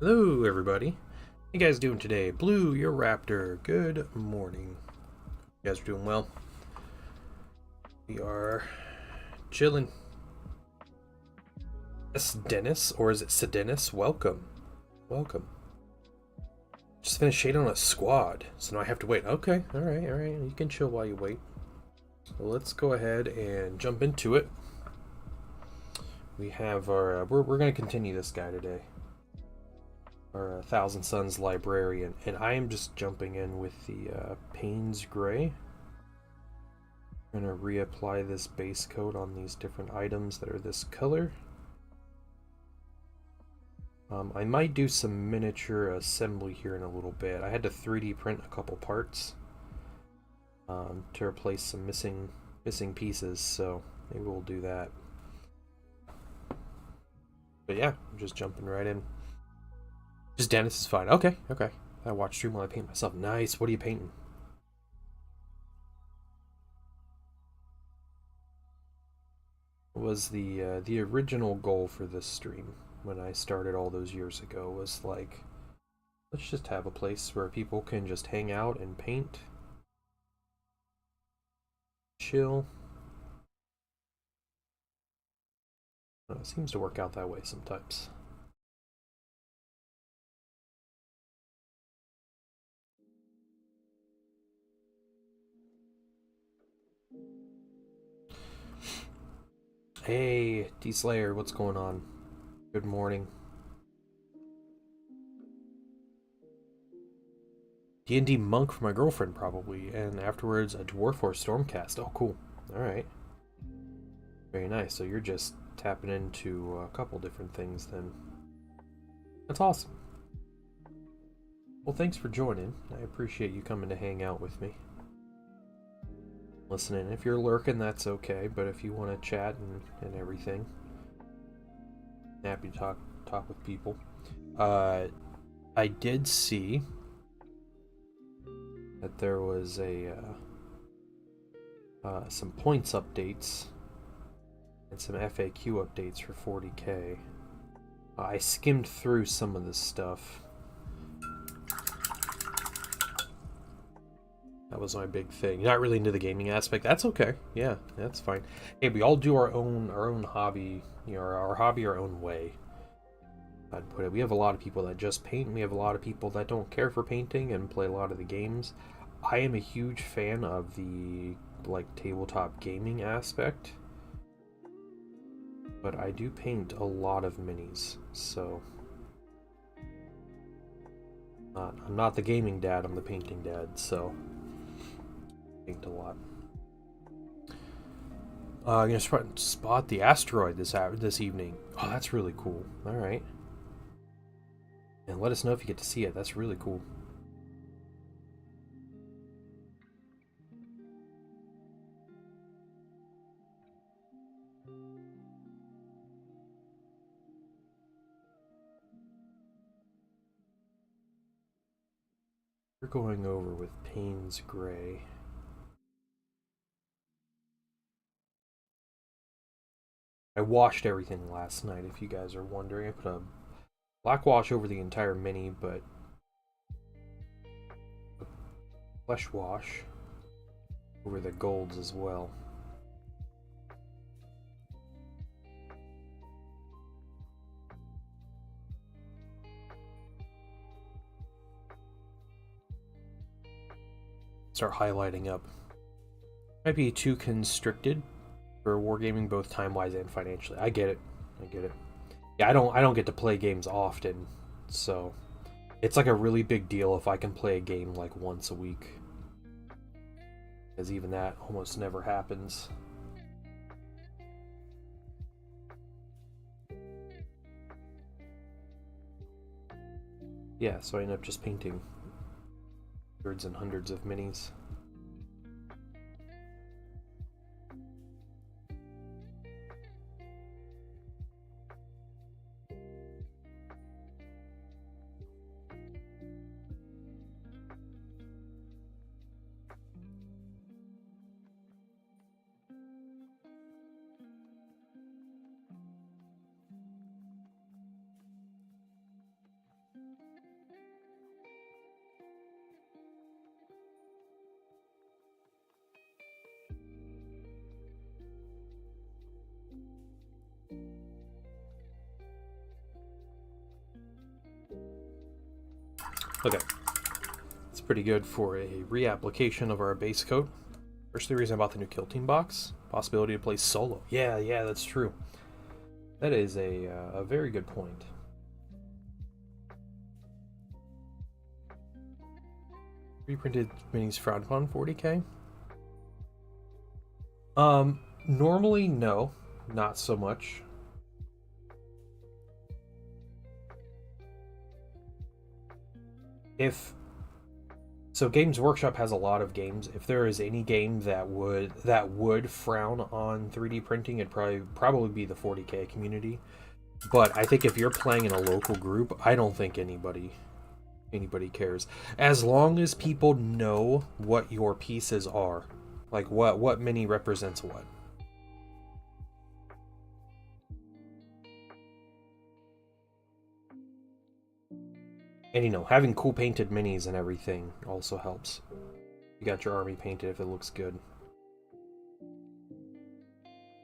Hello, everybody. How you guys doing today? Blue, your raptor. Good morning. You guys are doing well. We are chilling. Yes, Dennis, or is it Sedennis? Welcome. Welcome. Just finished shading on a squad, so now I have to wait. Okay, alright. You can chill while you wait. So let's go ahead and jump into it. We have our... we're going to continue this guy today. Our Thousand Suns Librarian. And I am just jumping in with the Payne's Gray. I'm going to reapply this base coat on these different items that are this color. I might do some miniature assembly here in a little bit. I had to 3D print a couple parts to replace some missing pieces, so maybe we'll do that. But yeah, I'm just jumping right in. Just Dennis is fine. Okay. I watch stream while I paint myself. Nice. What are you painting? What was the original goal for this stream when I started all those years ago was like, let's just have a place where people can just hang out and paint, chill. It seems to work out that way sometimes. Hey, D-Slayer, what's going on? Good morning. D&D monk for my girlfriend, probably, and afterwards a dwarf or stormcast. Oh, cool. Alright. Very nice. So you're just tapping into a couple different things then. That's awesome. Well, thanks for joining. I appreciate you coming to hang out with me. Listening. If you're lurking, that's okay, but if you want to chat and everything, happy to talk with people. I did see that there was a some points updates and some FAQ updates for 40k. I skimmed through some of this stuff. That was my big thing. Not really into the gaming aspect. That's okay. Yeah, that's fine. Hey, we all do our own hobby. You know, our hobby our own way. I'd put it. We have a lot of people that just paint. And we have a lot of people that don't care for painting and play a lot of the games. I am a huge fan of the like tabletop gaming aspect, but I do paint a lot of minis. So I'm not the gaming dad. I'm the painting dad. So. A lot. I'm gonna spot the asteroid this evening. Oh, that's really cool. All right, and let us know if you get to see it. That's really cool. We're going over with Payne's Gray. I washed everything last night, if you guys are wondering. I put a black wash over the entire mini, but a flesh wash over the golds as well. Start highlighting up. Might be too constricted for wargaming, both time-wise and financially. I get it. Yeah, I don't get to play games often, so it's like a really big deal if I can play a game like once a week, because even that almost never happens. Yeah, so I end up just painting hundreds and hundreds of minis. Okay. It's pretty good for a reapplication of our base coat. First, the reason about the new Kill Team box. Possibility to play solo. Yeah, that's true. That is a very good point. Reprinted minis frowned upon 40k? Normally, no. Not so much. So Games Workshop has a lot of games. If there is any game that would frown on 3D printing, it'd probably be the 40k community. But I think if you're playing in a local group, I don't think anybody cares. As long as people know what your pieces are. Like what mini represents what. And having cool painted minis and everything also helps. You got your army painted if it looks good.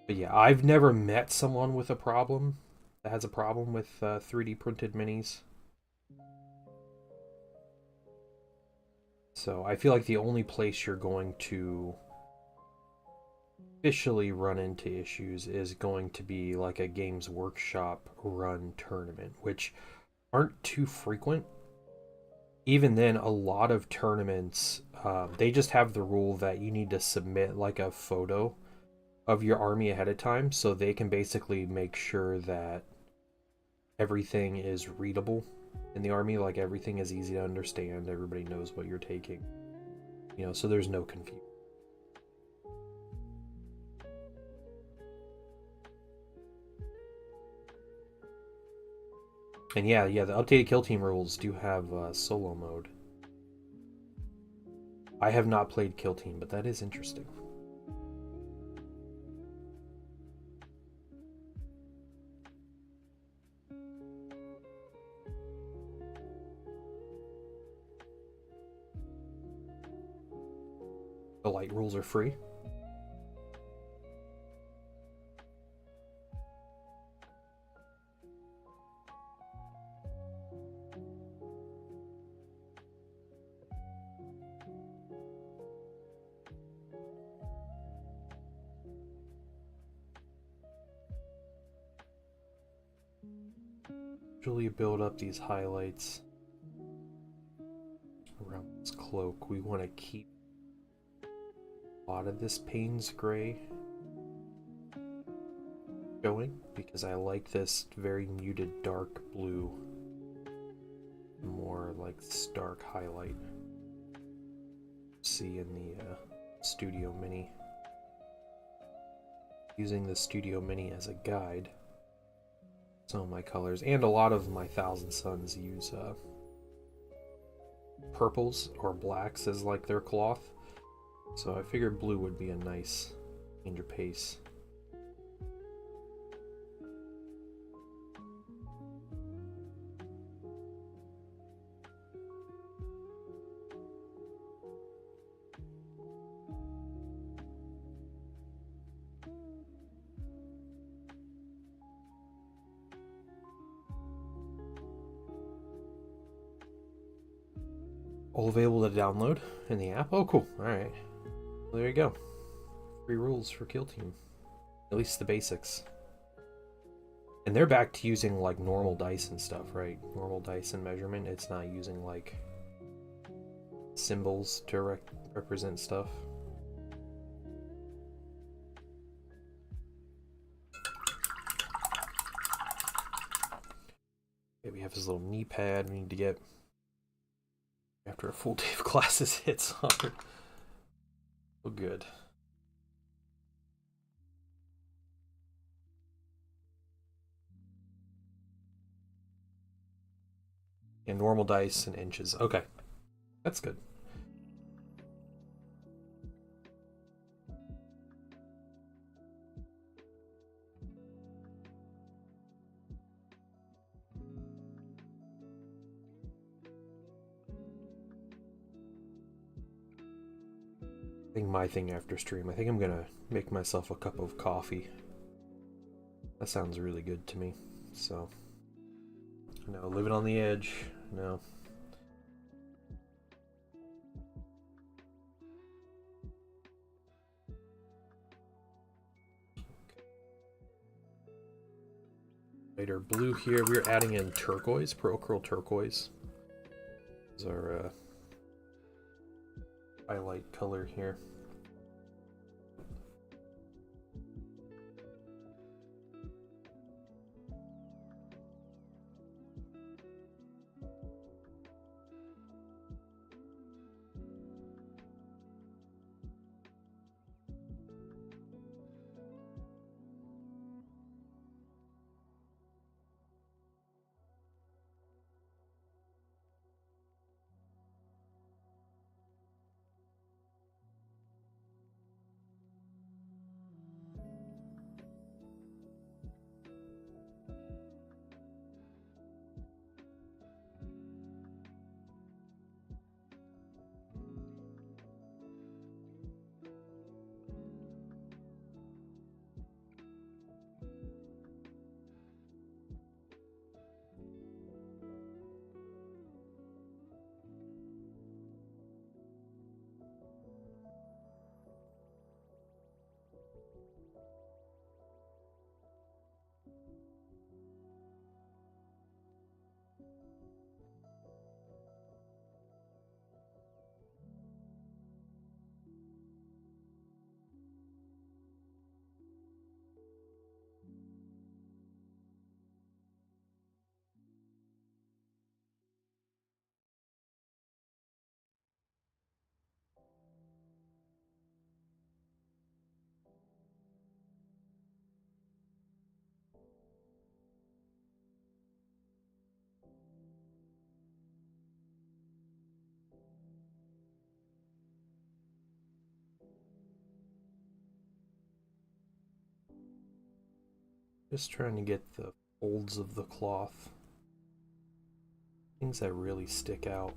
But yeah, I've never met someone with a problem that has a problem with 3D printed minis. So I feel like the only place you're going to officially run into issues is going to be like a Games Workshop run tournament, which aren't too frequent. Even then, a lot of tournaments, they just have the rule that you need to submit like a photo of your army ahead of time, so they can basically make sure that everything is readable in the army, like everything is easy to understand, everybody knows what you're taking, so there's no confusion. And yeah, the updated Kill Team rules do have solo mode. I have not played Kill Team, but that is interesting. The light rules are free. Usually build up these highlights around this cloak. We want to keep a lot of this Payne's Gray going because I like this very muted dark blue, more like stark highlight. See in the Studio Mini. Using the Studio Mini as a guide. Some of my colors, and a lot of my Thousand Suns use purples or blacks as like their cloth, so I figured blue would be a nice change of pace. All available to download in the app. Oh, cool. Alright. Well, there you go. Free rules for Kill Team. At least the basics. And they're back to using like normal dice and stuff, right? Normal dice and measurement. It's not using like symbols to represent stuff. Okay, we have his little knee pad we need to get after a full day of classes hits hard. Oh, good. And normal dice and inches. Okay. That's good. I think my thing after stream, I think I'm gonna make myself a cup of coffee. That sounds really good to me. So, living on the edge. No. Lighter blue here. We're adding in turquoise, pearl turquoise. This is our highlight color here. Just trying to get the folds of the cloth. Things that really stick out.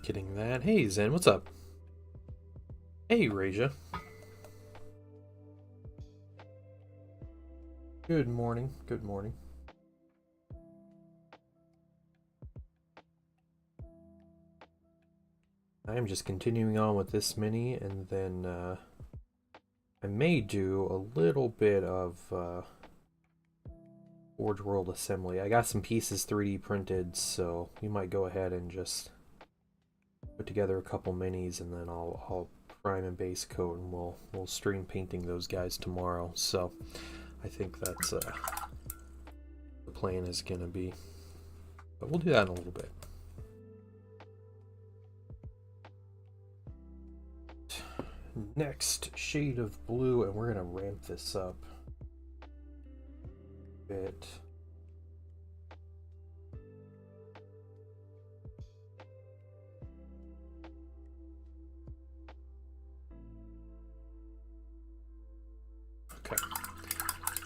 Getting that. Hey, Zen, what's up? Hey, Raja. Good morning. Good morning. I am just continuing on with this mini, and then I may do a little bit of Forge World assembly. I got some pieces 3D printed, so we might go ahead and just put together a couple minis, and then I'll prime and base coat, and we'll stream painting those guys tomorrow. So I think that's the plan is gonna be, but we'll do that in a little bit. Next shade of blue, and we're gonna ramp this up a bit. Okay.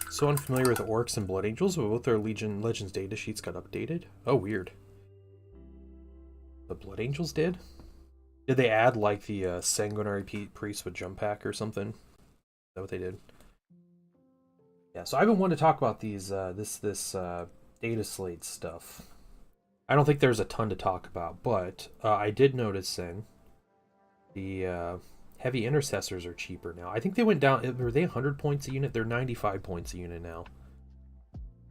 So unfamiliar with Orcs and Blood Angels, but both their Legends data sheets got updated. Oh, weird. The Blood Angels did? Did they add like the Sanguinary Priest with Jump Pack or something? Is that what they did? Yeah, so I've been wanting to talk about these this data slate stuff. I don't think there's a ton to talk about, but I did notice then the heavy intercessors are cheaper now. I think they went down. Were they 100 points a unit? They're 95 points a unit now.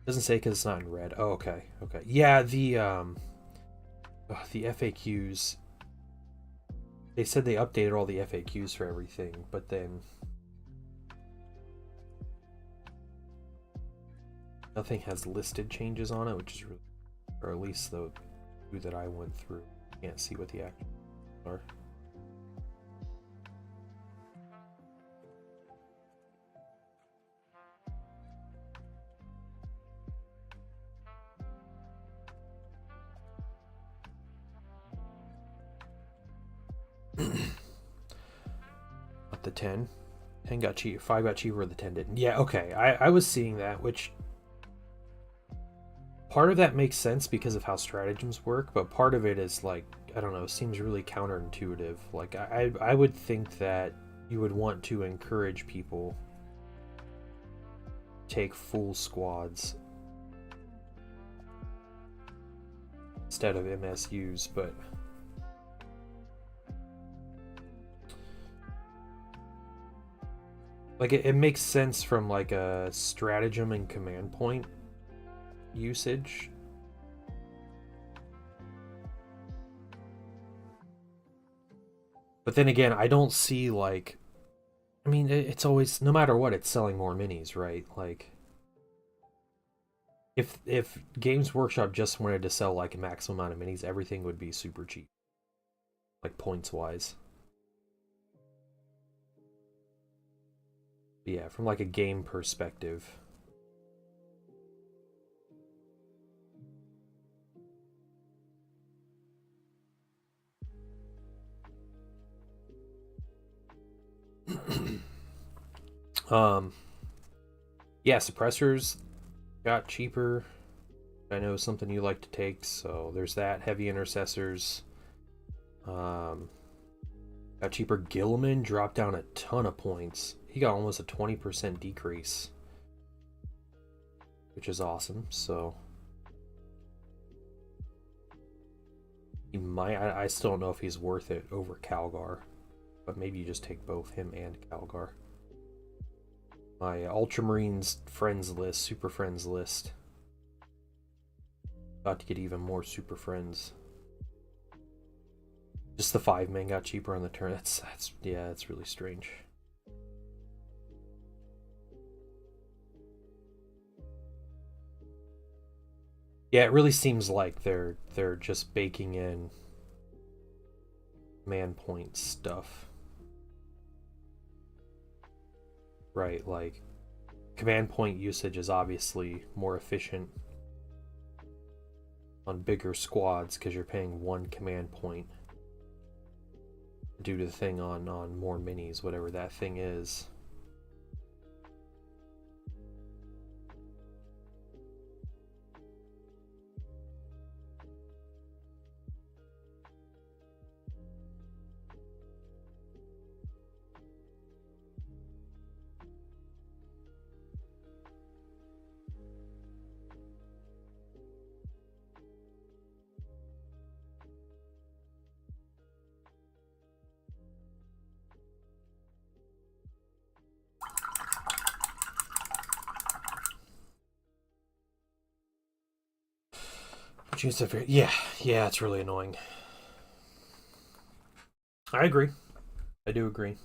Doesn't say because it's not in red. Oh, okay, okay. Yeah, the FAQs. They said they updated all the FAQs for everything, but then nothing has listed changes on it, which is really, or at least the two that I went through. Can't see what the actual are. Not the 10. 10 got cheap. 5 got cheaper, the 10 didn't. Yeah, okay. I was seeing that, which part of that makes sense because of how stratagems work, but part of it is like, I don't know, seems really counterintuitive. Like I would think that you would want to encourage people take full squads instead of MSUs, but like it makes sense from like a stratagem and command point usage. But then again, I don't see like, I mean, it's always, no matter what, it's selling more minis, right? Like if Games Workshop just wanted to sell like a maximum amount of minis, everything would be super cheap, like points wise. But yeah, from like a game perspective. Yeah, suppressors got cheaper. I know something you like to take, so there's that. Heavy intercessors got cheaper. Gilliman dropped down a ton of points. He got almost a 20% decrease, which is awesome. So he might, I still don't know if he's worth it over Calgar, but maybe you just take both him and Calgar. My Ultramarines friends list, super friends list, about to get even more super friends. Just the 5-man got cheaper on the turn. That's yeah, that's really strange. Yeah, it really seems like they're just baking in man point stuff. Right, like command point usage is obviously more efficient on bigger squads because you're paying 1 command point to do the thing on more minis, whatever that thing is. Yeah, it's really annoying. I agree. I do agree.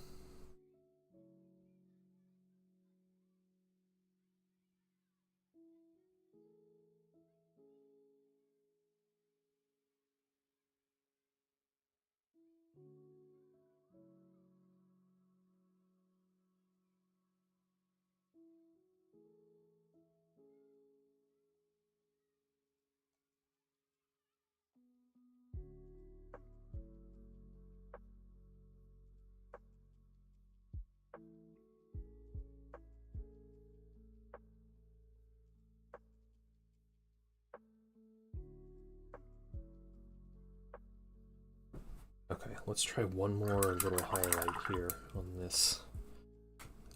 Okay, let's try one more little highlight here on this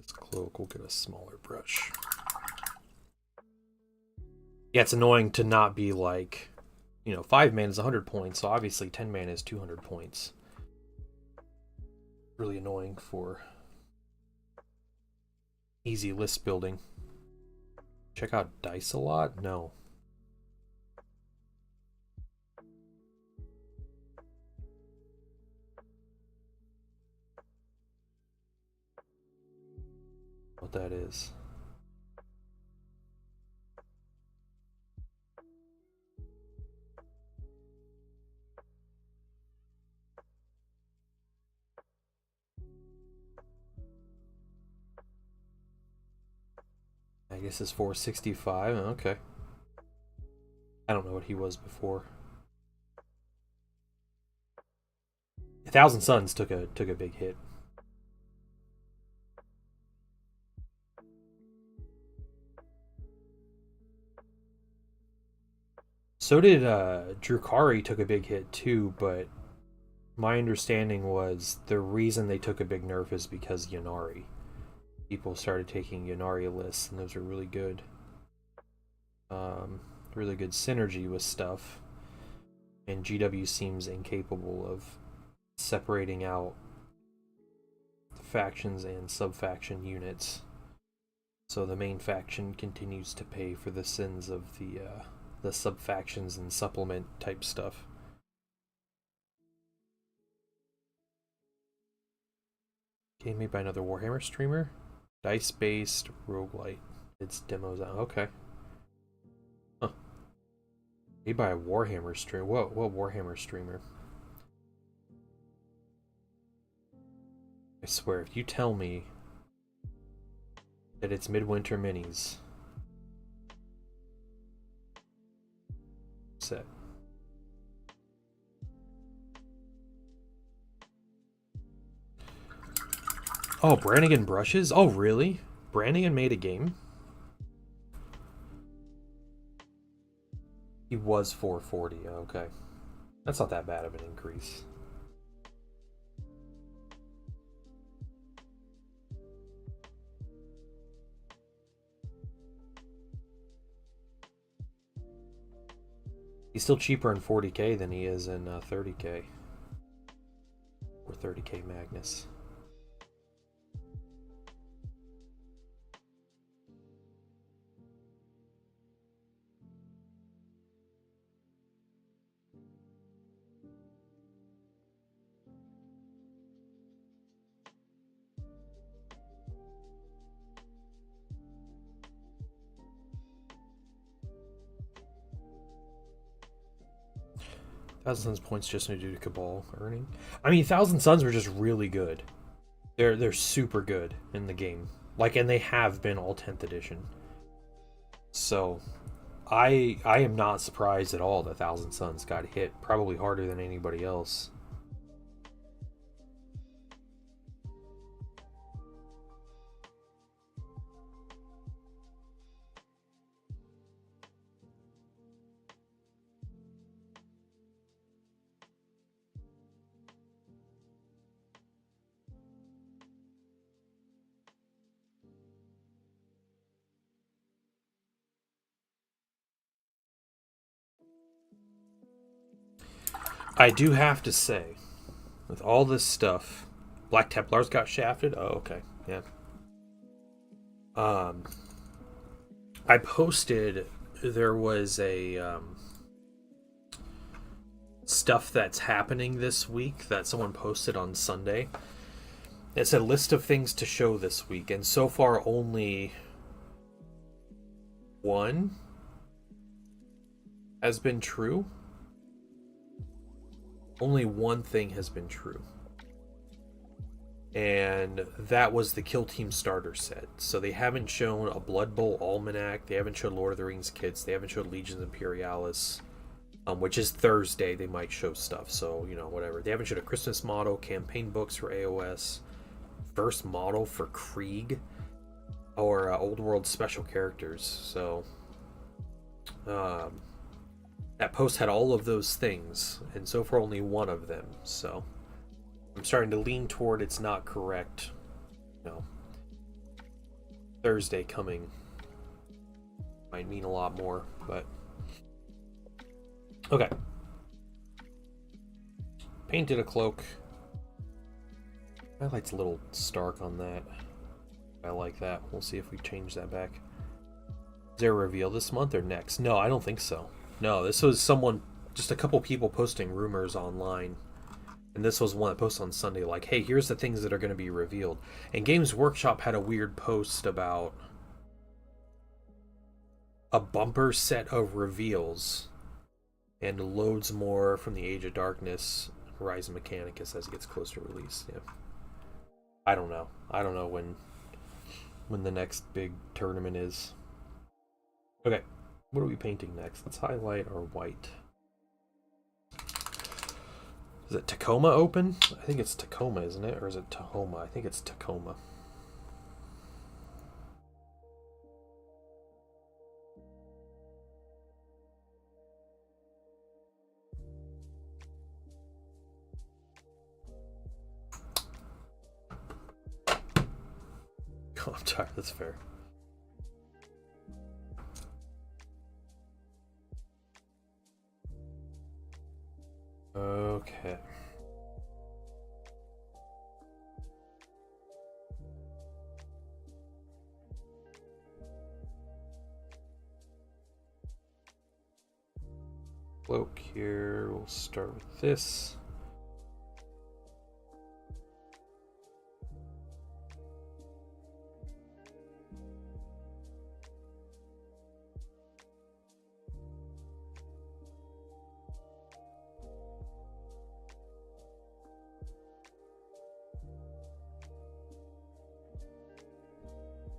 cloak. We'll get a smaller brush. Yeah, it's annoying to not be like, 5-man is 100 points, so obviously 10-man is 200 points. Really annoying for easy list building. Check out dice a lot? No. What that is. I guess it's 465. Okay. I don't know what he was before. Thousand Suns took a big hit. So did Drukari took a big hit too, but my understanding was the reason they took a big nerf is because Yanari. People started taking Yanari lists, and those are really good. Really good synergy with stuff. And GW seems incapable of separating out factions and sub-faction units. So the main faction continues to pay for the sins of the sub-factions and supplement type stuff. Game made by another Warhammer streamer. Dice-based roguelite. It's demos out. Okay. Huh. Made by a Warhammer streamer. Whoa, what Warhammer streamer? I swear, if you tell me that it's Midwinter Minis, set. Oh, Brannigan brushes? Oh, really? Brannigan made a game? He was 440, okay. That's not that bad of an increase. He's still cheaper in 40k than he is in 30k. Or 30k Magnus. Thousand Suns points just due to Cabal earning. I mean, Thousand Suns were just really good. They're super good in the game. Like, and they have been all 10th edition. So, I am not surprised at all that Thousand Suns got hit probably harder than anybody else. I do have to say, with all this stuff, Black Templars got shafted. Oh, okay, yeah. I posted. There was a stuff that's happening this week that someone posted on Sunday. It's a list of things to show this week, and so far only one has been true. Only one thing has been true. And that was the Kill Team starter set. So they haven't shown a Blood Bowl Almanac. They haven't showed Lord of the Rings kits. They haven't showed Legions Imperialis. Which is Thursday. They might show stuff. So, you know, whatever. They haven't showed a Christmas model, campaign books for AOS, first model for Krieg, or Old World special characters. So, that post had all of those things, and so far only one of them, so I'm starting to lean toward it's not correct. You know, Thursday coming might mean a lot more, but okay. Painted a cloak. Highlight's a little stark on that. I like that. We'll see if we change that back. Is there a reveal this month or next? No, I don't think so. No, this was someone, just a couple people posting rumors online. And this was one that posted on Sunday like, hey, here's the things that are going to be revealed. And Games Workshop had a weird post about a bumper set of reveals and loads more from the Age of Darkness, Rise of Mechanicus as it gets closer to release. Yeah. I don't know. I don't know when the next big tournament is. Okay. What are we painting next? Let's highlight our white. Is it Tacoma Open? I think it's Tacoma, isn't it? Or is it Tahoma? I think it's Tacoma. Oh, I'm tired. That's fair. Okay. Cloak here. We'll start with this.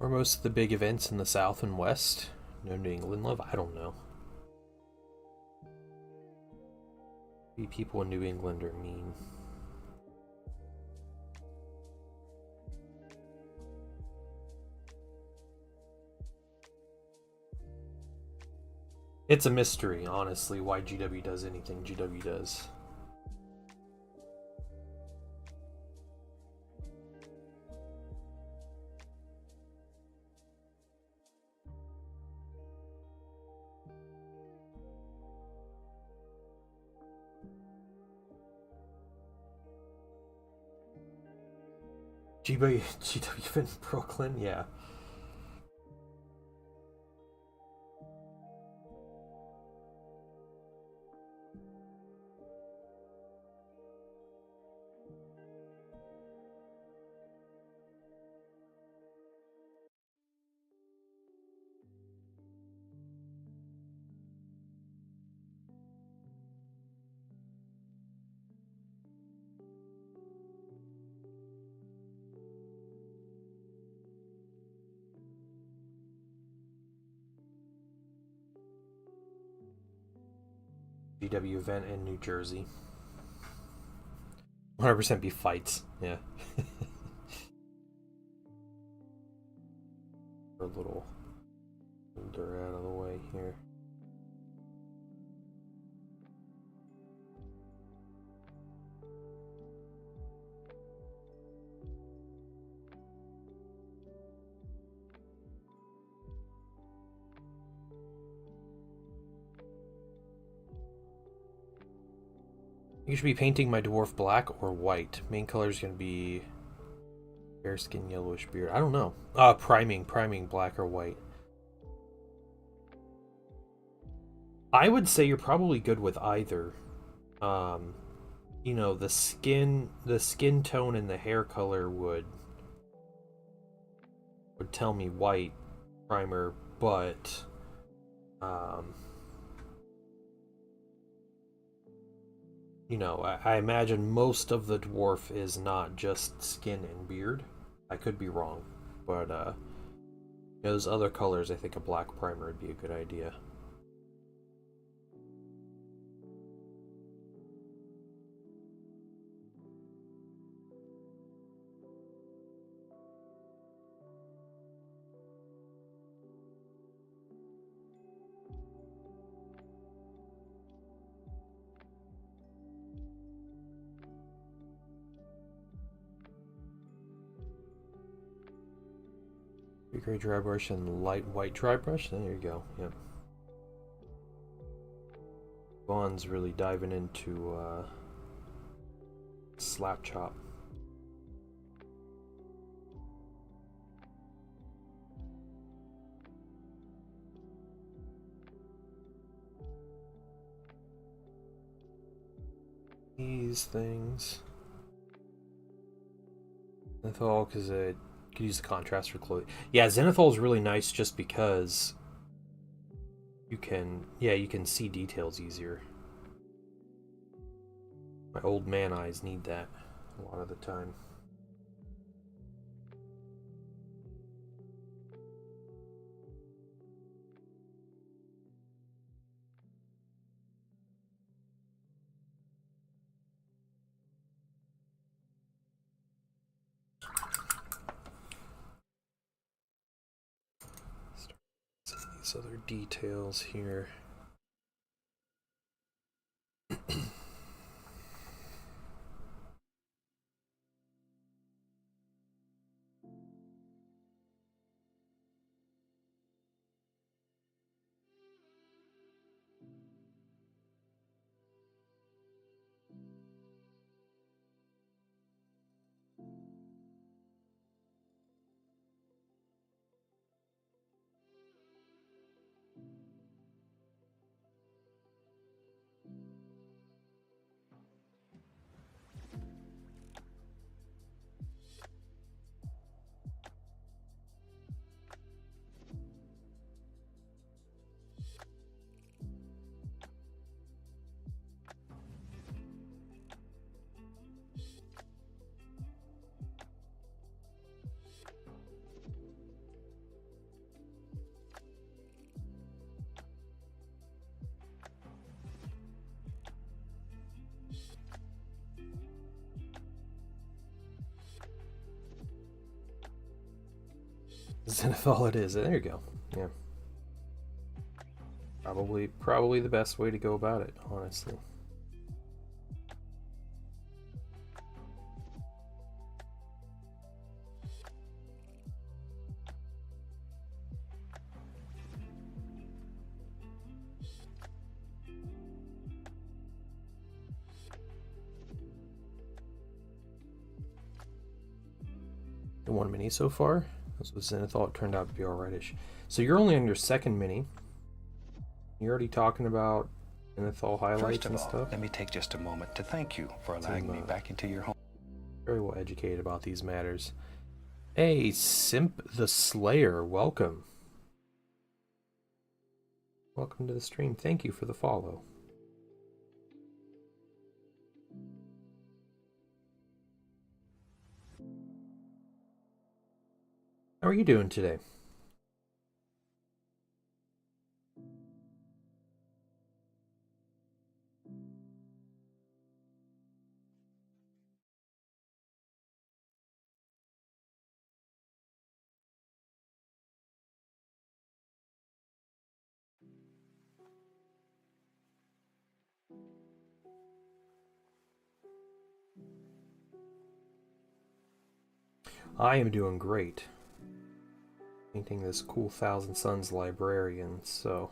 Are most of the big events in the South and West? No New England love? I don't know. Maybe people in New England are mean. It's a mystery, honestly, why GW does anything GW does. GW in Brooklyn, yeah. GW event in New Jersey. 100% be fights, yeah. A little older out of the way here. You should be painting my dwarf black or white. Main color is going to be fair skin, yellowish beard. I don't know. Priming black or white. I would say you're probably good with either. You know, the skin tone and the hair color would tell me white primer, but you know, I imagine most of the dwarf is not just skin and beard. I could be wrong, but those other colors, I think a black primer would be a good idea. Gray dry brush and light white dry brush. There you go. Yep. Vaughn's really diving into slap chop. These things. Zenithal, because it could use the contrast for clothing. Yeah, Zenithal is really nice just because you can see details easier. My old man eyes need that a lot of the time. these other details here. Zenithal it is. There you go. Yeah. Probably the best way to go about it, honestly. The one mini so far. This was Zenithal. It turned out to be alrightish. So you're only on your second mini. You're already talking about Zenithal highlights and stuff. Let me take just a moment to thank you for allowing me back into your home. Very well educated about these matters. Hey, Simp the Slayer, welcome. Welcome to the stream. Thank you for the follow. How are you doing today? I am doing great. Painting this cool Thousand Suns librarian, so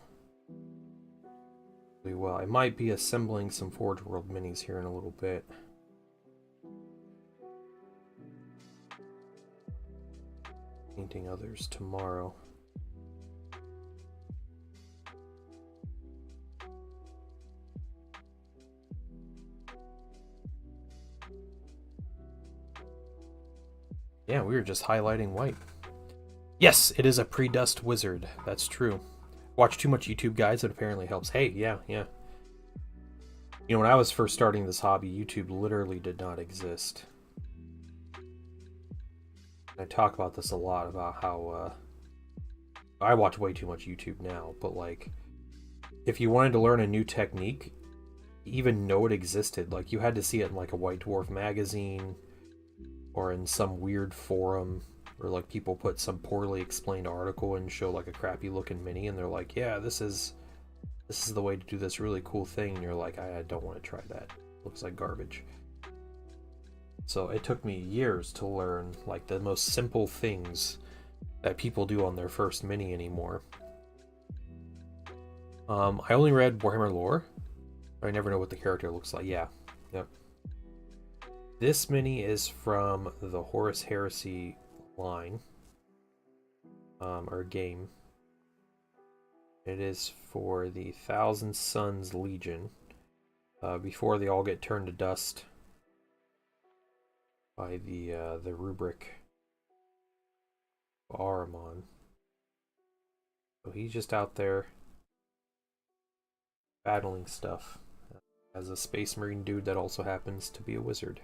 really well. I might be assembling some Forge World minis here in a little bit. Painting others tomorrow. Yeah, we were just highlighting white. Yes, it is a pre-dust wizard. That's true. Watch too much YouTube, guys. It apparently helps. Hey, yeah. You know, when I was first starting this hobby, YouTube literally did not exist. I talk about this a lot, about how I watch way too much YouTube now, but like, if you wanted to learn a new technique, even know it existed, like you had to see it in like a White Dwarf magazine or in some weird forum, or like people put some poorly explained article and show like a crappy looking mini and they're like, yeah, this is the way to do this really cool thing, and you're like, I don't want to try that, looks like garbage. So it took me years to learn like the most simple things that people do on their first mini anymore. I only read Warhammer lore, but I never know what the character looks like. Yeah, yep. This mini is from the Horus Heresy line, or game. It is for the Thousand Suns Legion, before they all get turned to dust by the rubric Ahriman. So he's just out there battling stuff as a Space Marine dude that also happens to be a wizard.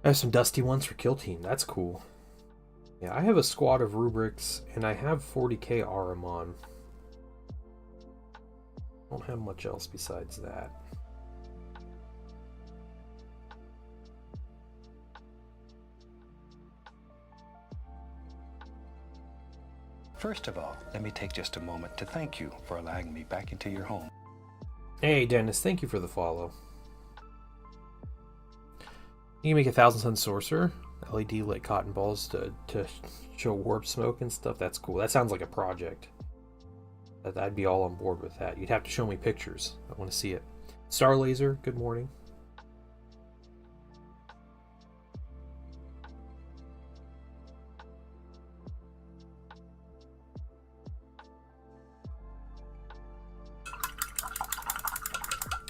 I have some dusty ones for Kill Team. That's cool. Yeah, I have a squad of rubrics, and I have 40k Aramon. Don't have much else besides that. First of all, let me take just a moment to thank you for allowing me back into your home. Hey, Dennis, thank you for the follow. You can make a 1,000-Sun Sorcerer. LED lit cotton balls to show warp smoke and stuff. That's cool. That sounds like a project. I'd be all on board with that. You'd have to show me pictures. I want to see it. Star Laser, good morning.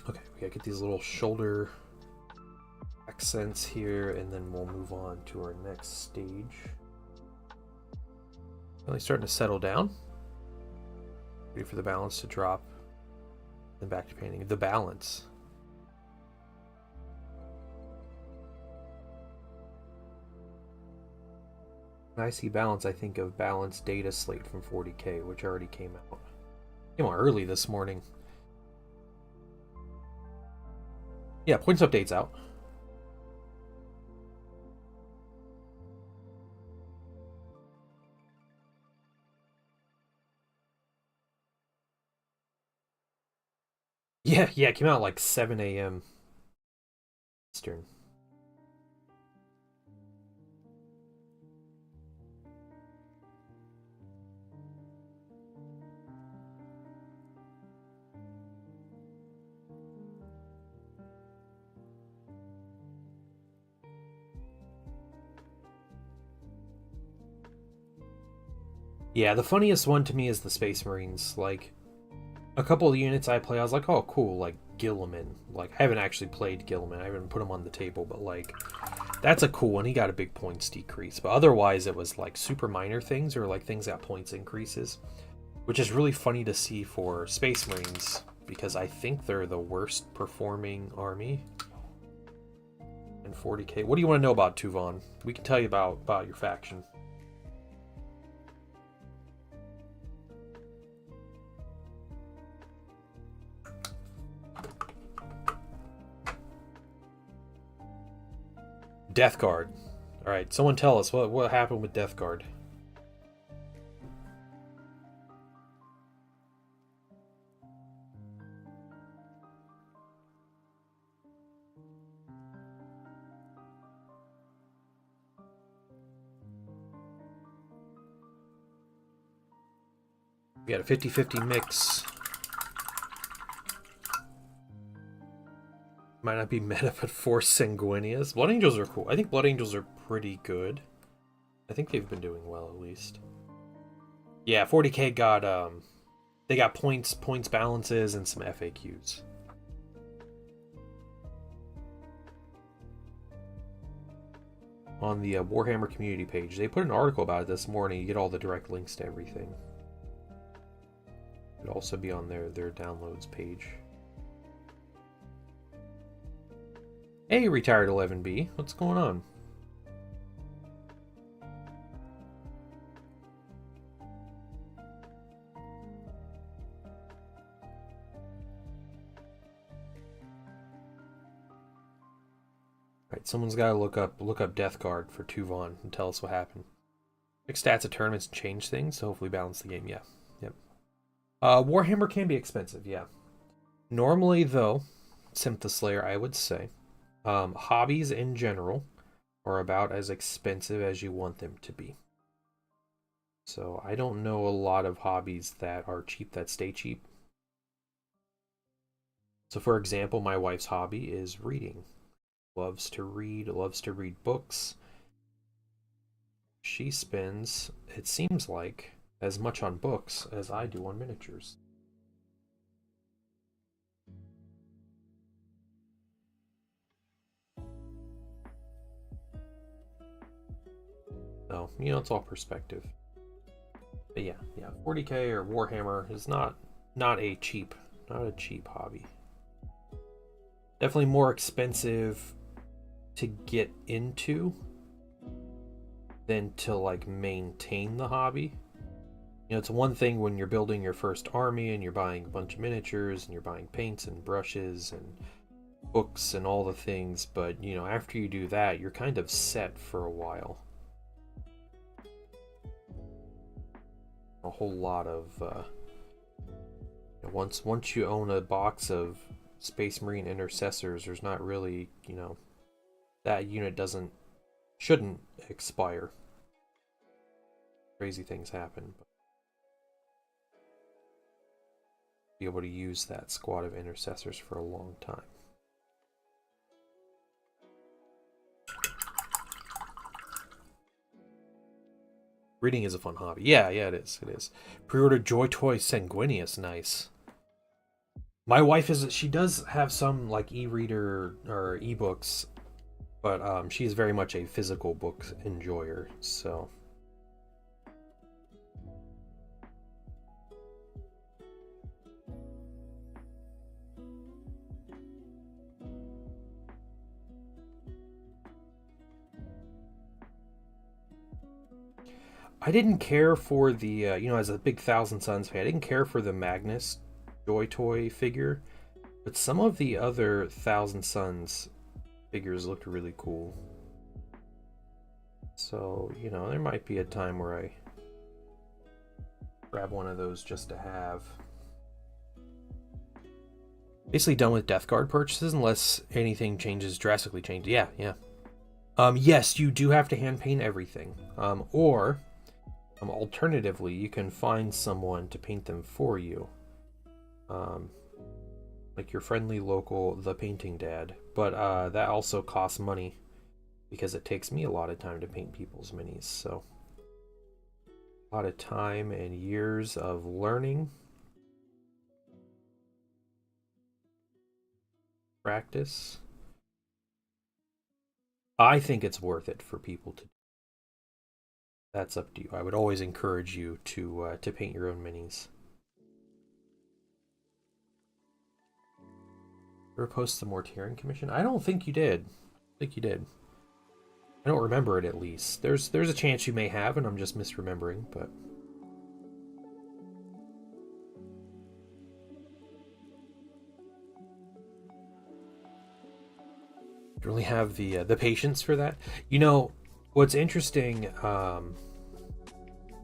Okay, we gotta get these little shoulder accents here, and then we'll move on to our next stage. Really starting to settle down. Ready for the balance to drop. Then back to painting. The balance. When I see balance, I think of Balance Data Slate from 40k, which already came out. Came out early this morning. Yeah, points update's out. Yeah, it came out like 7 a.m. Eastern. Yeah, the funniest one to me is the Space Marines. Like, a couple of units I play, I was like, oh, cool, like Gilliman. Like, I haven't actually played Gilliman. I haven't put him on the table, but like, that's a cool one. He got a big points decrease. But otherwise, it was like super minor things or like things that points increases, which is really funny to see for Space Marines because I think they're the worst performing army in 40k. What do you want to know about Tuvan? We can tell you about your faction. Death Guard. Alright, someone tell us what happened with Death Guard. We got a 50-50 mix. Might not be meta, but 4 Sanguinias. Blood Angels are cool. I think Blood Angels are pretty good. I think they've been doing well, at least. Yeah, 40k got, they got points balances, and some FAQs. On the Warhammer community page. They put an article about it this morning. You get all the direct links to everything. It'd also be on their downloads page. Hey, retired 11B, what's going on? Alright, someone's got to look up Death Guard for Tuvan and tell us what happened. Pick stats at tournaments and change things to hopefully balance the game. Yeah, yep. Warhammer can be expensive, yeah. Normally, though, Symphoslayer, I would say, hobbies in general are about as expensive as you want them to be. So I don't know a lot of hobbies that are cheap that stay cheap. So for example, my wife's hobby is reading. Loves to read books. She spends, it seems like, as much on books as I do on miniatures. So, you know, it's all perspective. But yeah, 40k or Warhammer is not a cheap hobby. Definitely more expensive to get into than to like maintain the hobby. You know, it's one thing when you're building your first army and you're buying a bunch of miniatures and you're buying paints and brushes and books and all the things, but you know, after you do that, you're kind of set for a while. A whole lot of once you own a box of Space Marine Intercessors, there's not really, you know, that unit shouldn't expire. Crazy things happen. But be able to use that squad of Intercessors for a long time. Reading is a fun hobby. Yeah, it is. It is. Pre-order Joy Toy Sanguinius. Nice. My wife she does have some like e-reader or e-books, but she is very much a physical book enjoyer, so. I didn't care for the, you know, as a big Thousand Suns fan, I didn't care for the Magnus Joy Toy figure, but some of the other Thousand Suns figures looked really cool. So, you know, there might be a time where I grab one of those just to have. Basically done with Death Guard purchases unless anything drastically changes. Yeah. Yes, you do have to hand paint everything. Or alternatively, you can find someone to paint them for you. Like your friendly local The Painting Dad. But that also costs money because it takes me a lot of time to paint people's minis. So a lot of time and years of learning, practice. I think it's worth it for people to. That's up to you. I would always encourage you to paint your own minis. Ever post the Mortarian Commission? I don't think you did. I don't remember it, at least. There's a chance you may have, and I'm just misremembering, but. Really have the patience for that. You know, what's interesting,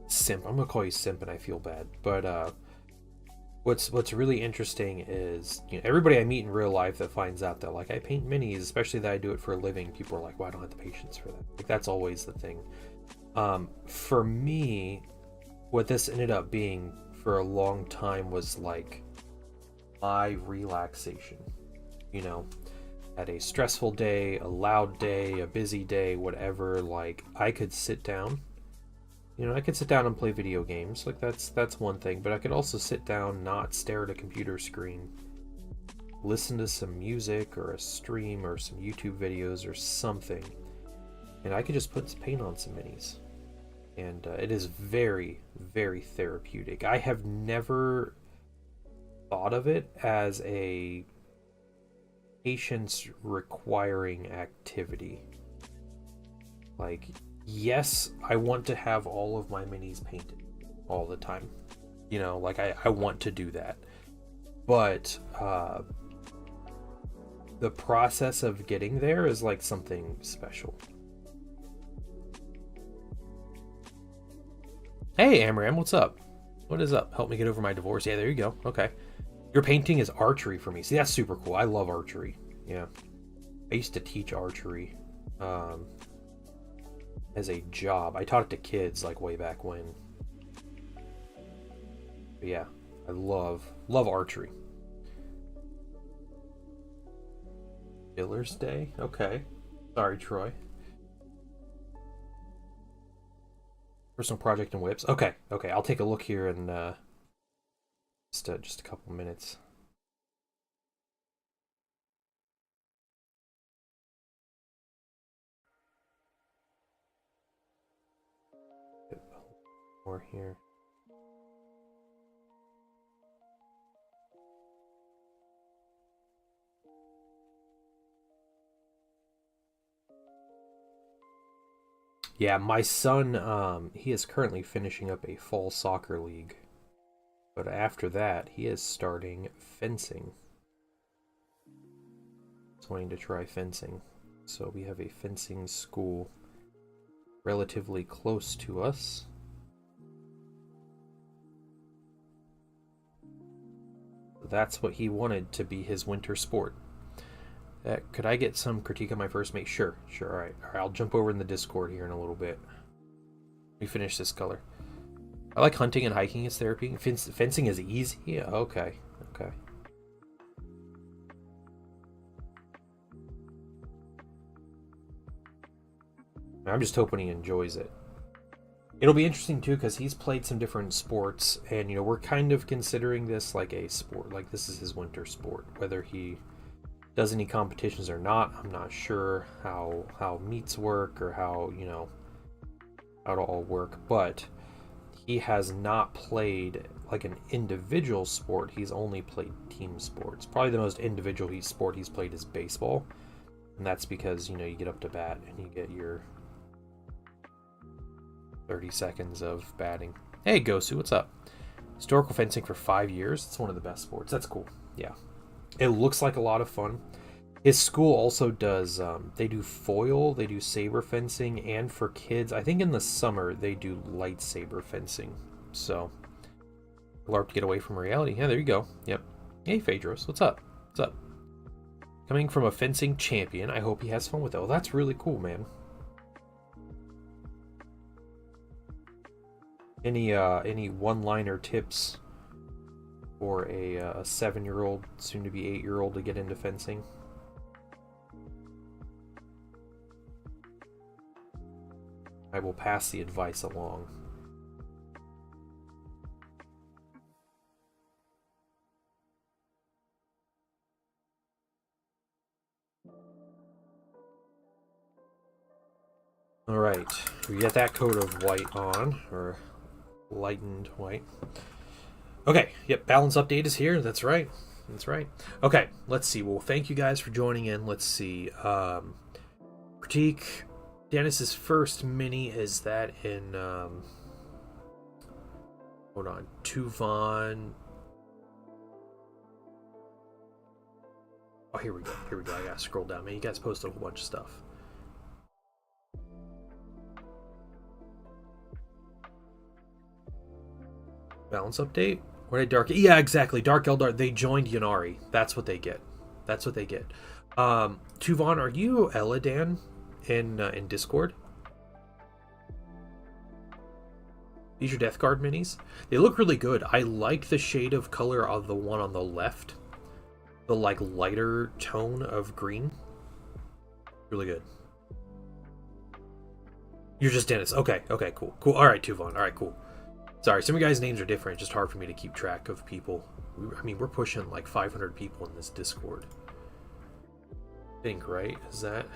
Simp. I'm gonna call you Simp, and I feel bad, but what's really interesting is, you know, everybody I meet in real life that finds out that like I paint minis, especially that I do it for a living, people are like, "Well, I don't have the patience for that." Like that's always the thing. For me, what this ended up being for a long time was like my relaxation. You know, at a stressful day, a loud day, a busy day, whatever, like I could sit down. You know, I could sit down and play video games. Like that's one thing, but I could also sit down, not stare at a computer screen, listen to some music or a stream or some YouTube videos or something, and I could just put paint on some minis. And it is very, very therapeutic. I have never thought of it as a patience requiring activity. Like, yes, I want to have all of my minis painted all the time. You know, like I want to do that. But the process of getting there is like something special. Hey, Amram, what's up? What is up? Help me get over my divorce. Yeah, there you go. Okay. Your painting is archery for me. See, that's super cool. I love archery. Yeah. I used to teach archery as a job. I taught it to kids like way back when. But yeah, I love archery. Killer's Day? Okay. Sorry, Troy. Personal project and whips. Okay, I'll take a look here in just a couple minutes. More here. Yeah, my son, he is currently finishing up a fall soccer league. But after that, he is starting fencing. He's wanting to try fencing. So we have a fencing school relatively close to us. That's what he wanted to be his winter sport. Could I get some critique on my first mate? Sure, sure. All right. I'll jump over in the Discord here in a little bit. Let me finish this color. I like hunting and hiking as therapy. Fencing is easy. Yeah, okay, okay. I'm just hoping he enjoys it. It'll be interesting too because he's played some different sports, and we're kind of considering this like a sport. Like this is his winter sport. Whether he does any competitions or not, I'm not sure how meets work or how how to all work. But he has not played like an individual sport. He's only played team sports. Probably the most individual sport he's played is baseball, and that's because you get up to bat and you get your 30 seconds of batting. Hey, Gosu, what's up? Historical fencing for 5 years. It's one of the best sports. That's cool. Yeah. It looks like a lot of fun. His school also does, they do foil, they do saber fencing, and for kids, I think in the summer, they do lightsaber fencing. So, LARP to get away from reality. Yeah, there you go. Yep. Hey, Phaedros, what's up? What's up? Coming from a fencing champion, I hope he has fun with it. Oh, that's really cool, man. Any one-liner tips for a 7-year-old, soon to be 8-year-old to get into fencing? I will pass the advice along. All right, we get that coat of white on, or lightened white. Okay, yep, balance update is here. That's right. That's right. Okay, let's see. Well, thank you guys for joining in. Let's see. Critique. Dennis's first mini is that in hold on. Tuvon. Oh, here we go. Here we go. I gotta scroll down. Man, you guys posted a whole bunch of stuff. Balance update? Where did Dark... Yeah, exactly. Dark Eldar, they joined Yanari. That's what they get. That's what they get. Tuvon, are you Eladan in Discord? These are Death Guard minis. They look really good. I like the shade of color of the one on the left. The like lighter tone of green. Really good. You're just Dennis. Okay, okay, cool. Cool. Alright, Tuvon. Alright, cool. Sorry, some of you guys' names are different. It's just hard for me to keep track of people. I mean, we're pushing like 500 people in this Discord. I think, right? Is that...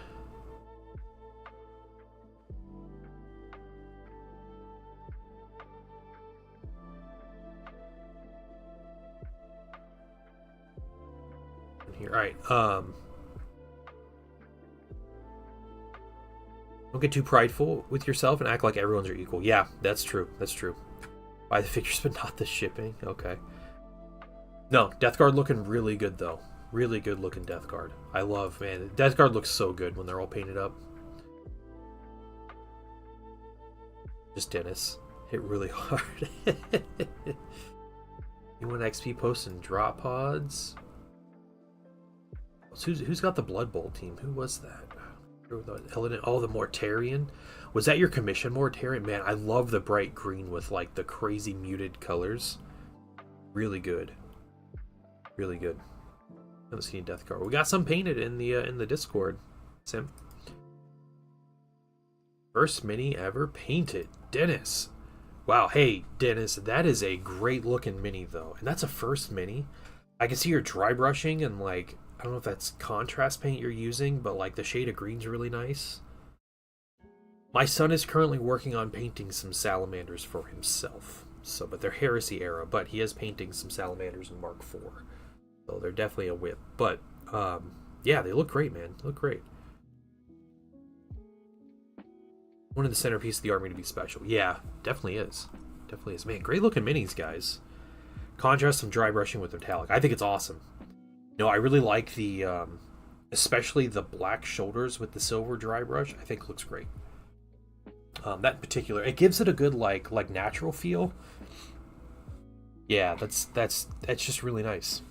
here. Alright, don't get too prideful with yourself and act like everyone's your equal. Yeah, that's true. That's true. Buy the figures, but not the shipping. Okay. No, Death Guard looking really good, though. Really good looking Death Guard. I love, man. Death Guard looks so good when they're all painted up. Just Dennis. Hit really hard. You want XP posts and drop pods? Who's got the Blood Bowl team? Who was that? Oh, the Mortarian. Was that your commission Mortarian? Man, I love the bright green with like the crazy muted colors. Really good. Really good. I haven't seen Death Guard. We got some painted in the Discord. Sim. First mini ever painted. Dennis. Wow, hey, Dennis, that is a great looking mini though. And that's a first mini. I can see you're dry brushing and like, I don't know if that's contrast paint you're using, but like the shade of green's really nice. My son is currently working on painting some salamanders for himself. So, but they're Heresy era, but he is painting some salamanders in Mark IV. So they're definitely a whip. But, yeah, they look great, man. They look great. One of the centerpiece of the army to be special. Yeah, definitely is. Definitely is. Man, great looking minis, guys. Contrast some dry brushing with metallic. I think it's awesome. No, I really like the, especially the black shoulders with the silver dry brush. I think looks great. That in particular, it gives it a good like natural feel. Yeah, that's just really nice.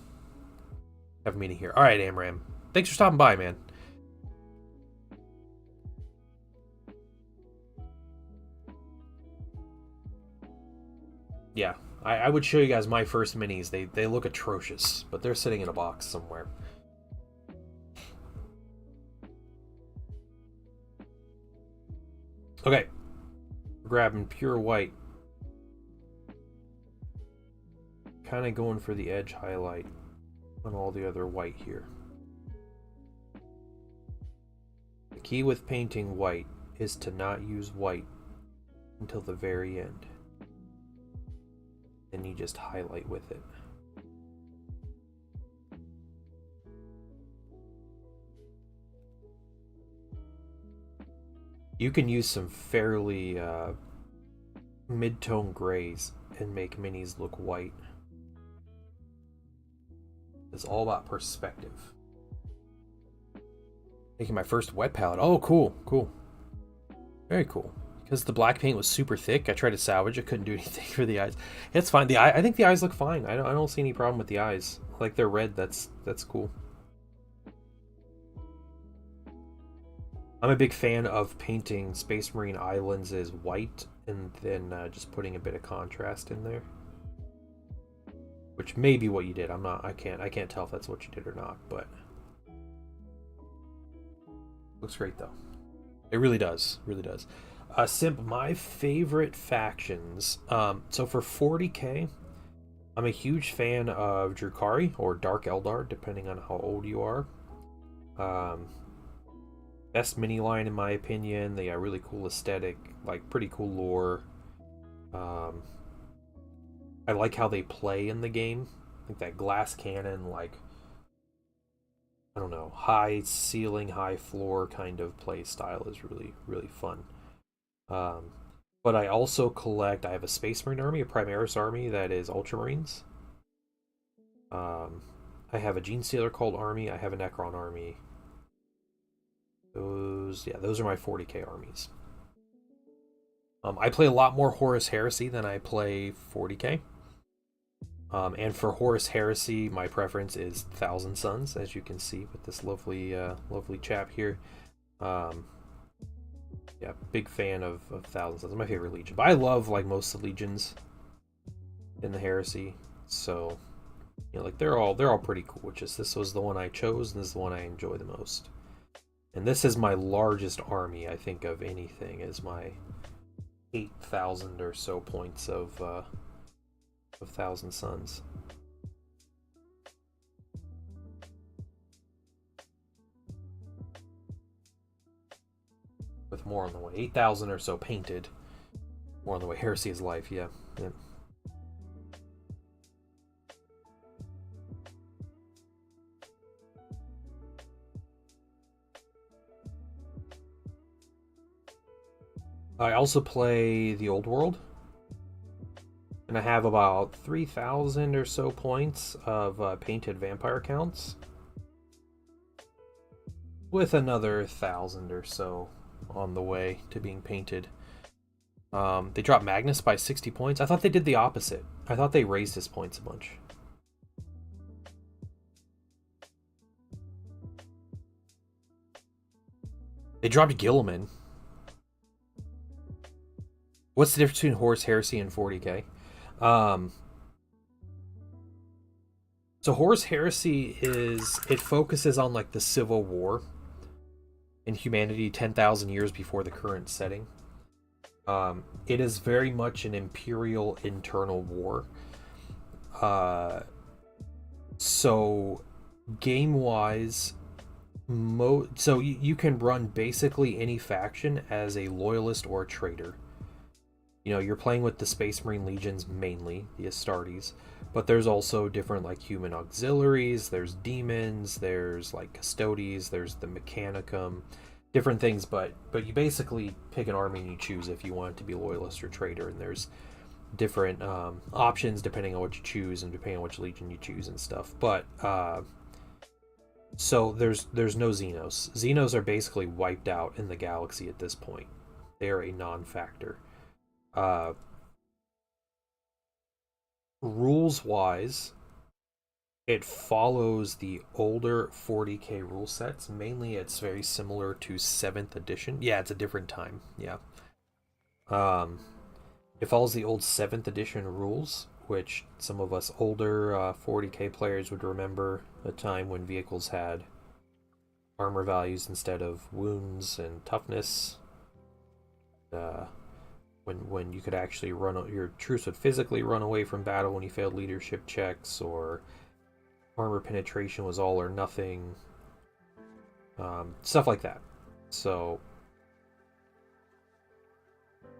Have a meeting here. All right, Amram. Thanks for stopping by, man. Yeah, I would show you guys my first minis. They look atrocious, but they're sitting in a box somewhere. Okay, we're grabbing pure white. Kind of going for the edge highlight on all the other white here. The key with painting white is to not use white until the very end. Then you just highlight with it. You can use some fairly mid-tone grays and make minis look white. It's all about perspective. Making my first wet palette. Oh, cool, cool. Very cool. Because the black paint was super thick, I tried to salvage it, couldn't do anything for the eyes. It's fine. The eye, I think the eyes look fine. I don't see any problem with the eyes. Like they're red. That's cool. I'm a big fan of painting Space Marine eye lenses white and then just putting a bit of contrast in there. Which may be what you did. I can't tell if that's what you did or not, but looks great though. It really does. Really does. Simp, my favorite factions. So for 40k, I'm a huge fan of Drukhari or Dark Eldar, depending on how old you are. Best mini line in my opinion. They got really cool aesthetic, like pretty cool lore. I like how they play in the game. Like that glass cannon, like, I don't know, high ceiling, high floor kind of play style is really, really fun. But I also collect, I have a Space Marine army, a Primaris army that is Ultramarines. I have a Gene Stealer Cult army, I have a Necron army. Those are my 40k armies. I play a lot more Horus Heresy than I play 40k. And for Horus Heresy, my preference is Thousand Suns, as you can see with this lovely, lovely chap here. Yeah, big fan of Thousand Suns. It's my favorite legion, but I love like most of the legions in the Heresy. So, you know, like they're all pretty cool. Just this was the one I chose, and this is the one I enjoy the most. And this is my largest army, I think, of anything. Is my 8,000 or so points of Thousand Suns. With more on the way. 8,000 or so painted. More on the way. Heresy is life, yeah. Yeah. I also play the Old World. And I have about 3,000 or so points of painted vampire counts. With another 1,000 or so on the way to being painted. They dropped Magnus by 60 points. I thought they did the opposite. I thought they raised his points a bunch. They dropped Gilliman. What's the difference between Horus Heresy and 40k? So Horus Heresy it focuses on like the Civil War in humanity 10,000 years before the current setting. It is very much an imperial internal war. So game-wise, so you can run basically any faction as a loyalist or a traitor. You know, you're playing with the Space Marine Legions mainly, the Astartes, but there's also different like human auxiliaries, there's demons, there's like Custodes, there's the Mechanicum. different things, but you basically pick an army and you choose if you want it to be loyalist or traitor, and there's different options depending on what you choose and depending on which legion you choose and stuff. But so there's no Xenos. Xenos are basically wiped out in the galaxy at this point. They are a non-factor. Rules wise, it follows the older 40k rule sets. Mainly it's very similar to 7th edition. Yeah, it's a different time. Yeah. It follows the old 7th edition rules, which some of us older 40k players would remember, a time when vehicles had armor values instead of wounds and toughness. When you could actually your troops would physically run away from battle when you failed leadership checks, or armor penetration was all or nothing, stuff like that. So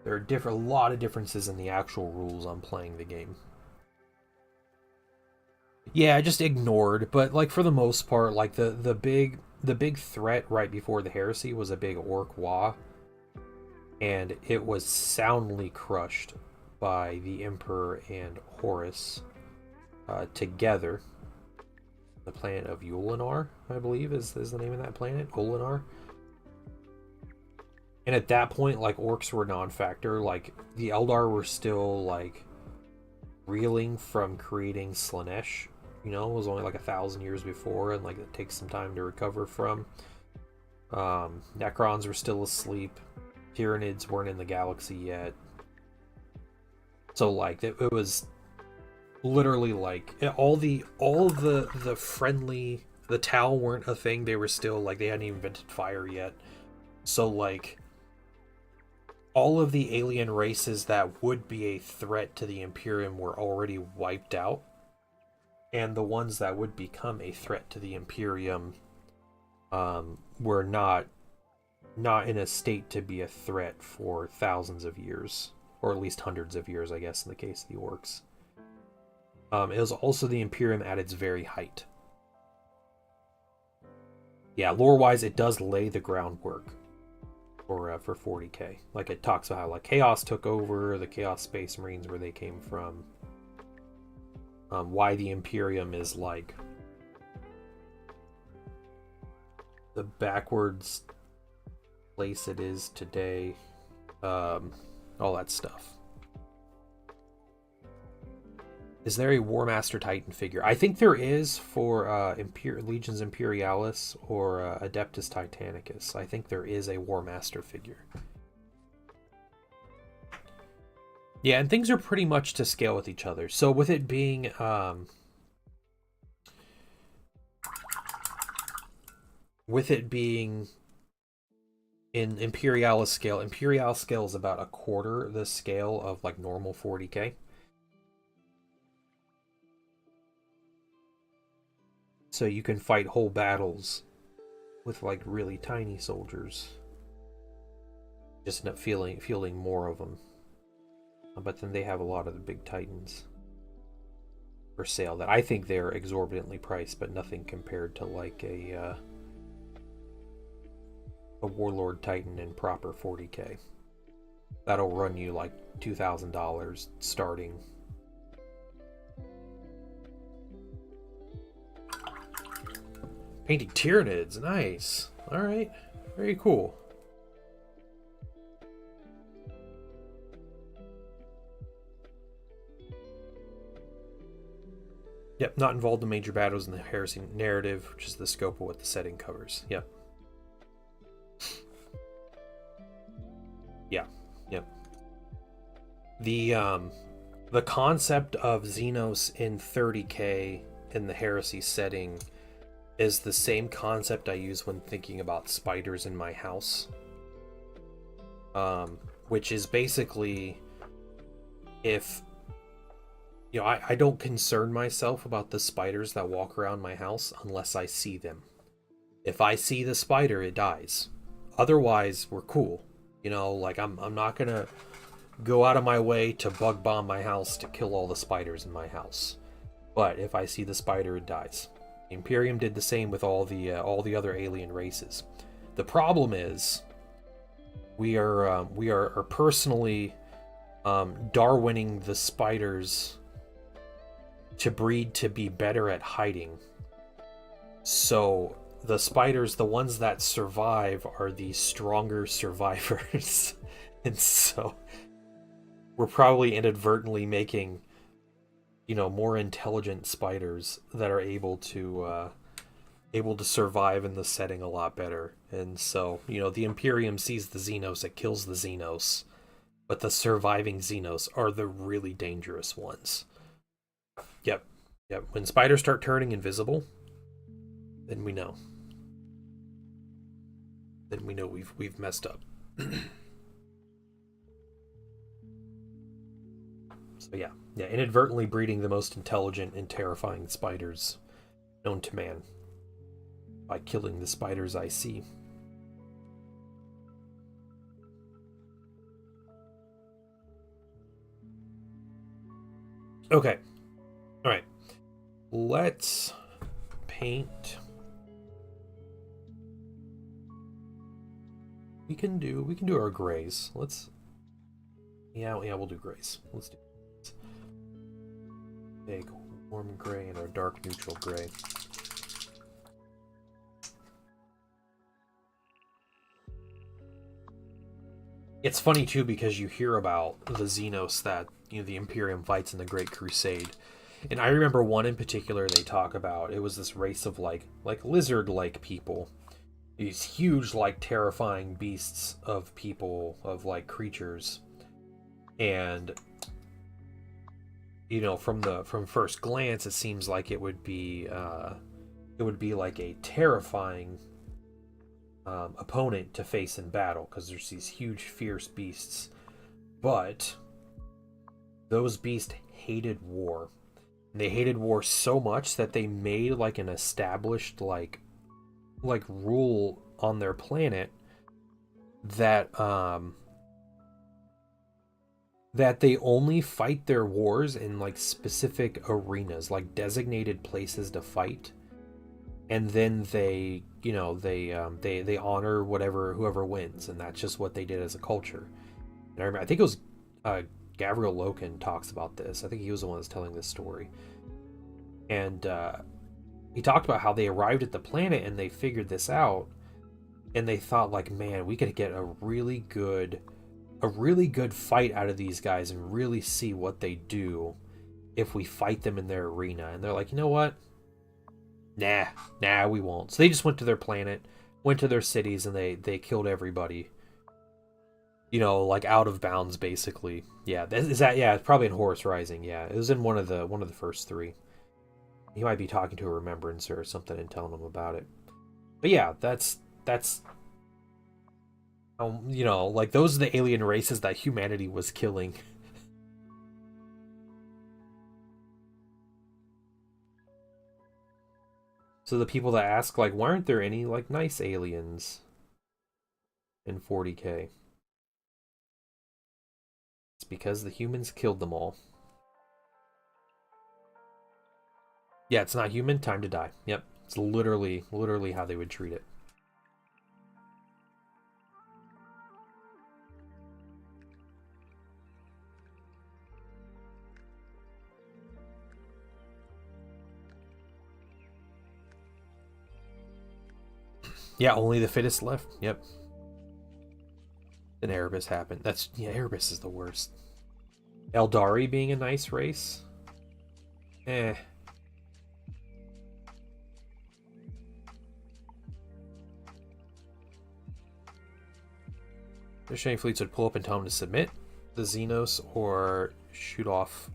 there are a lot of differences in the actual rules on playing the game. Yeah, just ignored, but like for the most part, like the big threat right before the Heresy was a big orc Wa, and it was soundly crushed by the Emperor and Horus together. The planet of Yulinar, I believe, is the name of that planet, Yulinar. And at that point, like, orcs were non-factor. Like, the Eldar were still, like, reeling from creating Slaanesh. You know, it was only like 1,000 years before, and like it takes some time to recover from. Necrons were still asleep. Tyranids weren't in the galaxy yet. So like it was literally like all the friendly, the Tau weren't a thing. They were still like, they hadn't even invented fire yet. So like all of the alien races that would be a threat to the Imperium were already wiped out. And the ones that would become a threat to the Imperium were not in a state to be a threat for thousands of years, or at least hundreds of years, I guess, in the case of the orcs. It was also the Imperium at its very height. Yeah, lore-wise, it does lay the groundwork for 40k. Like, it talks about how like Chaos took over, the Chaos Space Marines, where they came from. Why the Imperium is like the backwards place it is today, all that stuff. Is there a War Master Titan figure? I think there is for Legions Imperialis or Adeptus Titanicus. I think there is a War Master figure. Yeah, and things are pretty much to scale with each other. So with it being in Imperialis scale, Imperial scale is about a quarter the scale of like normal 40k. So you can fight whole battles with like really tiny soldiers. Just end up fielding more of them. But then they have a lot of the big titans for sale that I think they're exorbitantly priced, but nothing compared to like a Warlord Titan in proper 40k. That'll run you like $2,000 starting. Painting Tyranids, nice. Alright, very cool. Yep, not involved in major battles in the Heresy narrative, which is the scope of what the setting covers. Yep. Yeah, yep. The concept of Xenos in 30k in the Heresy setting is the same concept I use when thinking about spiders in my house. Which is basically, if you know, I don't concern myself about the spiders that walk around my house unless I see them. If I see the spider, it dies. Otherwise, we're cool. You know, like I'm not gonna go out of my way to bug bomb my house to kill all the spiders in my house. But if I see the spider, it dies. The Imperium did the same with all the other alien races. The problem is we are personally Darwining the spiders to breed to be better at hiding. So the spiders, the ones that survive, are the stronger survivors. And so we're probably inadvertently making, more intelligent spiders that are able to survive in the setting a lot better. And so, the Imperium sees the Xenos, it kills the Xenos, but the surviving Xenos are the really dangerous ones. Yep. When spiders start turning invisible, then we know. We've messed up. So yeah, inadvertently breeding the most intelligent and terrifying spiders known to man by killing the spiders I see. Okay. All right. Let's paint. We can do our grays. Yeah, we'll do grays. Let's do big warm gray and our dark neutral gray. It's funny too because you hear about the Xenos that the Imperium fights in the Great Crusade, and I remember one in particular they talk about. It was this race of like lizard-like people, these huge terrifying beasts of people, of creatures, and from first glance it seems like it would be like a terrifying opponent to face in battle, because there's these huge fierce beasts, but those beasts hated war. And they hated war so much that they made an established rule on their planet that that they only fight their wars in specific arenas, designated places to fight, and then they honor whoever wins, and that's just what they did as a culture. And I think it was Gabriel Loken talks about this. I think he was the one that's telling this story, and he talked about how they arrived at the planet and they figured this out, and they thought man, we could get a really good fight out of these guys and really see what they do if we fight them in their arena. And they're like, you know what? Nah, we won't. So they just went to their planet, went to their cities, and they killed everybody. Out of bounds, basically. Yeah, it's probably in Horus Rising. Yeah, it was in one of the first three. He might be talking to a remembrancer or something and telling them about it. But yeah, that's those are the alien races that humanity was killing. So the people that ask, why aren't there any, nice aliens in 40K? It's because the humans killed them all. Yeah, it's not human, time to die. Yep, it's literally how they would treat it. Yeah, only the fittest left. Yep. Then Erebus happened. Erebus is the worst. Eldari being a nice race? Eh. The Shane fleets would pull up and tell them to submit the Xenos or shoot off,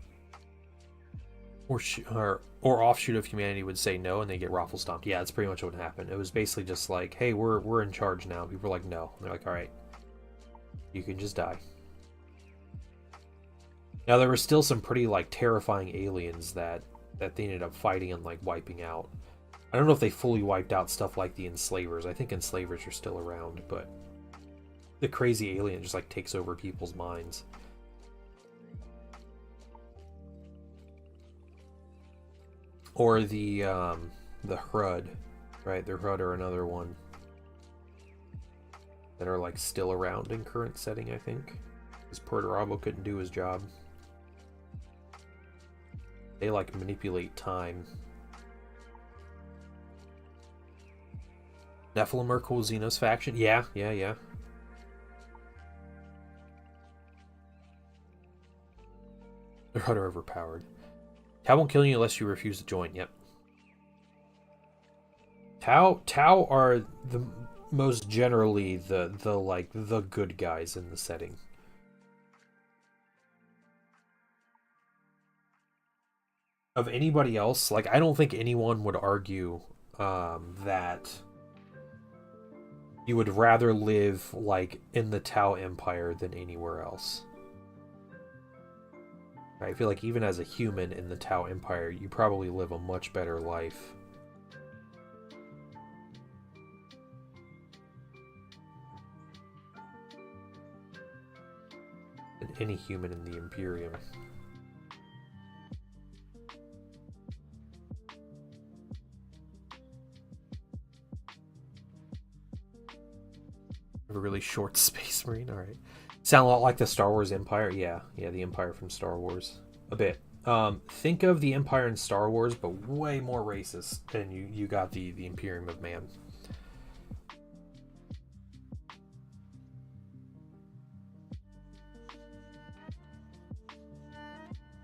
or offshoot of humanity would say no and they get raffle stomped. Yeah, that's pretty much what happened. It was basically just hey, we're in charge now. People were like, no. And they're like, all right, you can just die. Now there were still some pretty terrifying aliens that they ended up fighting and wiping out. I don't know if they fully wiped out stuff like the Enslavers. I think Enslavers are still around, but the crazy alien just takes over people's minds. Or the Hrud, right? The Hrud are another one. that are like still around in current setting, I think. Because Perturabo couldn't do his job. They like manipulate time. Nephilim are cool Xenos faction? Yeah. They're utter overpowered. Tau won't kill you unless you refuse to join. Yep. Tau are the most generally the good guys in the setting. Of anybody else, like I don't think anyone would argue that you would rather live like in the Tau Empire than anywhere else. I feel like even as a human in the Tau Empire, you probably live a much better life. Than any human in the Imperium. A really short Space Marine, alright. Sound a lot like the Star Wars Empire? Yeah, the Empire from Star Wars. A bit. Think of the Empire in Star Wars, but way more racist than you got the Imperium of Man.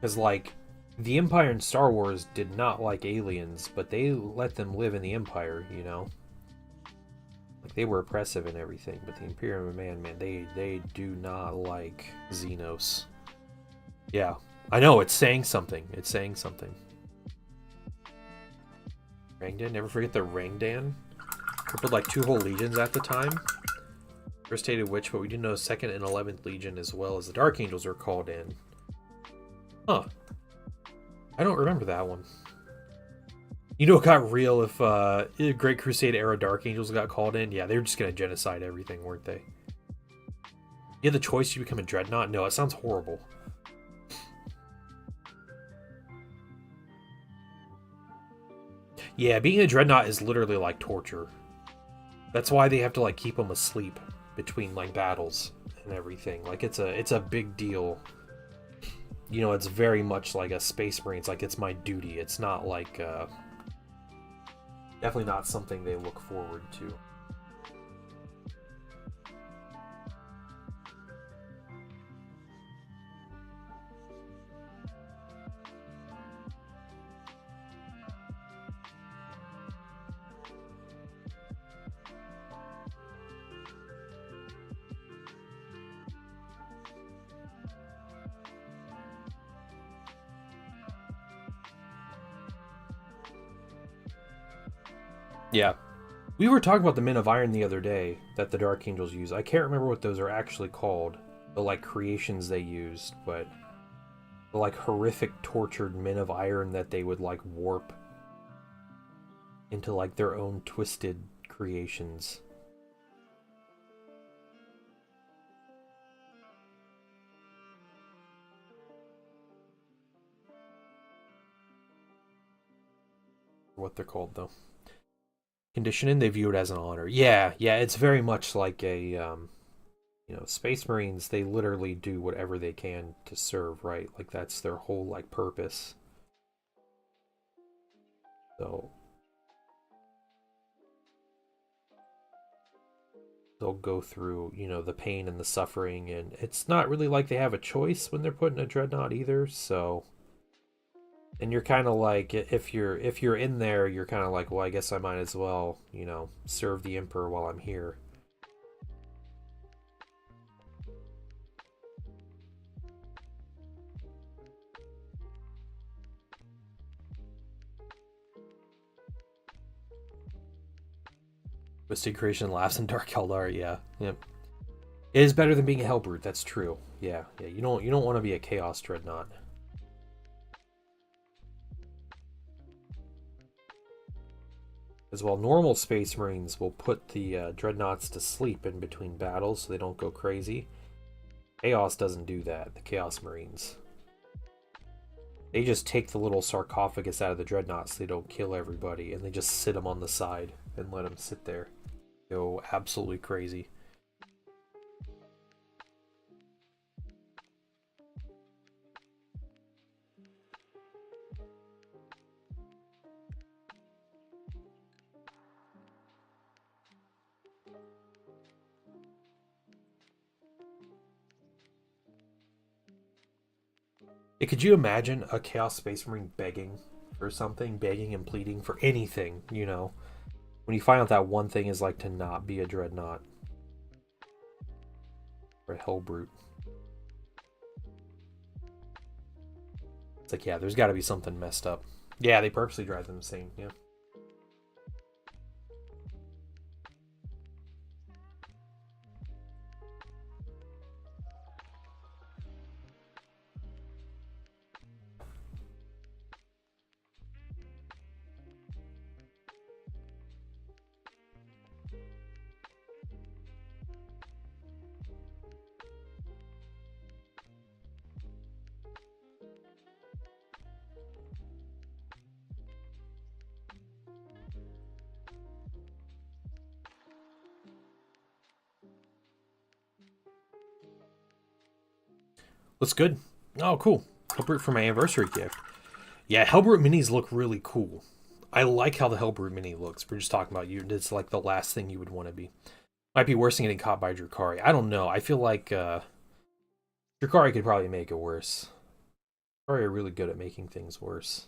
Because, like, the Empire in Star Wars did not like aliens, but they let them live in the Empire, you know? Like, they were oppressive and everything, but the Imperium of Man, they do not like Xenos. Yeah, I know, it's saying something. It's saying something. Rangdan, never forget the Rangdan. Crippled like 2 whole legions at the time. First hated Witch, but we do know 2nd and 11th Legion as well as the Dark Angels were called in. Huh. I don't remember that one. You know, it got real if Great Crusade era Dark Angels got called in. Yeah, they were just gonna genocide everything, weren't they? You had the choice to become a Dreadnought? No, it sounds horrible. Yeah, being a Dreadnought is literally like torture. That's why they have to like keep them asleep between like battles and everything. Like it's a big deal. You know, it's very much like a Space Marine. It's like it's my duty. It's not like definitely not something they look forward to. Yeah. We were talking about the Men of Iron the other day that the Dark Angels use. I can't remember what those are actually called. The, like, creations they used, but... the, like, horrific, tortured Men of Iron that they would, like, warp into, like, their own twisted creations. What they're called, though. Conditioning, they view it as an honor. Yeah, it's very much like a, you know, Space Marines, they literally do whatever they can to serve, right? Like, that's their whole, like, purpose. So, they'll go through, you know, the pain and the suffering, and it's not really like they have a choice when they're put in a Dreadnought either, so... And you're kind of like, if you're in there, you're kind of like, well, I guess I might as well, you know, serve the Emperor while I'm here. Twisted Creation laughs in Dark Eldar, yeah. Yep. It is better than being a Hellbrute, that's true. Yeah, you don't want to be a Chaos Dreadnought. As well, normal Space Marines will put the Dreadnoughts to sleep in between battles so they don't go crazy. Chaos doesn't do that, the Chaos Marines. They just take the little sarcophagus out of the Dreadnoughts so they don't kill everybody, and they just sit them on the side and let them sit there. Go absolutely crazy. Hey, could you imagine a Chaos Space Marine begging for something, begging and pleading for anything, you know? When you find out that one thing is like to not be a Dreadnought. Or a Hellbrute. It's like, yeah, there's got to be something messed up. Yeah, they purposely drive them insane, yeah. Looks good. Oh, cool. Hellbrute for my anniversary gift. Yeah, Hellbrute minis look really cool. I like how the Hellbrute mini looks. We're just talking about you. It's like the last thing you would want to be. Might be worse than getting caught by Drukari. I don't know. I feel like Drukari could probably make it worse. Drukari are really good at making things worse.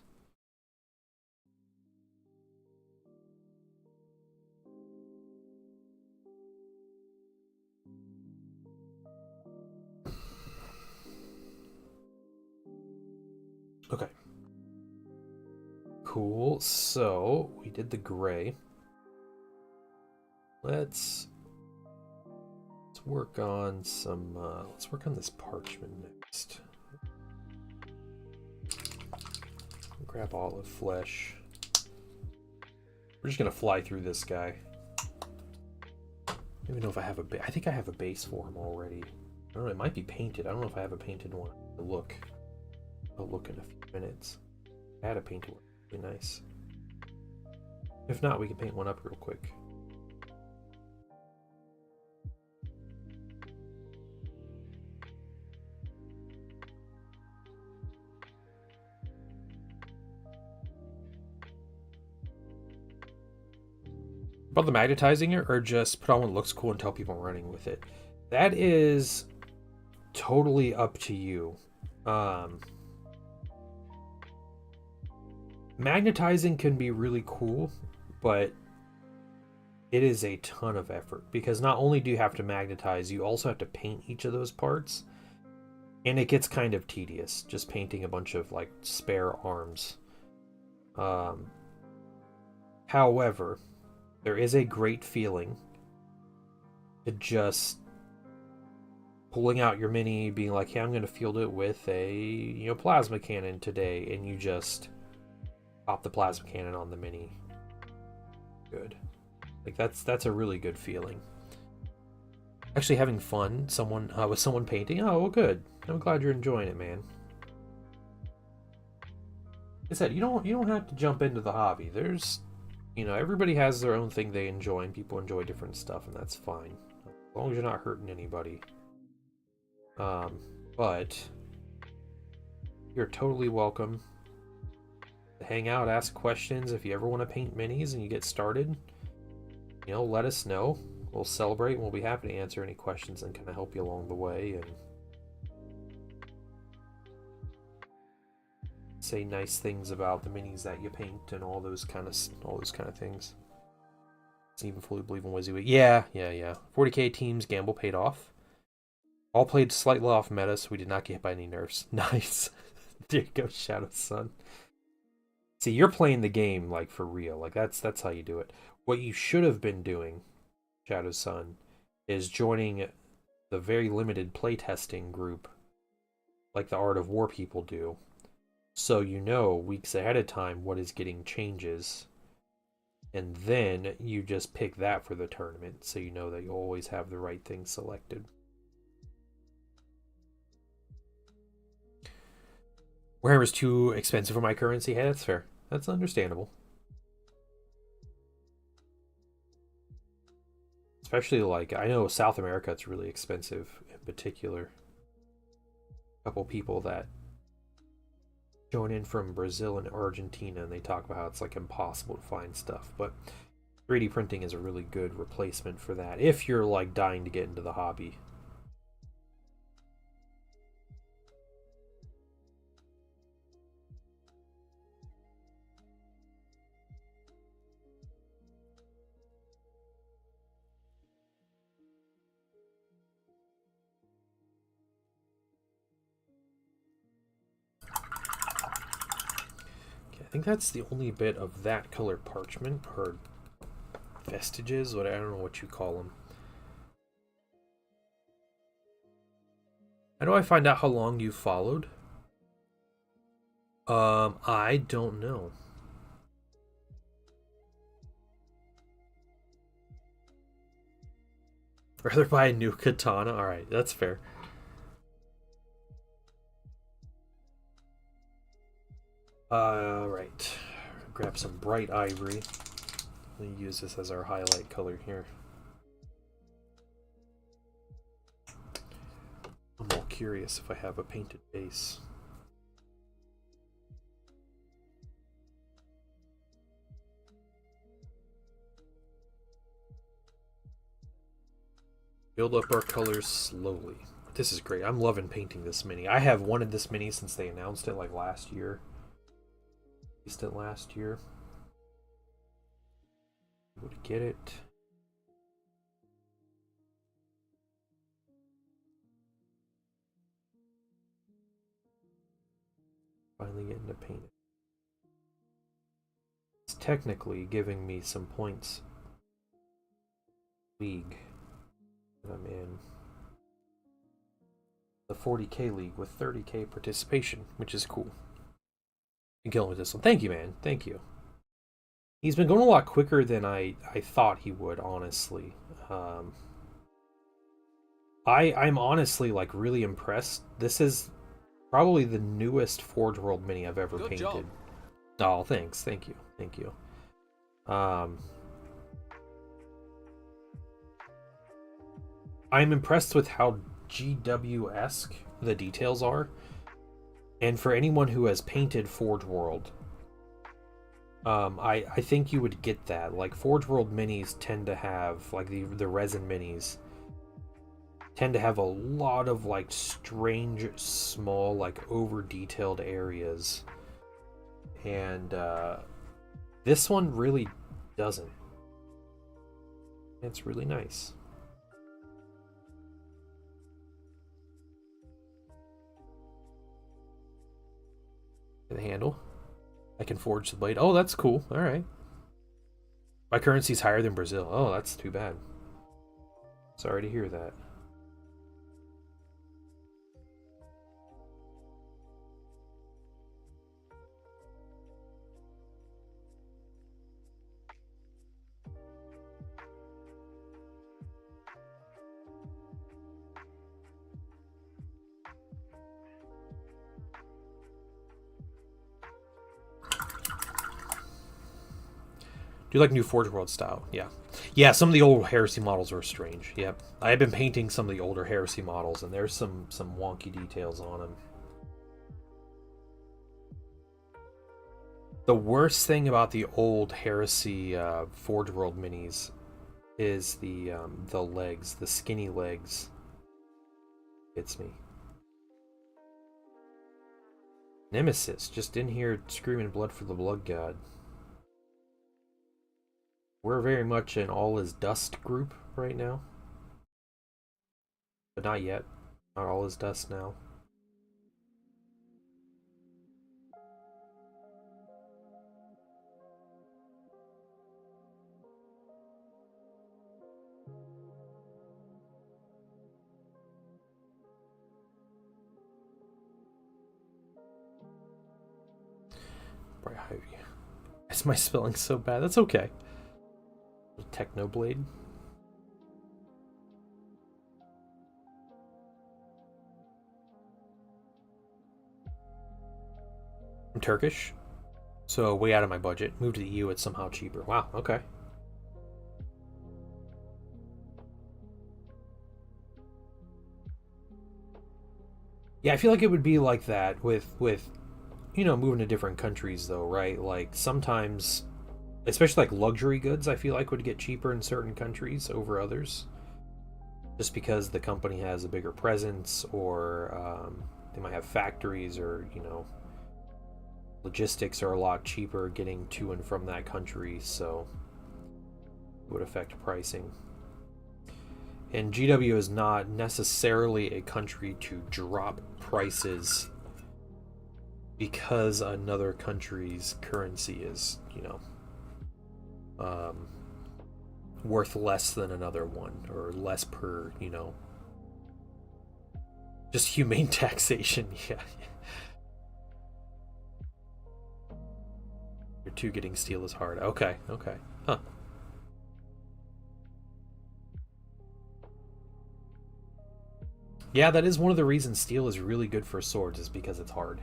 Okay. Cool. So we did the gray. Let's work on some. Let's work on this parchment next. Grab olive flesh. We're just gonna fly through this guy. I don't even know if I have a I think I have a base for him already. I don't know, it might be painted. I don't know if I have a painted one. Look. I'll look in a few minutes. I had a painted one. It'd be nice. If not, we can paint one up real quick. About the magnetizing it, or just put on what looks cool and tell people I'm running with it? That is totally up to you. Magnetizing can be really cool, but it is a ton of effort because not only do you have to magnetize, you also have to paint each of those parts, and it gets kind of tedious just painting a bunch of like spare arms. However, there is a great feeling to just pulling out your mini, being like, "Hey, I'm going to field it with a plasma cannon today," and you just pop the plasma cannon on the mini. Good. Like that's a really good feeling. Actually having fun with someone painting. Oh, well, good. I'm glad you're enjoying it, man. Like I said, you don't have to jump into the hobby. There's everybody has their own thing they enjoy, and people enjoy different stuff, and that's fine. As long as you're not hurting anybody. But you're totally welcome to hang out, ask questions. If you ever want to paint minis and you get started, let us know. We'll celebrate and we'll be happy to answer any questions and kind of help you along the way and say nice things about the minis that you paint and all those kind of things. It's even fully believe in WYSIWYG. Yeah. 40k teams gamble paid off. All played slightly off meta, so we did not get hit by any nerfs. Nice. There you go, Shadow Sun. See, you're playing the game like for real. Like that's how you do it. What you should have been doing, Shadow Sun, is joining the very limited playtesting group like the Art of War people do. So you know weeks ahead of time what is getting changes. And then you just pick that for the tournament, so you know that you always have the right thing selected. Warhammer's too expensive for my currency. Hey, that's fair. That's understandable. Especially like, I know South America, it's really expensive in particular. A couple people that join in from Brazil and Argentina, and they talk about how it's like impossible to find stuff. But 3D printing is a really good replacement for that if you're like dying to get into the hobby. think that's the only bit of that color parchment, or vestiges, I don't know what you call them. How do I find out how long you followed? I don't know. Rather buy a new katana? Alright, that's fair. Right. Grab some bright ivory. We'll use this as our highlight color here. I'm all curious if I have a painted base. Build up our colors slowly. This is great. I'm loving painting this mini. I have wanted this mini since they announced it, like last year. Released it last year. Able to get it. Finally getting to paint it. It's technically giving me some points. League that I'm in. The 40k league with 30k participation, which is cool. I'm killing with this one. Thank you, man. Thank you. He's been going a lot quicker than I thought he would, honestly. I'm honestly like really impressed. This is probably the newest Forge World mini I've ever painted. Job. Oh, thanks. Thank you. Thank you. I'm impressed with how GW-esque the details are. And for anyone who has painted Forge World, I think you would get that. Like, Forge World minis tend to have, like the resin minis, tend to have a lot of, like, strange, small, like, over-detailed areas. And, this one really doesn't. It's really nice. The handle. I can forge the blade. Oh, that's cool. Alright. My currency's higher than Brazil. Oh, that's too bad. Sorry to hear that. Do you like new Forge World style? Yeah. Yeah, some of the old Heresy models are strange. Yep. I have been painting some of the older Heresy models, and there's some wonky details on them. The worst thing about the old Heresy Forge World minis is the legs, the skinny legs. It's me. Nemesis, just in here screaming blood for the blood god. We're very much an all is dust group right now. But not yet. Not all is dust now. Is my spelling so bad? That's okay. Technoblade. I'm Turkish, so way out of my budget. Moved to the EU, it's somehow cheaper. Wow, okay. Yeah, I feel like it would be like that with you know, moving to different countries though, right? Like sometimes, especially like luxury goods, I feel like would get cheaper in certain countries over others. Just because the company has a bigger presence, or they might have factories, or, you know, logistics are a lot cheaper getting to and from that country, so it would affect pricing. And GW is not necessarily a country to drop prices because another country's currency is, worth less than another one, or less per, just humane taxation. Yeah. You're two, getting steel is hard. Okay, okay. Huh. Yeah, that is one of the reasons steel is really good for swords, is because it's hard.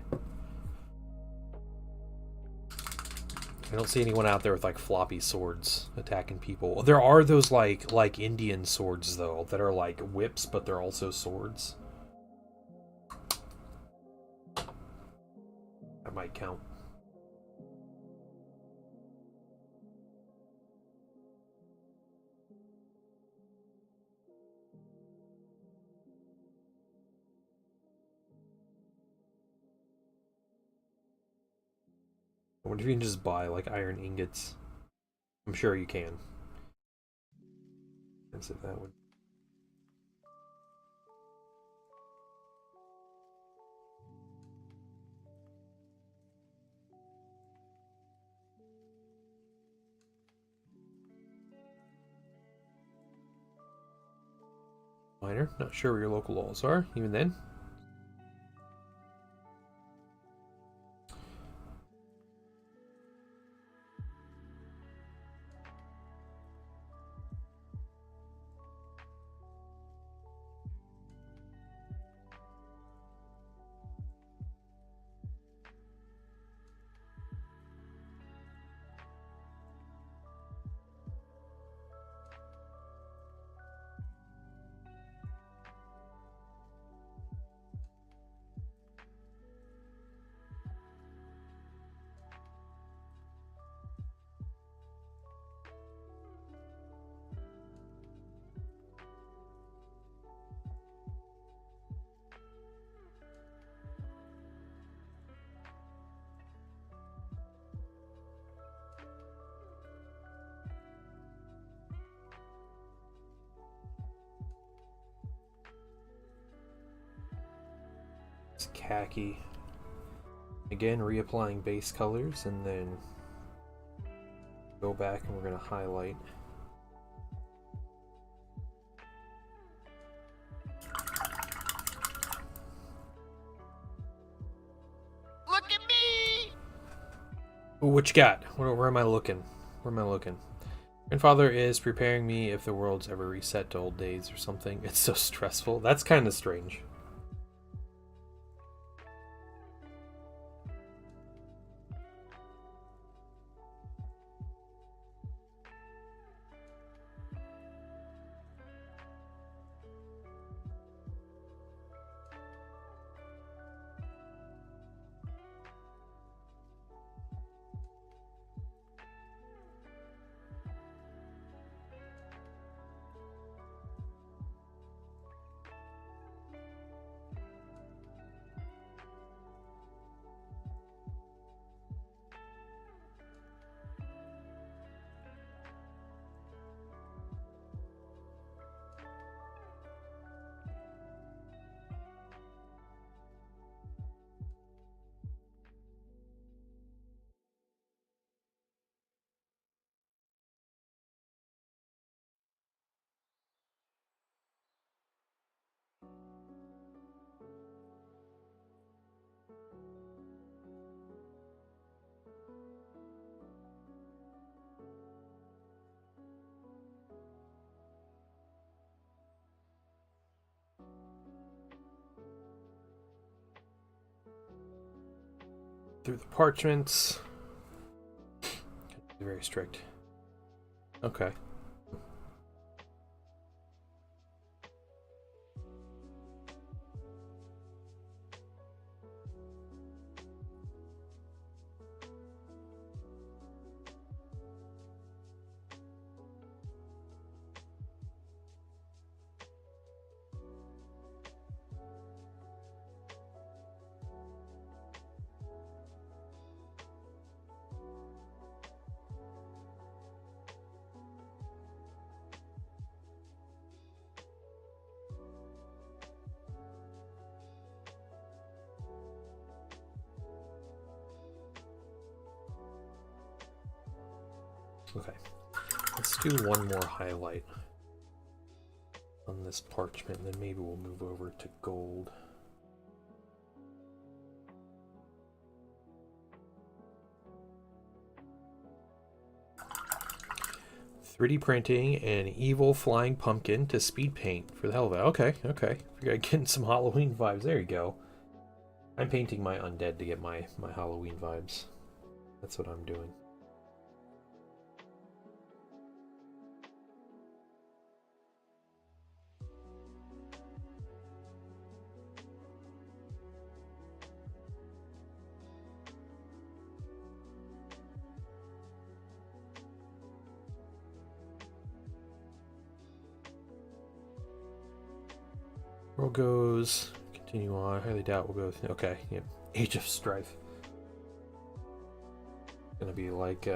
I don't see anyone out there with like floppy swords attacking people. There are those like Indian swords though that are like whips, but they're also swords. That might count. I wonder if you can just buy like iron ingots. I'm sure you can. If that would. Minor, not sure where your local laws are, even then. It's khaki. Again, reapplying base colors, and then go back and we're going to highlight. Look at me! Ooh, what you got? Where am I looking? Where am I looking? Grandfather is preparing me if the world's ever reset to old days or something. It's so stressful. That's kind of strange. Through the parchments. Very strict. Okay. Okay. Let's do one more highlight on this parchment, and then maybe we'll move over to gold. "3D printing an evil flying pumpkin to speed paint for the hell of it." Okay, okay. You're getting some Halloween vibes. There you go. I'm painting my undead to get my Halloween vibes. That's what I'm doing. World goes. Continue on. Highly doubt we'll go. Okay, yeah. Age of Strife. Gonna be like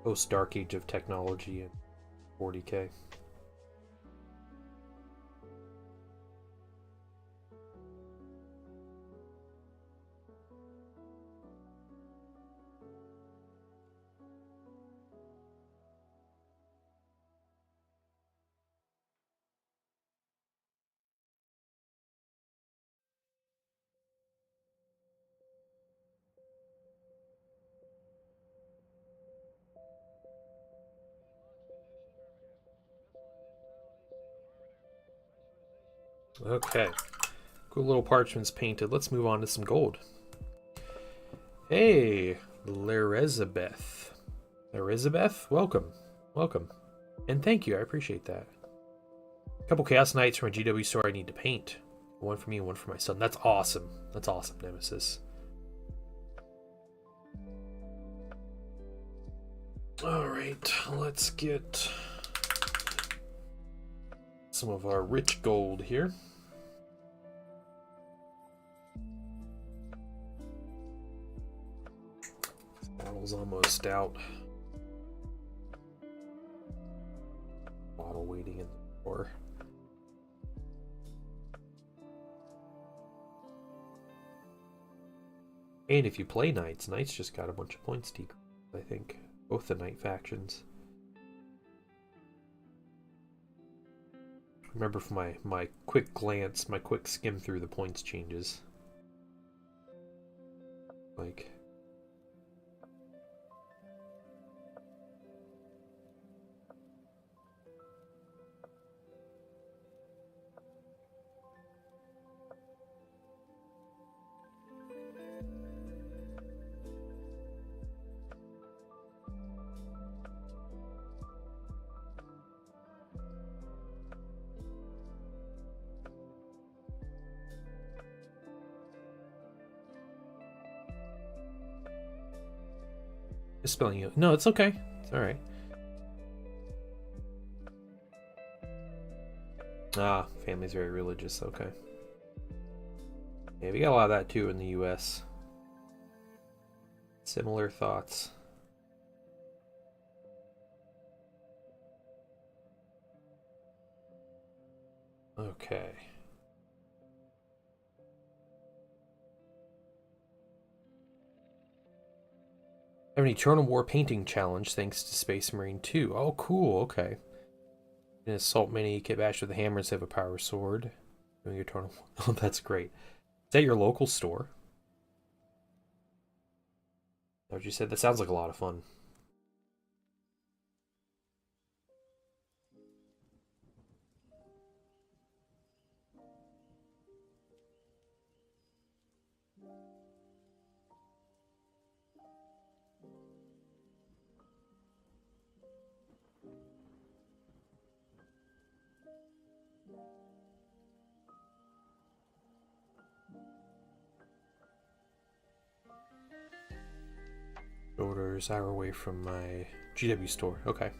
post Dark Age of Technology and 40k. Okay. Cool little parchments painted. Let's move on to some gold. Hey, Elizabeth. Elizabeth, welcome. Welcome. And thank you, I appreciate that. A couple Chaos Knights from a GW store I need to paint. One for me and one for my son. That's awesome. That's awesome, Nemesis. Alright, let's get some of our rich gold here. This bottle's almost out. Bottle waiting in the door. And if you play Knights, Knights just got a bunch of points decreased, I think. Both the Knight factions. Remember from my quick glance, my quick skim through the points changes. Like... Spelling you. No, it's okay. It's alright. Ah, family's very religious. Okay. Yeah, we got a lot of that too in the US. Similar thoughts. Okay. I have an Eternal War painting challenge thanks to Space Marine 2. Oh, cool. Okay. An assault mini, kit bash with the hammers, have a power sword. Doing Eternal War. Oh, that's great. Is that your local store? Is that what you said? That sounds like a lot of fun. Orders hour away from my GW store. Okay.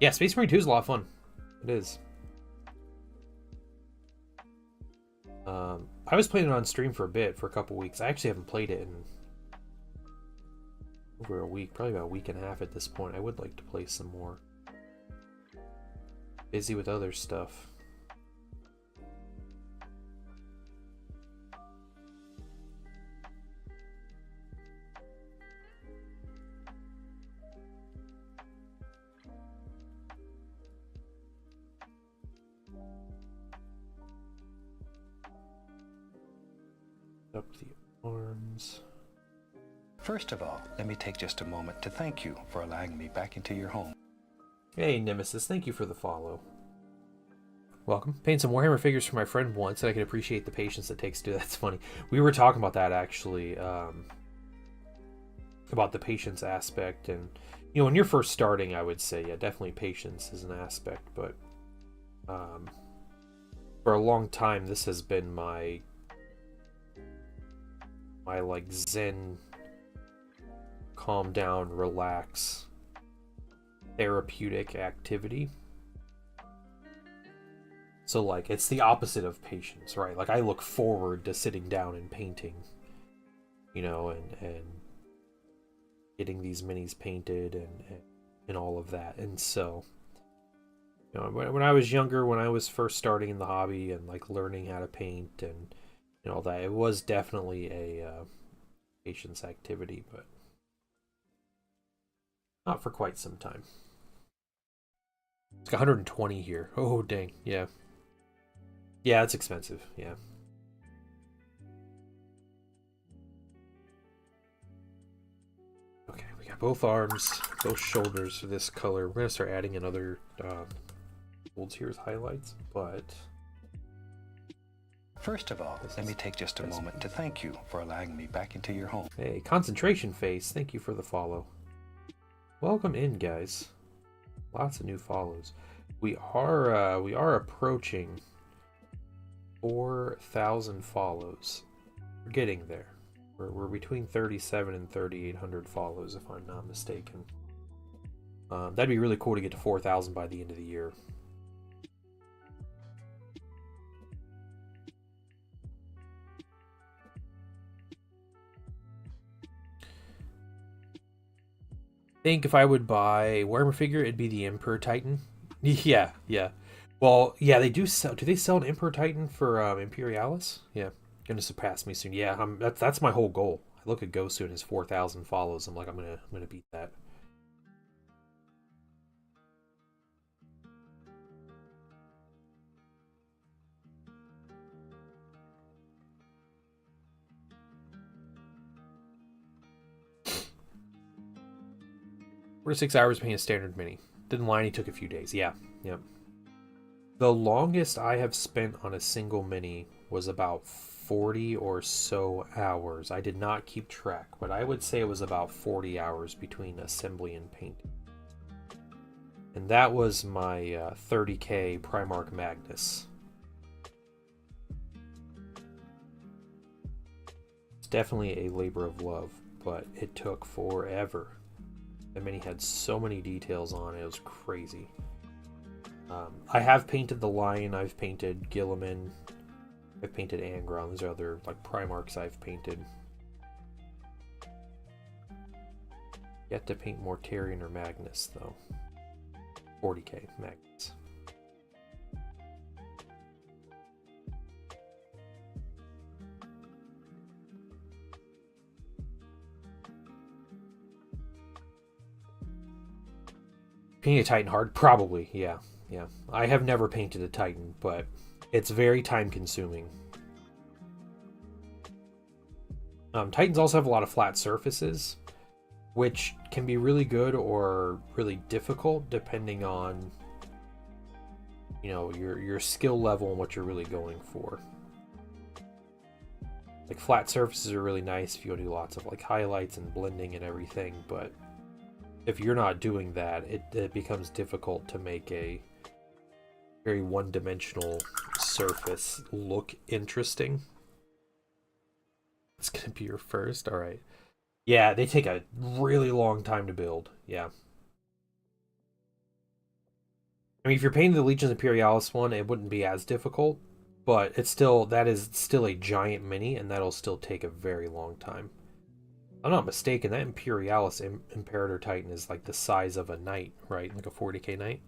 Yeah, Space Marine 2 is a lot of fun. It is. I was playing it on stream for a bit, for a couple weeks. I actually haven't played it in over a week, probably about a week and a half at this point. I would like to play some more. Busy with other stuff. Up the arms. First of all, let me take just a moment to thank you for allowing me back into your home. Hey, Nemesis, thank you for the follow. Welcome. Painted some Warhammer figures for my friend once, and I can appreciate the patience it takes to do that. That's funny. We were talking about that, actually, about the patience aspect. And, you know, when you're first starting, I would say, yeah, definitely patience is an aspect. But for a long time, this has been my like, zen, calm down, relax, therapeutic activity. So, like, it's the opposite of patience, right? Like, I look forward to sitting down and painting, you know, and getting these minis painted and all of that. And so, you know, when I was younger, when I was first starting in the hobby and, like, learning how to paint and all that, it was definitely a patience activity, but not for quite some time. It's like 120 here. Oh, dang. Yeah. Yeah, it's expensive. Yeah. Okay, we got both arms, both shoulders for this color. We're going to start adding in other golds here as highlights, but... First of all, let me take just a moment to thank you for allowing me back into your home. Hey, Concentration Face, thank you for the follow. Welcome in, guys. Lots of new follows. We are approaching 4,000 follows. We're getting there. We're between 37 and 3,800 follows, if I'm not mistaken. That'd be really cool to get to 4,000 by the end of the year. I think if I would buy a Warhammer figure, it'd be the Emperor Titan. Yeah, yeah. Well, yeah, they do sell. Do they sell an Emperor Titan for Imperialis? Yeah, gonna surpass me soon. Yeah, that's my whole goal. I look at Gosu and his 4,000 follows. I'm like, I'm gonna beat that. Four to 6 hours painting a standard mini. Didn't lie, he took a few days. Yeah, yep. The longest I have spent on a single mini was about 40 or so hours. I did not keep track, but I would say it was about 40 hours between assembly and painting. And that was my 30K Primarch Magnus. It's definitely a labor of love, but it took forever. The mini had so many details on it, it was crazy. I have painted the Lion, I've painted Gilliman, I've painted Angron. These are other like Primarchs I've painted. Yet to paint Mortarion or Magnus though. 40K Magnus. Painting a Titan hard? Probably, yeah. Yeah. I have never painted a Titan, but it's very time consuming. Titans also have a lot of flat surfaces, which can be really good or really difficult depending on, you know, your skill level and what you're really going for. Like flat surfaces are really nice if you want to do lots of like highlights and blending and everything, but if you're not doing that, it becomes difficult to make a very one-dimensional surface look interesting. It's gonna be your first? Alright. Yeah, they take a really long time to build. Yeah. I mean, if you're painting the Legions Imperialis one, it wouldn't be as difficult, but that is still a giant mini, and that'll still take a very long time. If I'm not mistaken, that Imperialis Imperator Titan is like the size of a knight, right? Like a 40k knight.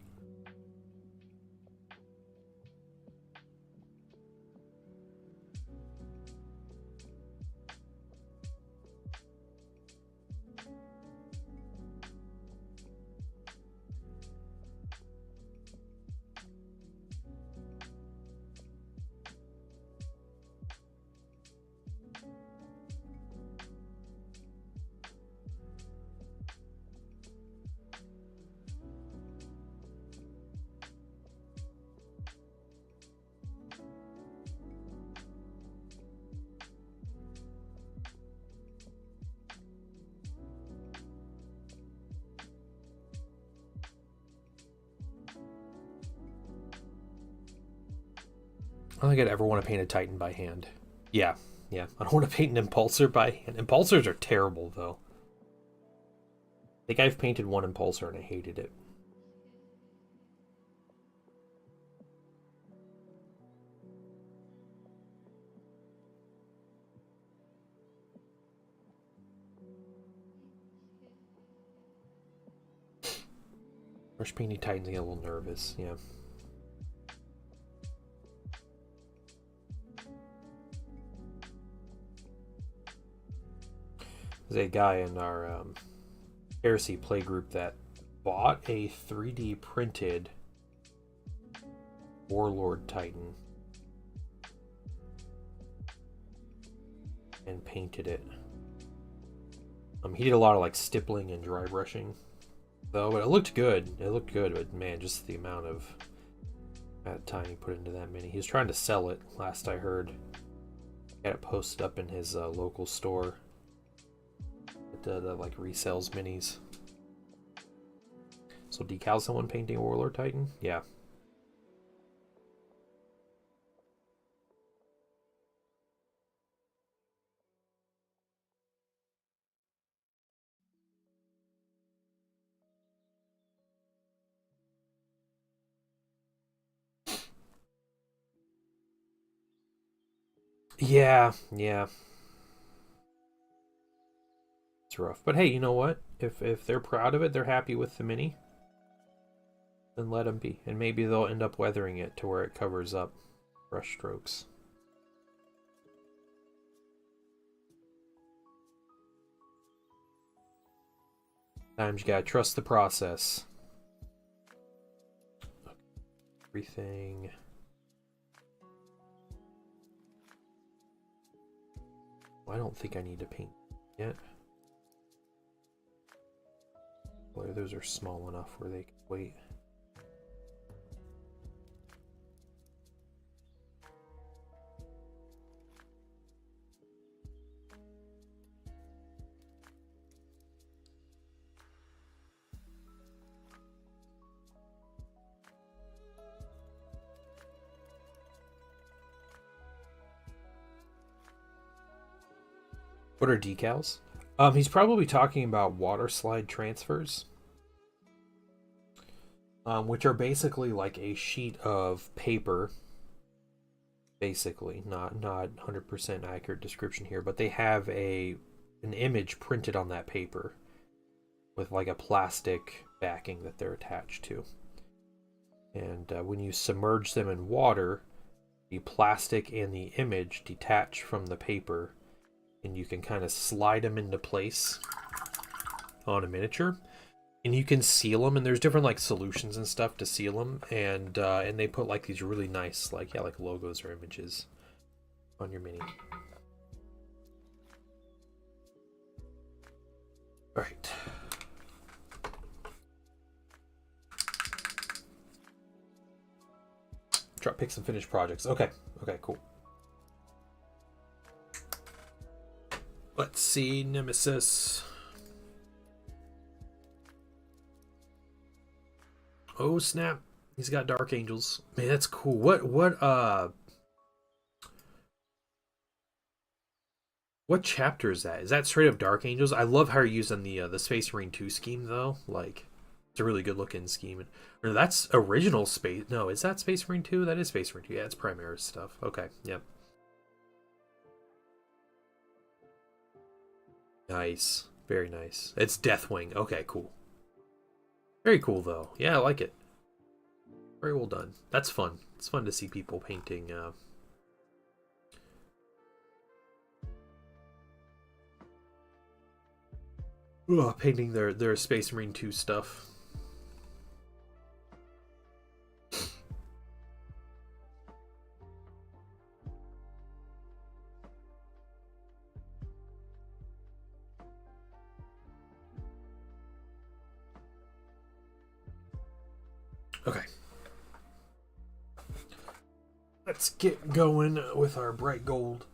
I don't think I'd ever want to paint a Titan by hand. Yeah, yeah. I don't want to paint an Impulsor by hand. Impulsors are terrible, though. I think I've painted one Impulsor and I hated it. Brush painting Titans, I get a little nervous, yeah. There's a guy in our Heresy playgroup that bought a 3D printed Warlord Titan and painted it. He did a lot of like stippling and dry brushing, though, but it looked good. It looked good, but man, just the amount of time he put into that mini. He was trying to sell it, last I heard. He had it posted up in his local store that like resells minis. So decal someone painting Warlord Titan? Yeah. Yeah, yeah. It's rough. But hey, you know what? If they're proud of it, they're happy with the mini, then let them be. And maybe they'll end up weathering it to where it covers up brush strokes. Sometimes you gotta trust the process. Everything. Well, I don't think I need to paint yet. Well, those are small enough where they can wait. What are decals? He's probably talking about water slide transfers, which are basically like a sheet of paper. Basically, not 100% accurate description here, but they have an image printed on that paper with like a plastic backing that they're attached to. And when you submerge them in water, the plastic and the image detach from the paper, and you can kind of slide them into place on a miniature, and you can seal them. And there's different like solutions and stuff to seal them, and they put like these really nice like logos or images on your mini. All right. Drop picks and finish projects. Okay, cool. Let's see, Nemesis. Oh snap! He's got Dark Angels. Man, that's cool. What chapter is that? Is that straight up Dark Angels? I love how you're using the Space Marine 2 scheme though. Like, it's a really good looking scheme. Or that's original Space. No, is that Space Marine 2? That is Space Marine 2. Yeah, it's Primaris stuff. Okay, yep. Nice. Very nice. It's Deathwing. Okay, cool. Very cool, though. Yeah, I like it. Very well done. That's fun. It's fun to see people painting... painting their Space Marine 2 stuff. Okay. Let's get going with our bright gold.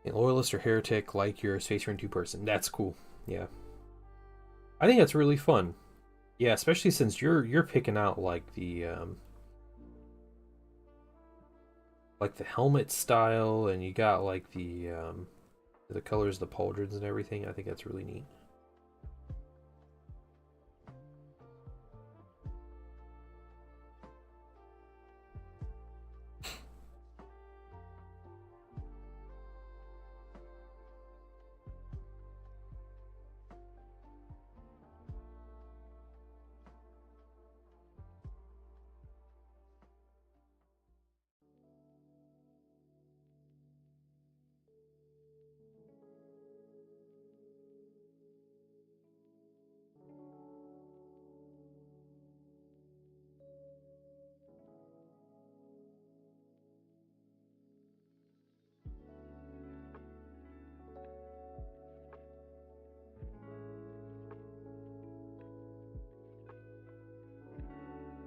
A loyalist or heretic like your Space Marine 2 person. That's cool. Yeah. I think that's really fun. Yeah, especially since you're picking out like the helmet style, and you got like the colors, the pauldrons and everything. I think that's really neat.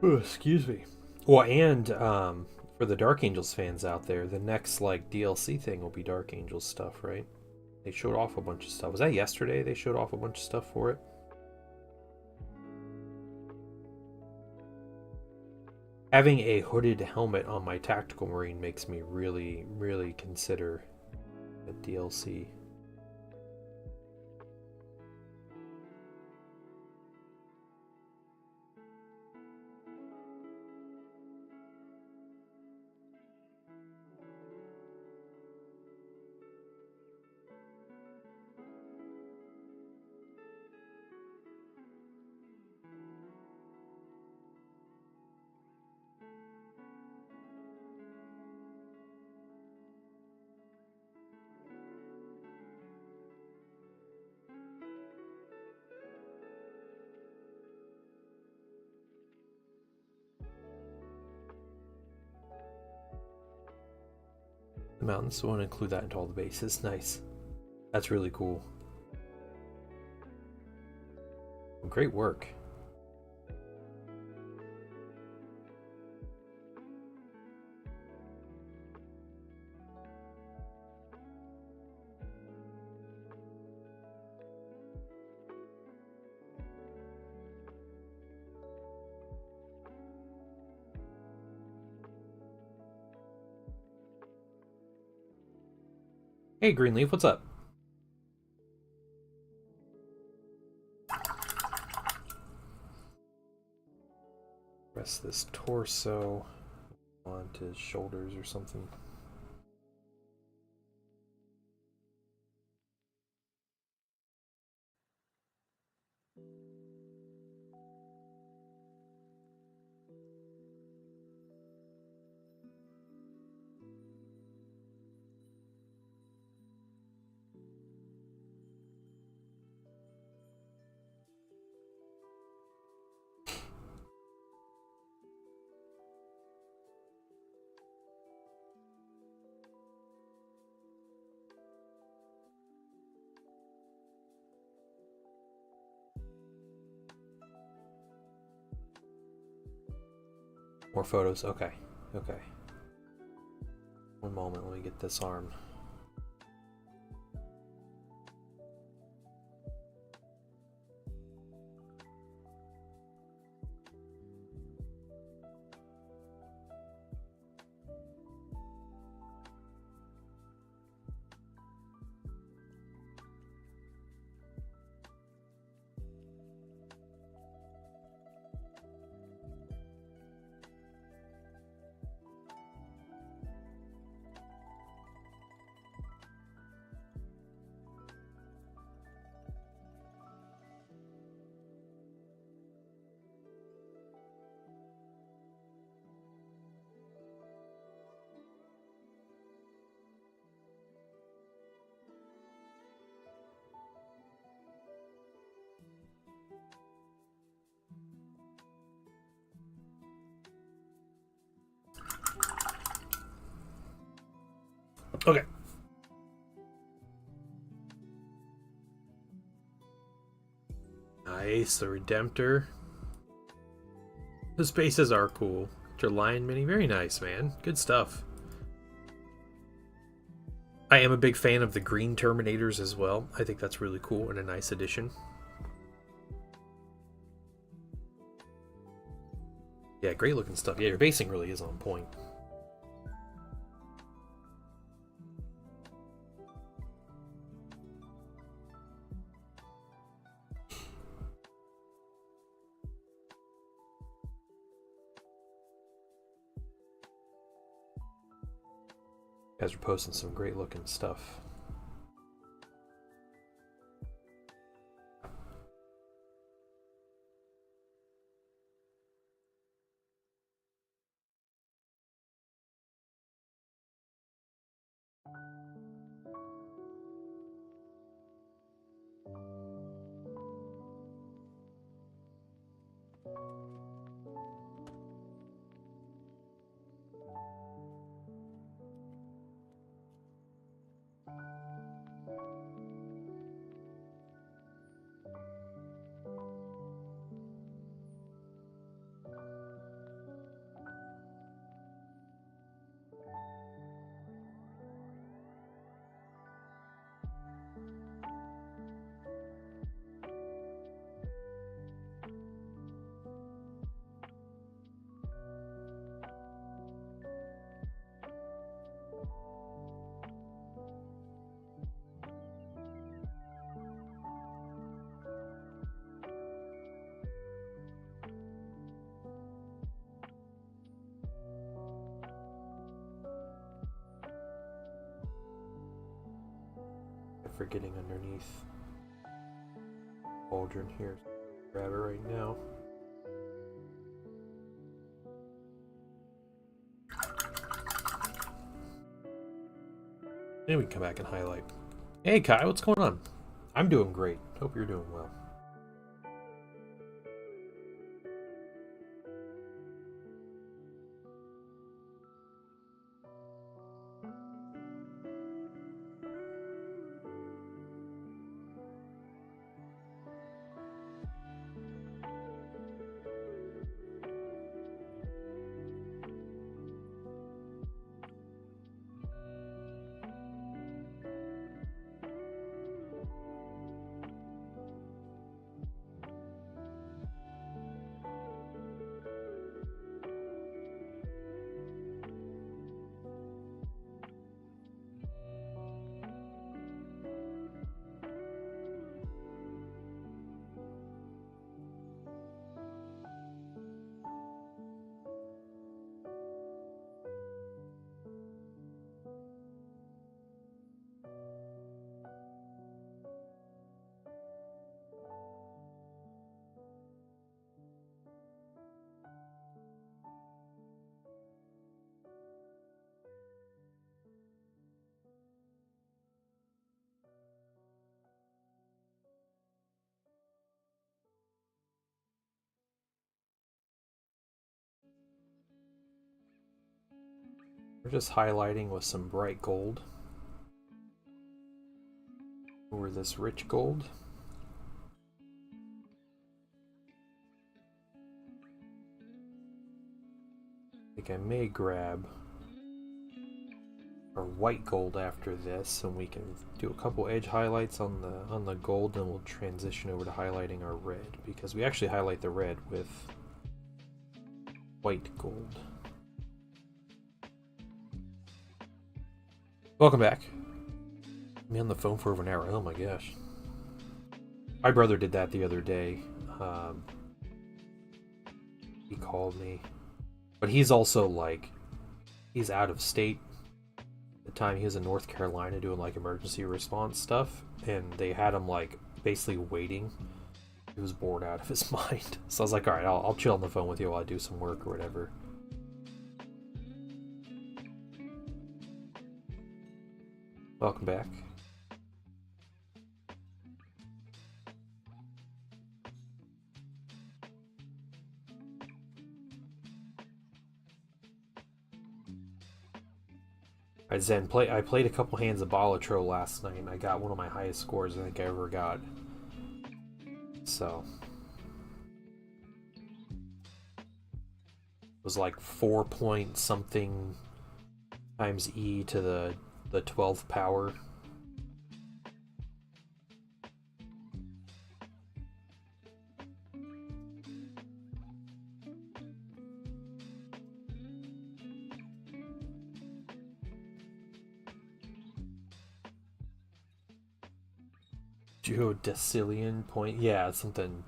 Oh, excuse me. Well, and for the Dark Angels fans out there, the next like DLC thing will be Dark Angels stuff, right? They showed off a bunch of stuff. Was that yesterday? They showed off a bunch of stuff for it. Having a hooded helmet on my Tactical Marine makes me really, really consider a DLC. The mountains won't include that into all the bases. Nice. That's really cool. Great work. Hey, Greenleaf, what's up? Rest this torso onto his shoulders or something. More photos. Okay. Okay. One moment, let me get this arm. Okay. Nice, the Redemptor. The spaces are cool. Your Lion Mini, very nice, man. Good stuff. I am a big fan of the green Terminators as well. I think that's really cool and a nice addition. Yeah, great looking stuff. Yeah, your basing really is on point. You guys are posting some great looking stuff. For getting underneath Aldrin here. Grab it right now. And we can come back and highlight. Hey Kai, what's going on? I'm doing great. Hope you're doing well. We're just highlighting with some bright gold over this rich gold. I think I may grab our white gold after this, and we can do a couple edge highlights on the gold, and we'll transition over to highlighting our red, because we actually highlight the red with white gold. Welcome back. Me on the phone for over an hour. Oh my gosh. My brother did that the other day. He called me. But he's also like, he's out of state. At the time he was in North Carolina doing like emergency response stuff. And they had him like basically waiting. He was bored out of his mind. So I was like, alright, I'll chill on the phone with you while I do some work or whatever. Welcome back. I played a couple hands of Balatro last night, and I got one of my highest scores I think I ever got. So it was like 4 point something times e to the the 12 power. Duodecillion point. Yeah, something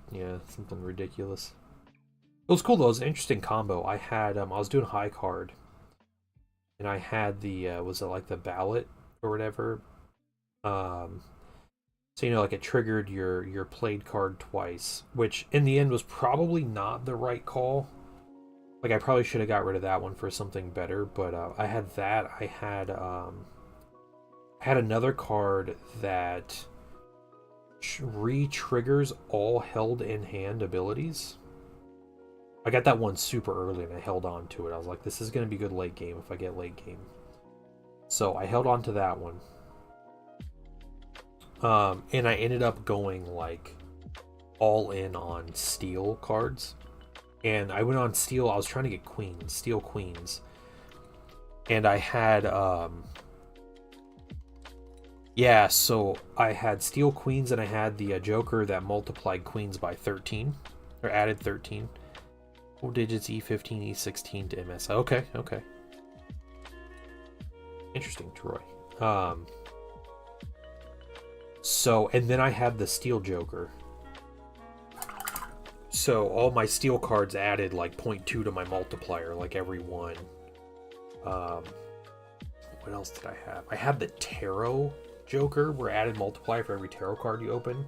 ridiculous. It was cool though. It was an interesting combo. I had I was doing high card, and I had the was it like the ballot or whatever. Um, so like it triggered your played card twice, which in the end was probably not the right call. Like I probably should have got rid of that one for something better. But I had that. I had another card that re-triggers all held in hand abilities. I got that one super early and I held on to it. I was like, this is going to be good late game if I get late game. So I held on to that one. And I ended up going like all in on steel cards. And I went on steel. I was trying to get queens, steel queens. And I had yeah, so I had steel queens and I had the Joker that multiplied queens by 13 or added 13. 4 digits E15, E16 to MS. Okay. Interesting, Troy. So, and then I had the Steel Joker. So all my steel cards added like 0.2 to my multiplier, like every one. What else did I have? I had the Tarot Joker, where added multiplier for every tarot card you open.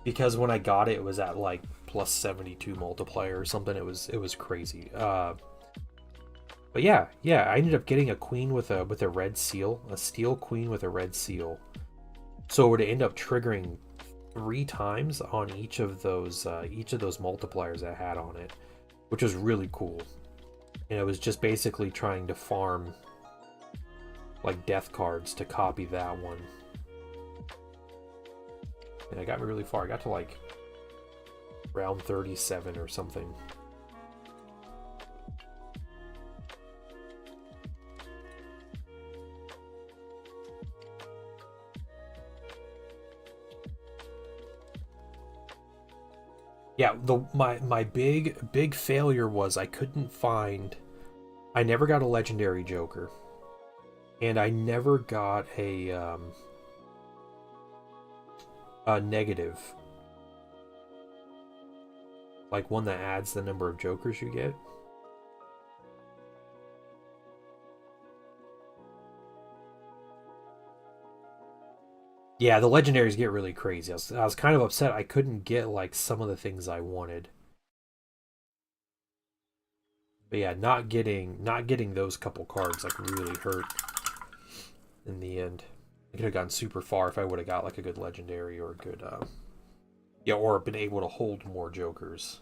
Because when I got it, it was at like plus 72 multiplier or something. It was crazy. But yeah, I ended up getting a queen with a red seal, a steel queen with a red seal. So it would end up triggering 3 times on each of those multipliers I had on it, which was really cool. And it was just basically trying to farm like death cards to copy that one. And it got me really far. I got to like round 37 or something. Yeah, my big failure was I never got a legendary Joker. And I never got a negative. Like one that adds the number of Jokers you get. Yeah, the legendaries get really crazy. I was kind of upset I couldn't get like some of the things I wanted. But yeah, not getting those couple cards like really hurt in the end. I could have gone super far if I would have got like a good legendary or a good or been able to hold more Jokers.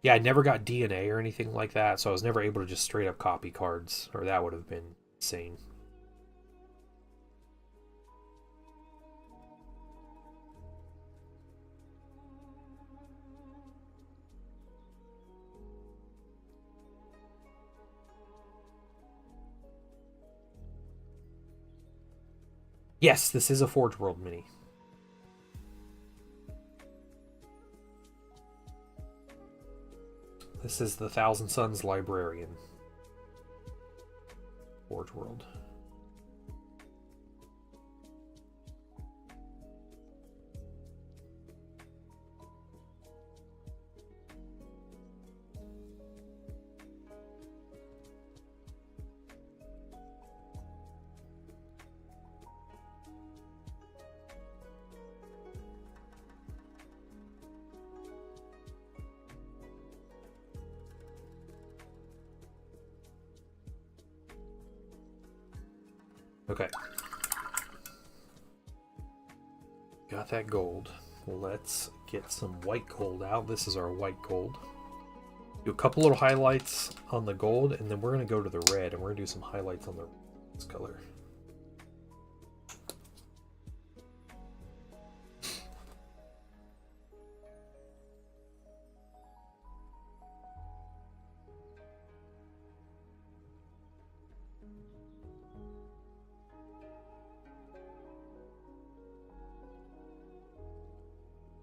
Yeah, I never got DNA or anything like that, so I was never able to just straight up copy cards, or that would have been insane. Yes, this is a Forge World mini. This is the Thousand Suns Librarian. Forge World. Okay. Got that gold. Let's get some white gold out. This is our white gold. Do a couple little highlights on the gold, and then we're going to go to the red, and we're going to do some highlights on this color.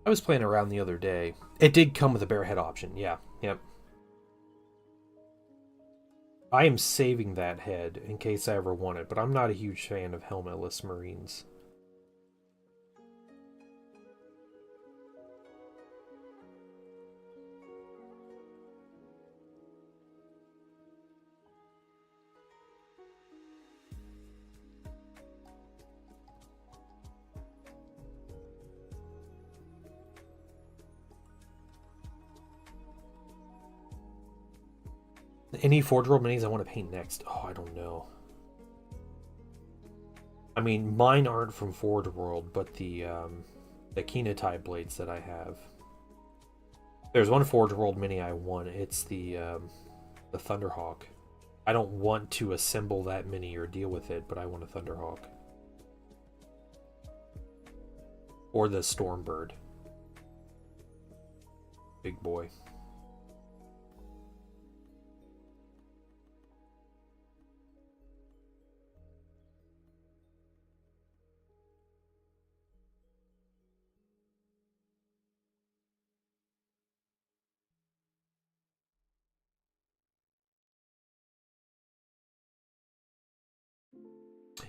I was playing around the other day. It did come with a bare head option. Yeah, yep. I am saving that head in case I ever want it, but I'm not a huge fan of helmetless Marines. Any Forge World minis I want to paint next? Oh, I don't know. I mean, mine aren't from Forge World, but the Kinatai blades that I have. There's one Forge World mini I want. It's the Thunderhawk. I don't want to assemble that mini or deal with it, but I want a Thunderhawk. Or the Stormbird. Big boy.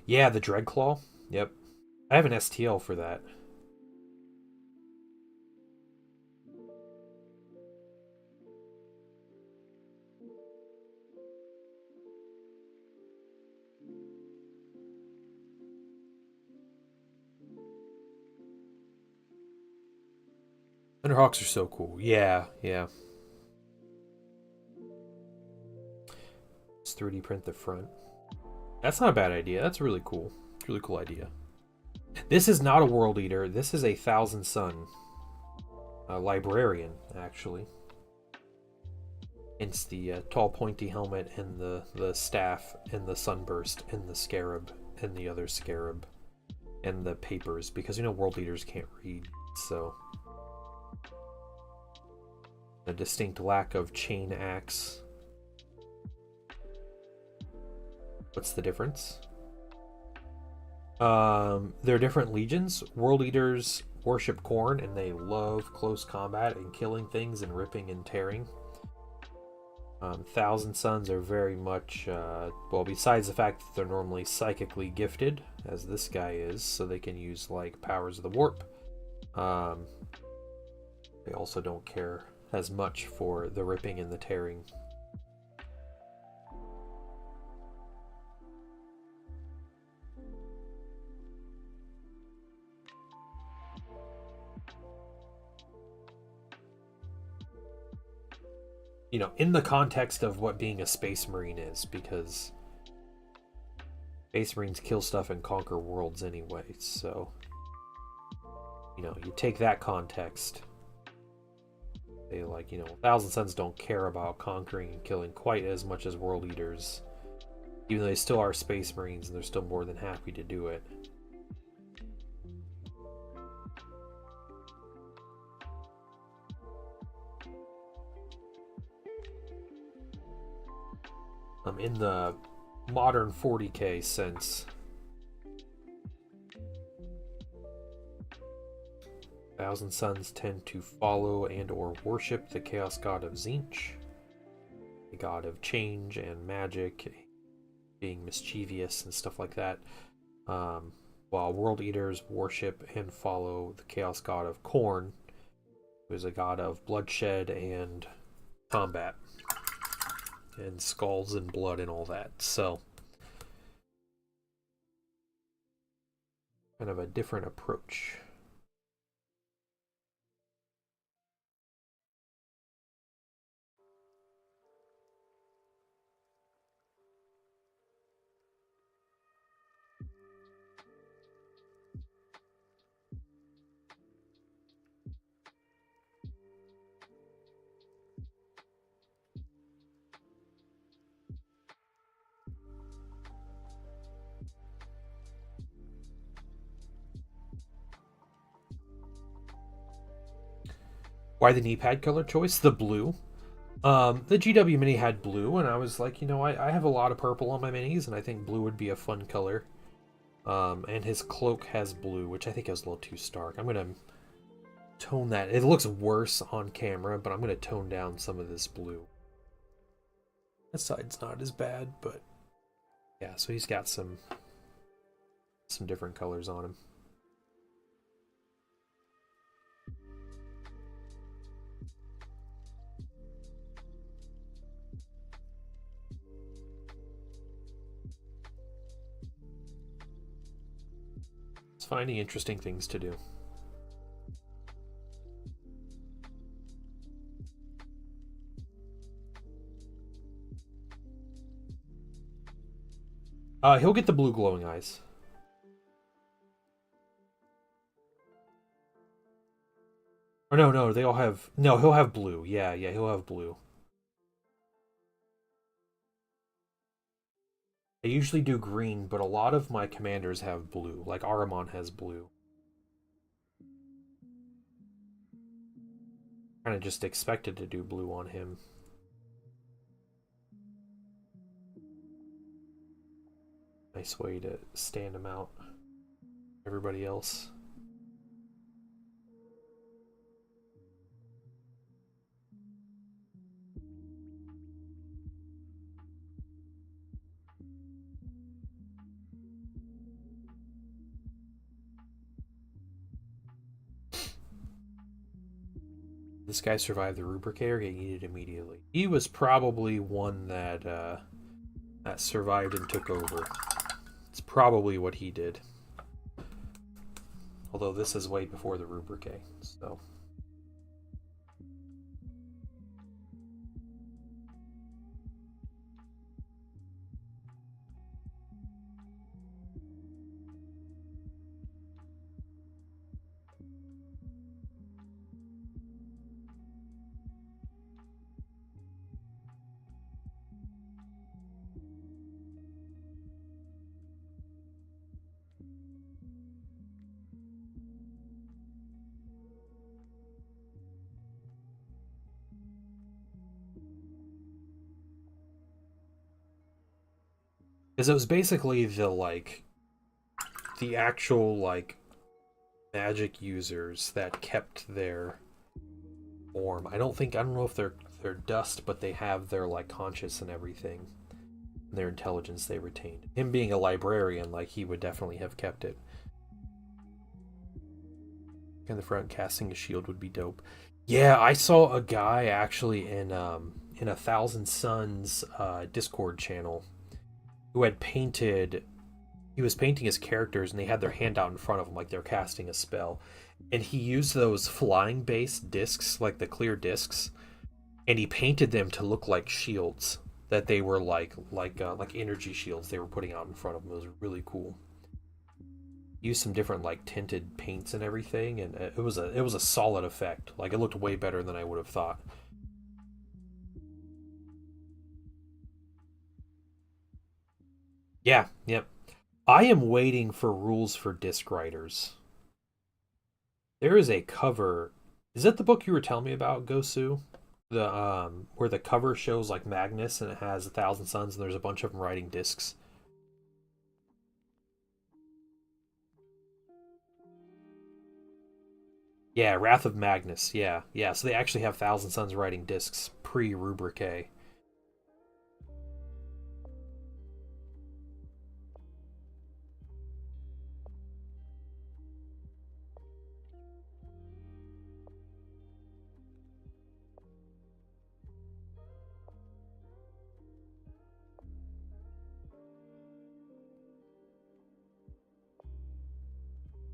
Yeah, the Dreadclaw. Yep. I have an STL for that. Thunderhawks are so cool. Yeah, yeah. Let's 3D print the front. That's not a bad idea. That's really cool. Really cool idea. This is not a World Eater. This is a Thousand Sun librarian, actually. It's the tall pointy helmet and the staff and the sunburst and the scarab and the other scarab and the papers, because you know World Eaters can't read, so a distinct lack of chain axe. What's the difference? They're different legions. World Eaters worship Khorne and they love close combat and killing things and ripping and tearing. Thousand Suns are very much, well, besides the fact that they're normally psychically gifted, as this guy is, so they can use, like, powers of the warp, they also don't care as much for the ripping and the tearing. You know, in the context of what being a Space Marine is, because Space Marines kill stuff and conquer worlds anyway, so, you know, you take that context. They, like, you know, Thousand Suns don't care about conquering and killing quite as much as World Eaters, even though they still are Space Marines and they're still more than happy to do it. In the modern 40k sense, Thousand Suns tend to follow and or worship the Chaos God of Tzeentch, the god of change and magic, being mischievous and stuff like that, while World Eaters worship and follow the Chaos God of Khorne, who is a god of bloodshed and combat and skulls and blood and all that. So kind of a different approach. Why the knee pad color choice? The blue. The GW Mini had blue, and I was like, you know, I have a lot of purple on my minis, and I think blue would be a fun color. And his cloak has blue, which I think is a little too stark. I'm gonna tone that. It looks worse on camera, but I'm going to tone down some of this blue. This side's not as bad, but yeah, so he's got some different colors on him. It's finding interesting things to do. He'll get the blue glowing eyes. Or no, they all have... No, he'll have blue. Yeah, he'll have blue. I usually do green, but a lot of my commanders have blue. Like Aramon has blue. Kind of just expected to do blue on him. Nice way to stand him out. Everybody else. This guy survived the Rubricae or get yeeted immediately. He was probably one that that survived and took over. It's probably what he did. Although this is way before the Rubricae, so... Because it was basically the, like, the actual, like, magic users that kept their form. I don't know if they're dust, but they have their, like, conscience and everything. And their intelligence they retained. Him being a librarian, like, he would definitely have kept it. In the front, casting a shield would be dope. Yeah, I saw a guy actually in A Thousand Suns Discord channel who had painted, he was painting his characters and they had their hand out in front of him like they're casting a spell. And he used those flying base discs, like the clear discs, and he painted them to look like shields. That they were like energy shields they were putting out in front of him. It was really cool. Used some different like tinted paints and everything, and it was a solid effect. Like it looked way better than I would have thought. Yeah, yep. I am waiting for rules for disc writers. There is a cover. Is that the book you were telling me about, Gosu? The where the cover shows like Magnus and it has 1,000 Suns and there's a bunch of them riding discs. Yeah, Wrath of Magnus. Yeah. So they actually have 1,000 Suns riding discs pre-Rubricae.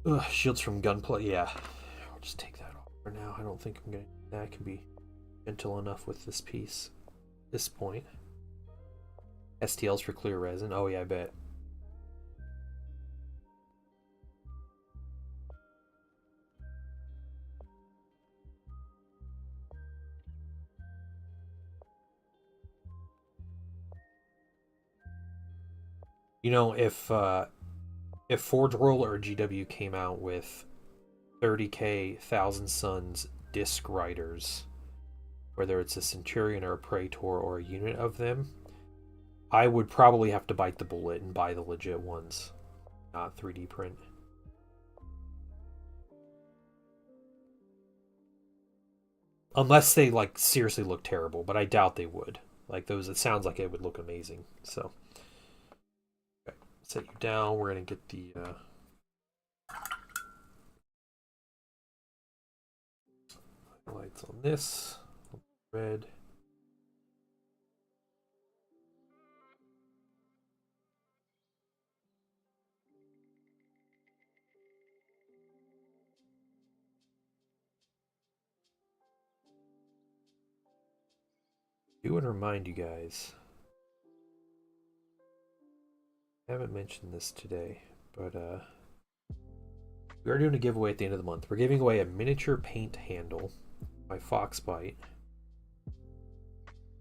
Ugh, shields from gunplay. Yeah, I'll just take that off for now. I don't think I'm gonna. That can be gentle enough with this piece. At this point. STLs for clear resin. Oh yeah, I bet. You know, if Forge World or GW came out with 30k 1,000 Suns disc riders, whether it's a Centurion or a Praetor or a unit of them, I would probably have to bite the bullet and buy the legit ones, not 3D print. Unless they like seriously look terrible, but I doubt they would. Like those, it sounds like it would look amazing. So, okay, set you down. We're gonna get the lights on this. Red. I do want to remind you guys. I haven't mentioned this today, but we are doing a giveaway at the end of the month. We're giving away a miniature paint handle by Foxbite.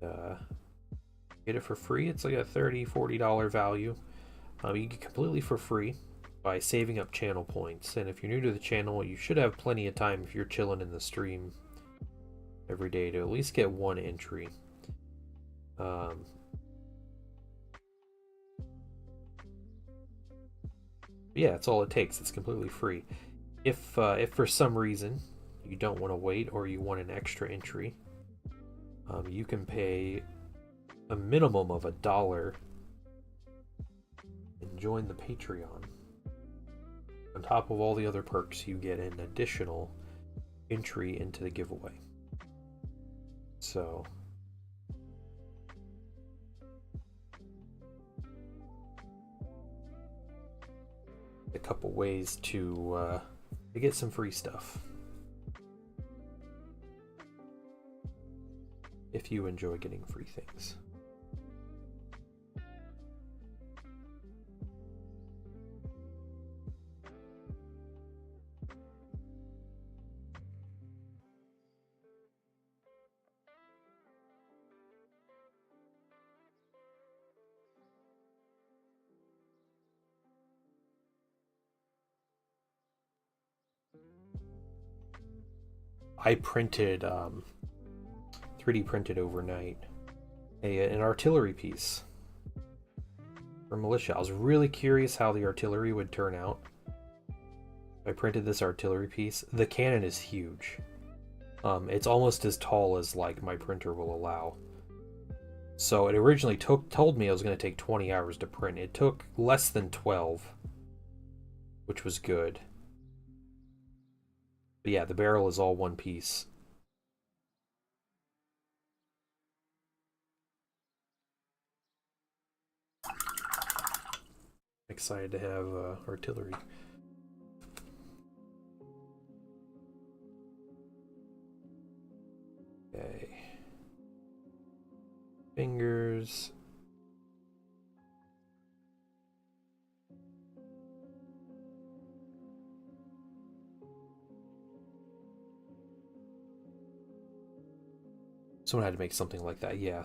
Get it for free. It's like a $30-$40 value. You get completely for free by saving up channel points. And if you're new to the channel, you should have plenty of time if you're chilling in the stream every day to at least get one entry. Yeah, that's all it takes. It's completely free. If for some reason you don't want to wait or you want an extra entry, you can pay a minimum of $1 and join the Patreon. On top of all the other perks, you get an additional entry into the giveaway. So a couple ways to get some free stuff if you enjoy getting free things. I printed 3D printed overnight an artillery piece for militia. I was really curious how the artillery would turn out. I printed this artillery piece. The cannon is huge. It's almost as tall as like my printer will allow. So it originally told me it was going to take 20 hours to print. It took less than 12, which was good. But yeah, the barrel is all one piece. Excited to have artillery. Okay. Fingers. Someone had to make something like that. Yeah.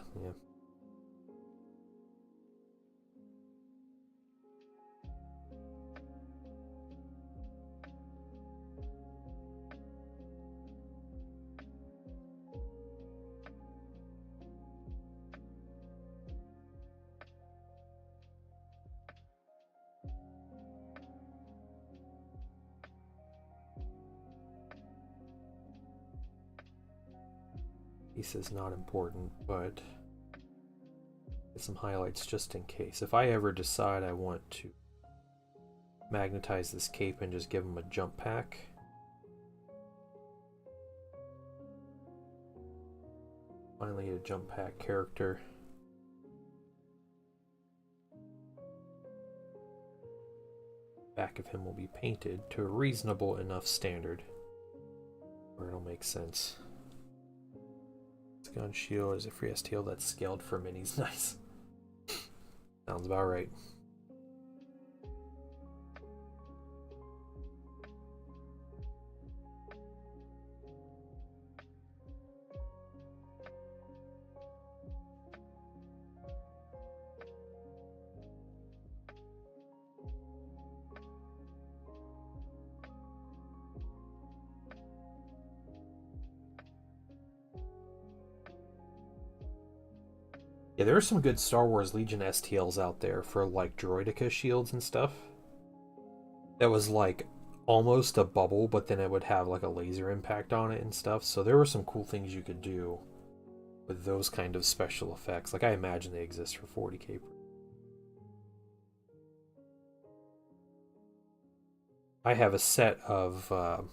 Piece is not important, but get some highlights just in case. If I ever decide I want to magnetize this cape and just give him a jump pack, finally a jump pack character. Back of him will be painted to a reasonable enough standard where it'll make sense. Gun shield is a free STL that's scaled for minis. Nice. Sounds about right. Yeah, there are some good Star Wars Legion STLs out there for like Droideka shields and stuff. That was like almost a bubble, but then it would have like a laser impact on it and stuff. So there were some cool things you could do with those kind of special effects. Like I imagine they exist for 40K. I have a set of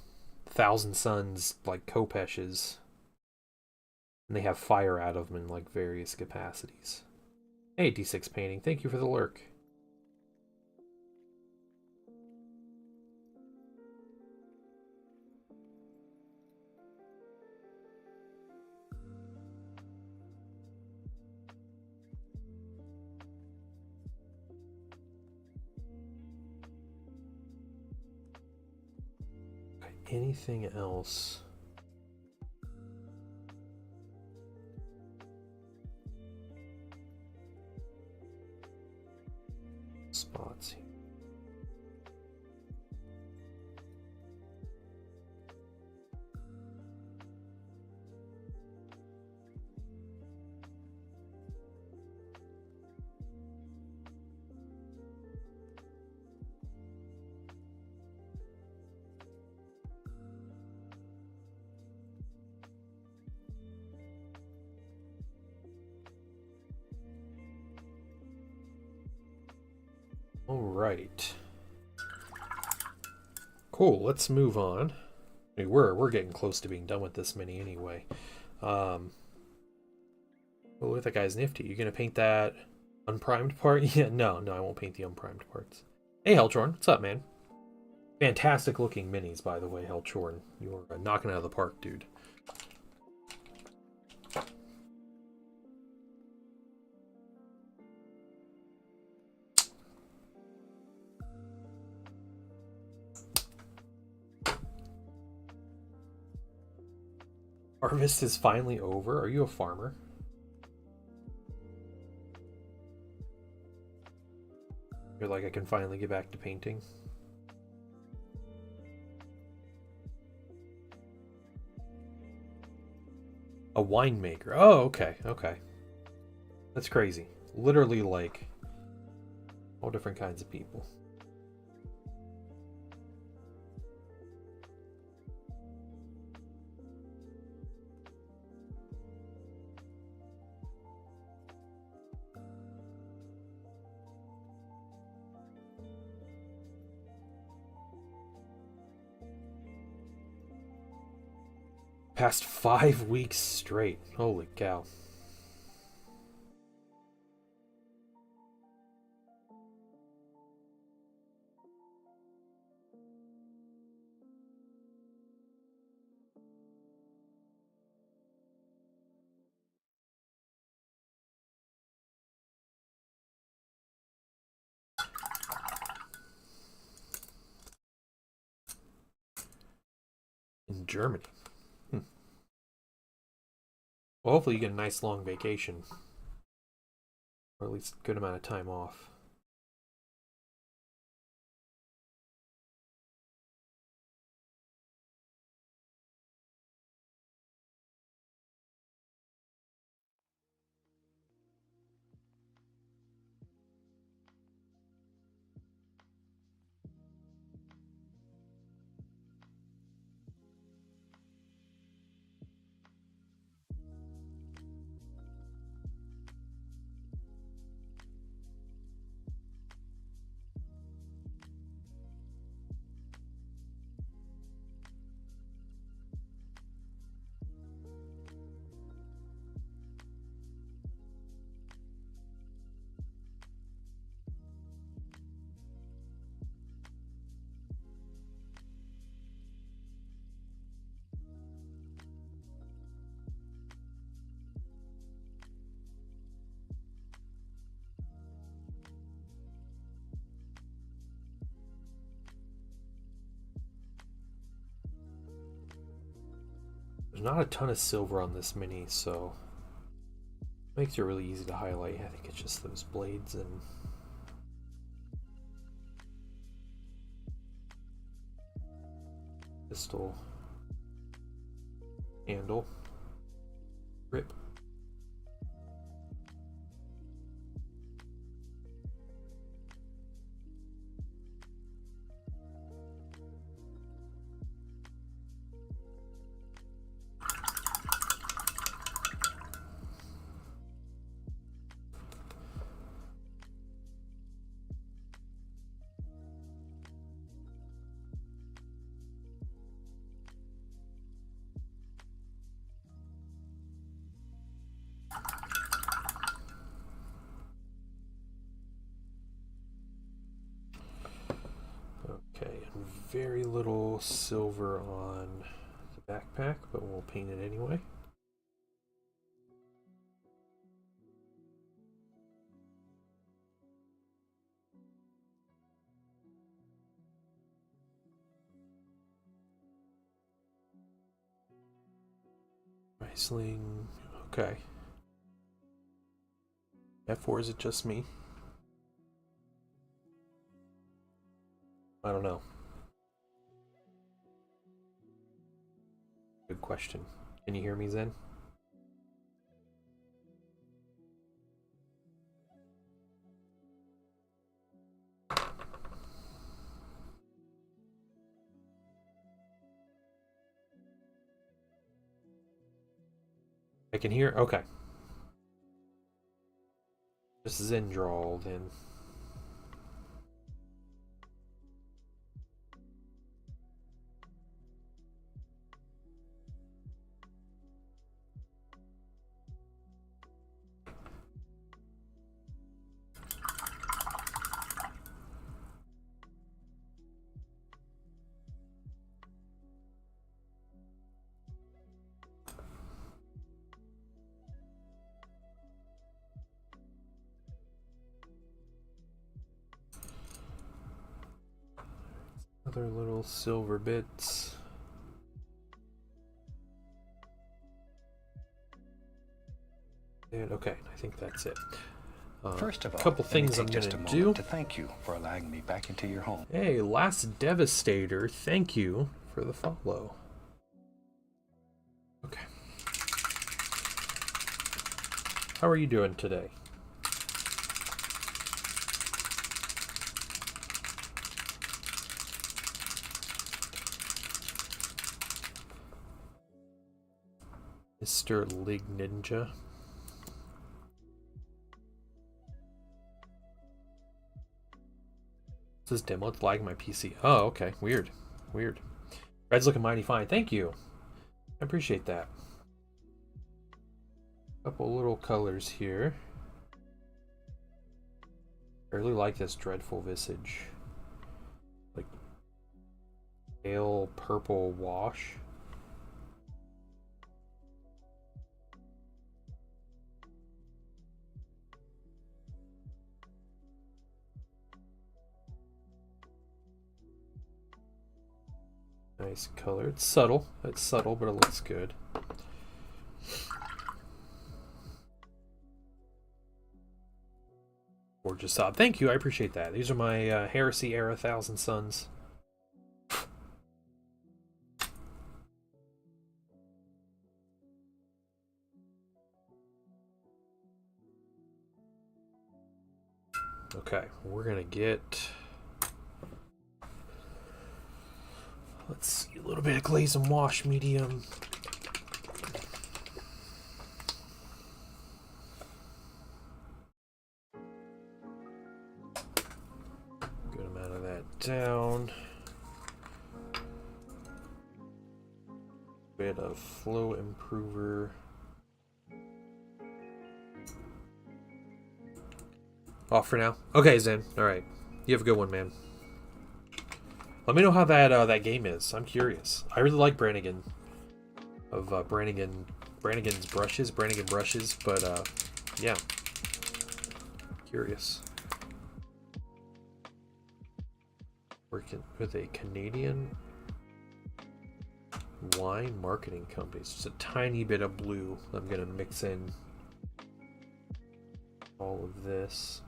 Thousand Suns like Kopesh's, and they have fire out of them in like various capacities. Hey, D6 Painting, thank you for the lurk. Anything else? Spots here. All right. Cool. Let's move on. I mean, we're getting close to being done with this mini anyway. Oh, look, that guy's nifty. You gonna paint that unprimed part? Yeah, no, I won't paint the unprimed parts. Hey, Helchorn, what's up, man? Fantastic looking minis, by the way, Helchorn. You're knocking out of the park, dude. Harvest is finally over. Are you a farmer? You're like, I can finally get back to painting. A winemaker. Oh, okay, okay. That's crazy. Literally, like, all different kinds of people. Past 5 weeks straight. Holy cow. In Germany. Well, hopefully you get a nice long vacation. Or at least a good amount of time off. There's not a ton of silver on this mini, so makes it really easy to highlight. I think it's just those blades and pistol handle grip. and very little silver on the backpack, but we'll paint it anyway. Riesling, okay. F4, is it just me? I don't know. Good question. Can you hear me, Zen? I can hear. Okay. Just Zen drawl then. Other little silver bits. And okay, I think that's it. First of all, couple things I'm just gonna a do. moment to thank you for allowing me back into your home. Hey, Last Devastator, thank you for the follow. Okay. How are you doing today? Mr. Lig Ninja. This demo, it's lagging my PC. Oh, okay. Weird. Weird. Red's looking mighty fine. Thank you. I appreciate that. Couple little colors here. I really like this dreadful visage. Like pale purple wash. Nice color. It's subtle, but it looks good. Gorgeous sob. Thank you, I appreciate that. These are my Heresy era Thousand Suns. Okay, we're gonna get... Let's see, a little bit of glaze and wash medium. Good amount of that down. Bit of flow improver. Off for now. Okay, Zen. All right. You have a good one, man. Let me know how that game is. I'm curious. I really like Brannigan. Of Brannigan's brushes, Brannigan brushes, but yeah. Curious. Working with a Canadian wine marketing company. It's just a tiny bit of blue. I'm gonna mix in all of this.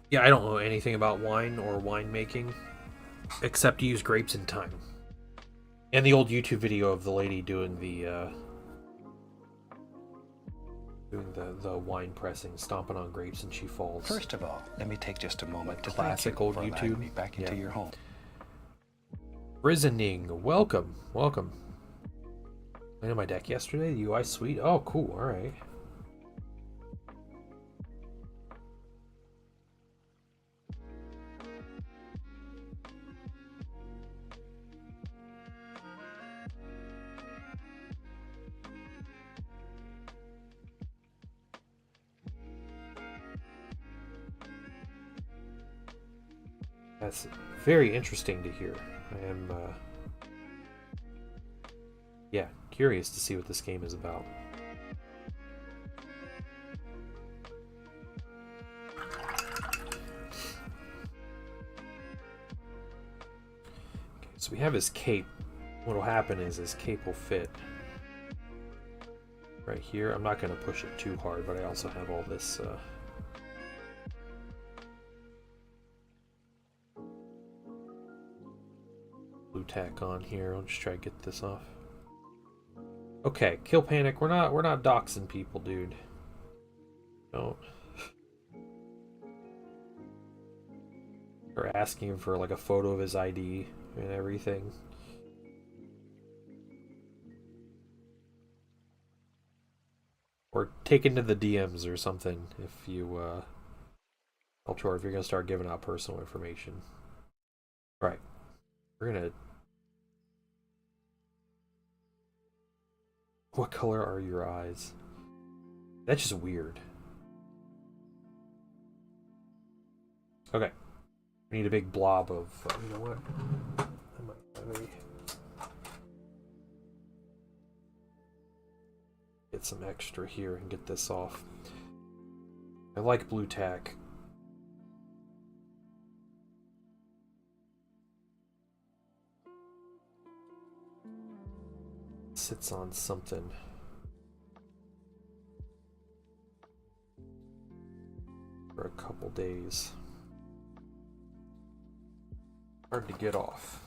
Yeah, I don't know anything about wine or winemaking, except to use grapes in time. And the old YouTube video of the lady doing the wine pressing, stomping on grapes, and she falls. First of all, let me take just a moment to Classic thank you old for YouTube. allowing me back into your home. Risening, welcome, welcome. I know my deck yesterday. UI sweet. Oh, cool. All right. That's very interesting to hear. I am, yeah, curious to see what this game is about. Okay, so we have his cape. What'll happen is his cape will fit right here. I'm not going to push it too hard, but I also have all this blue tack on here. I'll just try to get this off. Okay, kill panic. We're not doxing people, dude. Don't. Or asking him for like a photo of his ID and everything. Or take into the DMs or something if you Ultra, if you're gonna start giving out personal information. Right. We're gonna. What color are your eyes? That's just weird. Okay. We need a big blob of. You know what? I might have a. Get some extra here and get this off. I like blue tack. Sits on something. For a couple days. Hard to get off.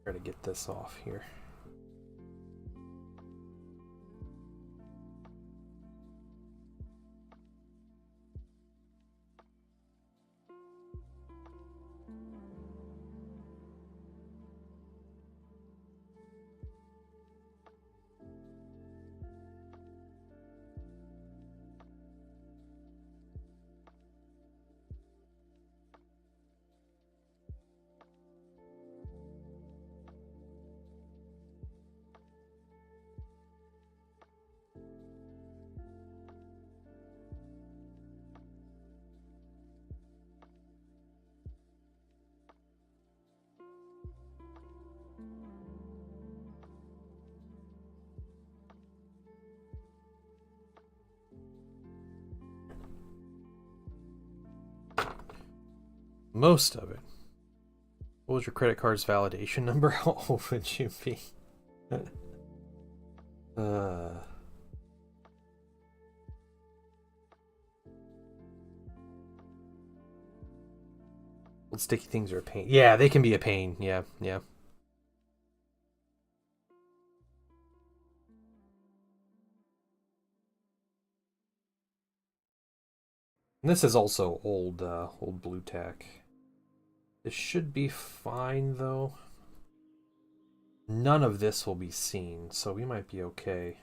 Try to get this off here. Most of it. What was your credit card's validation number? How old would you be? Well, sticky things are a pain. Yeah, they can be a pain. Yeah, yeah. And this is also old, old blue tack. This should be fine, though. None of this will be seen, so we might be okay.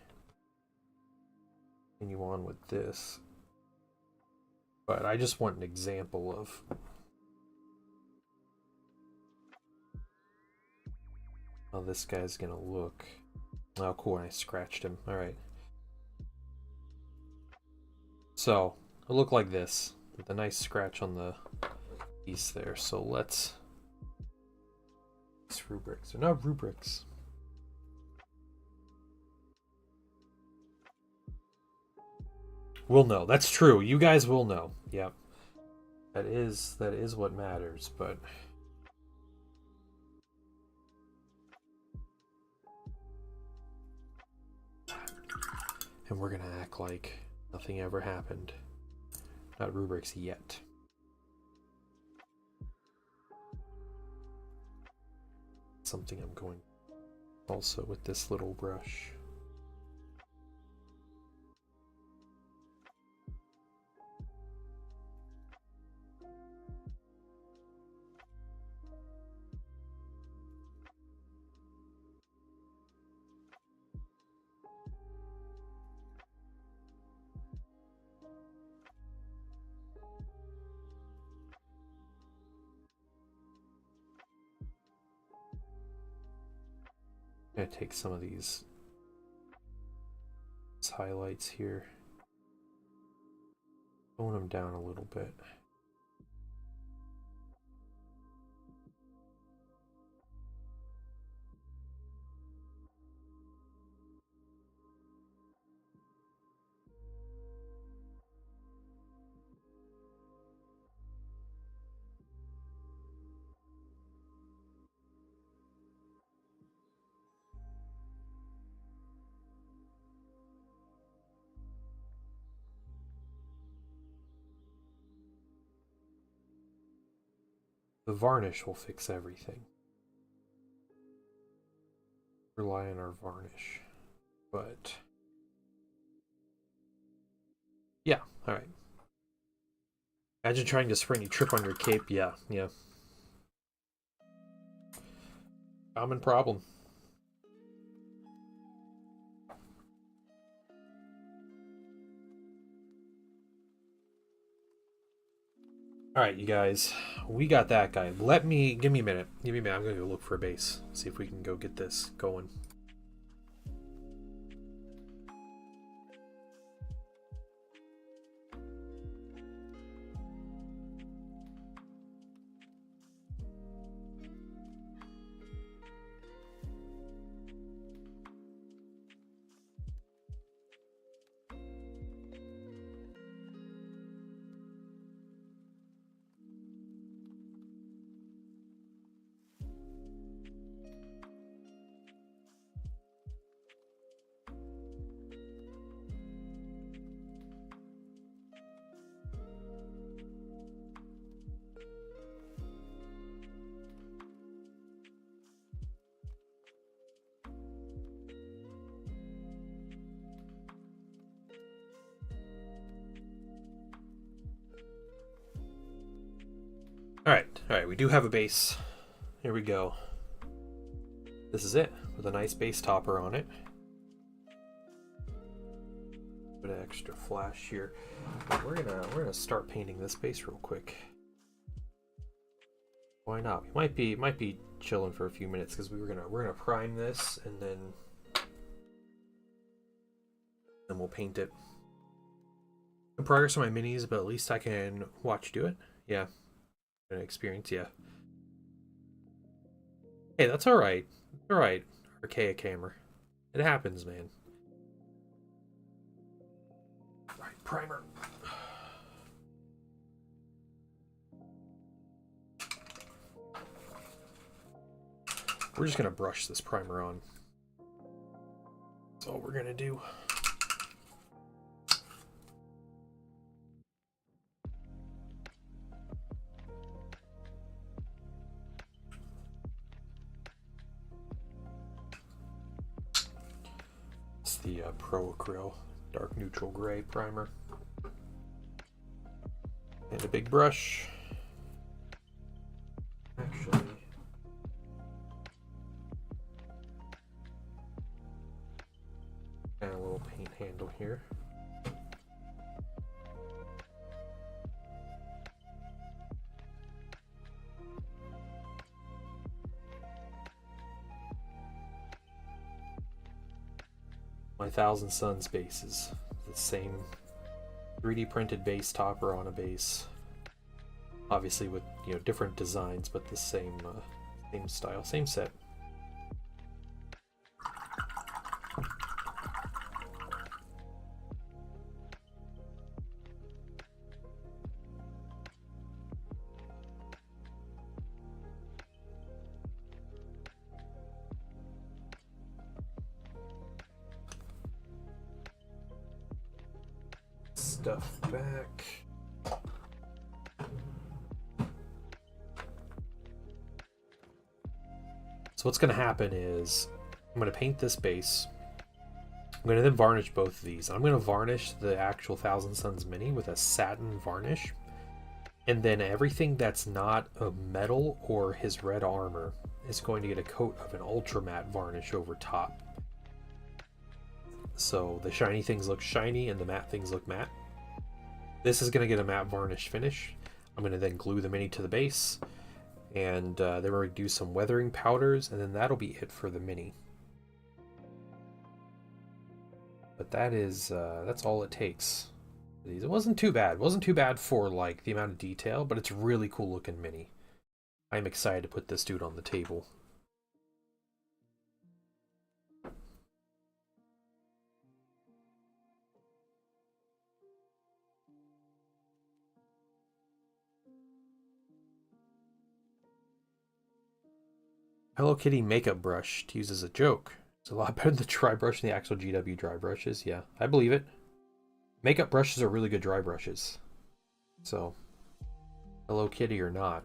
Continue on with this. But I just want an example of how this guy's gonna look. Oh, cool, I scratched him. Alright. So, it'll look like this, with a nice scratch on the piece there. So let's... These rubrics. They're not rubrics. We'll know. That's true. You guys will know. Yep. That is what matters, but... And we're gonna act like nothing ever happened. Not rubrics yet. Something I'm going also with this little brush. I'm gonna take some of these highlights here. Tone them down a little bit. The varnish will fix everything. Rely on our varnish. But yeah, alright. Imagine trying to sprint, you trip on your cape. Yeah. Common problem. Alright, you guys. We got that guy. Give me a minute. I'm gonna go look for a base. See if we can go get this going. Alright, we do have a base. Here we go. This is it, with a nice base topper on it. Bit of extra flash here. We're gonna start painting this base real quick. Why not? We might be chilling for a few minutes because we're gonna prime this and then we'll paint it. In progress on my minis, but at least I can watch do it. Yeah. An experience, yeah. Hey, that's alright. It's alright, archaic hammer. It happens, man. Alright, primer. We're just gonna brush this primer on. That's all we're gonna do. The Pro Acryl Dark Neutral Gray primer. And a big brush. Actually, and a little paint handle here. My Thousand Suns bases, the same 3D printed base topper on a base, obviously with different designs, but the same style, same set. Stuff back. So what's going to happen is I'm going to paint this base. I'm going to then varnish both of these. I'm going to varnish the actual Thousand Suns Mini with a satin varnish. And then everything that's not a metal or his red armor is going to get a coat of an ultra matte varnish over top. So the shiny things look shiny and the matte things look matte. This is going to get a matte varnish finish. I'm going to then glue the Mini to the base, and then we're going to do some weathering powders, and then that'll be it for the Mini. But that is, that's all it takes. It wasn't too bad. It wasn't too bad for, like, the amount of detail, but it's a really cool looking mini. I'm excited to put this dude on the table. Hello Kitty makeup brush to use as a joke. It's a lot better than the dry brush than the actual GW dry brushes. Yeah, I believe it. Makeup brushes are really good dry brushes. So, Hello Kitty or not.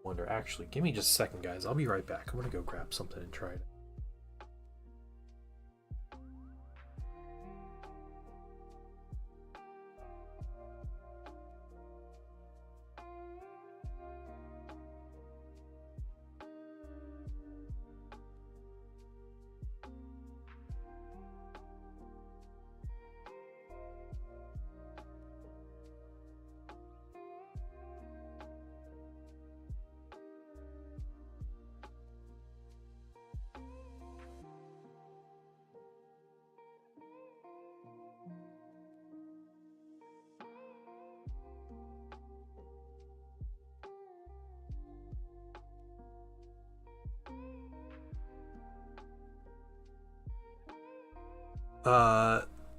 Wonder, actually, give me just a second, guys. I'll be right back. I'm gonna go grab something and try it.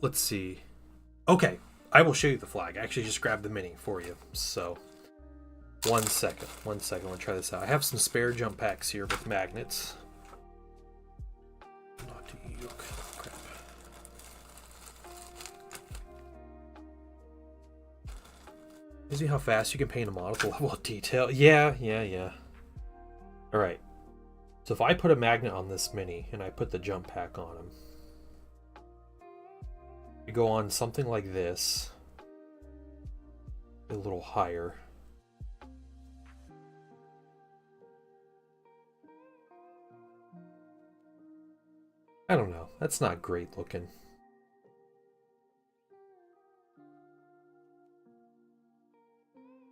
Let's see. Okay, I will show you the flag. I actually just grabbed the mini for you. So, one second. I want to try this out. I have some spare jump packs here with magnets. Not to yuck. Crap. See how fast you can paint a model with a level of detail? Yeah. Alright. So if I put a magnet on this mini and I put the jump pack on him, you go on something like this, a little higher. I don't know. That's not great looking.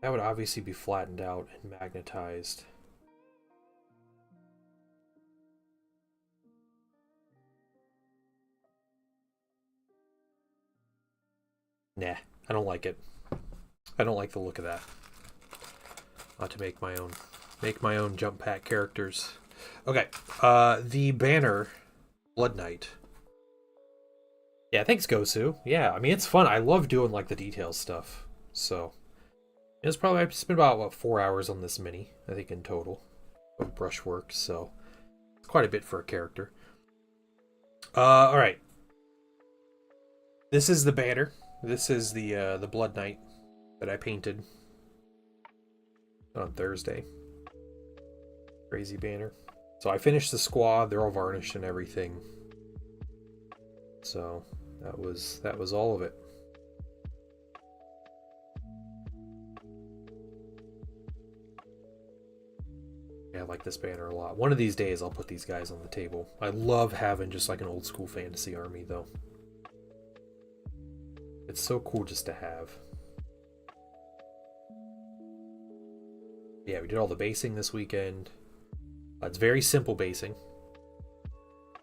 That would obviously be flattened out and magnetized. Nah, I don't like it. I don't like the look of that. Not to make my own jump pack characters. Okay, the banner, Blood Knight. Yeah, thanks Gosu. Yeah, I mean it's fun. I love doing like the detail stuff. So it's probably I've spent about what 4 hours on this mini, I think in total, of brushwork. So it's quite a bit for a character. All right. This is the banner. This is the Blood Knight that I painted on Thursday. Crazy banner. So I finished the squad. They're all varnished and everything. So that was all of it. Yeah, I like this banner a lot. One of these days I'll put these guys on the table. I love having just like an old school fantasy army though. It's so cool just to have. Yeah, we did all the basing this weekend. It's very simple basing.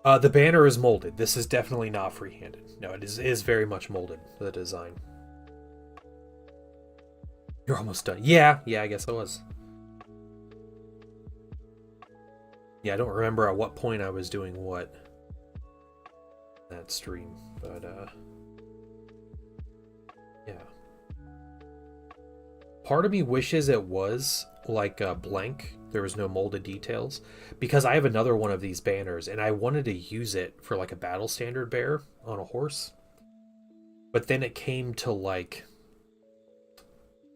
The banner is molded. This is definitely not free-handed. No, it is very much molded, the design. You're almost done. Yeah, I guess I was. Yeah, I don't remember at what point I was doing what that stream, but yeah. Part of me wishes it was like a blank. There was no molded details, because I have another one of these banners and I wanted to use it for like a battle standard bear on a horse. But then it came to like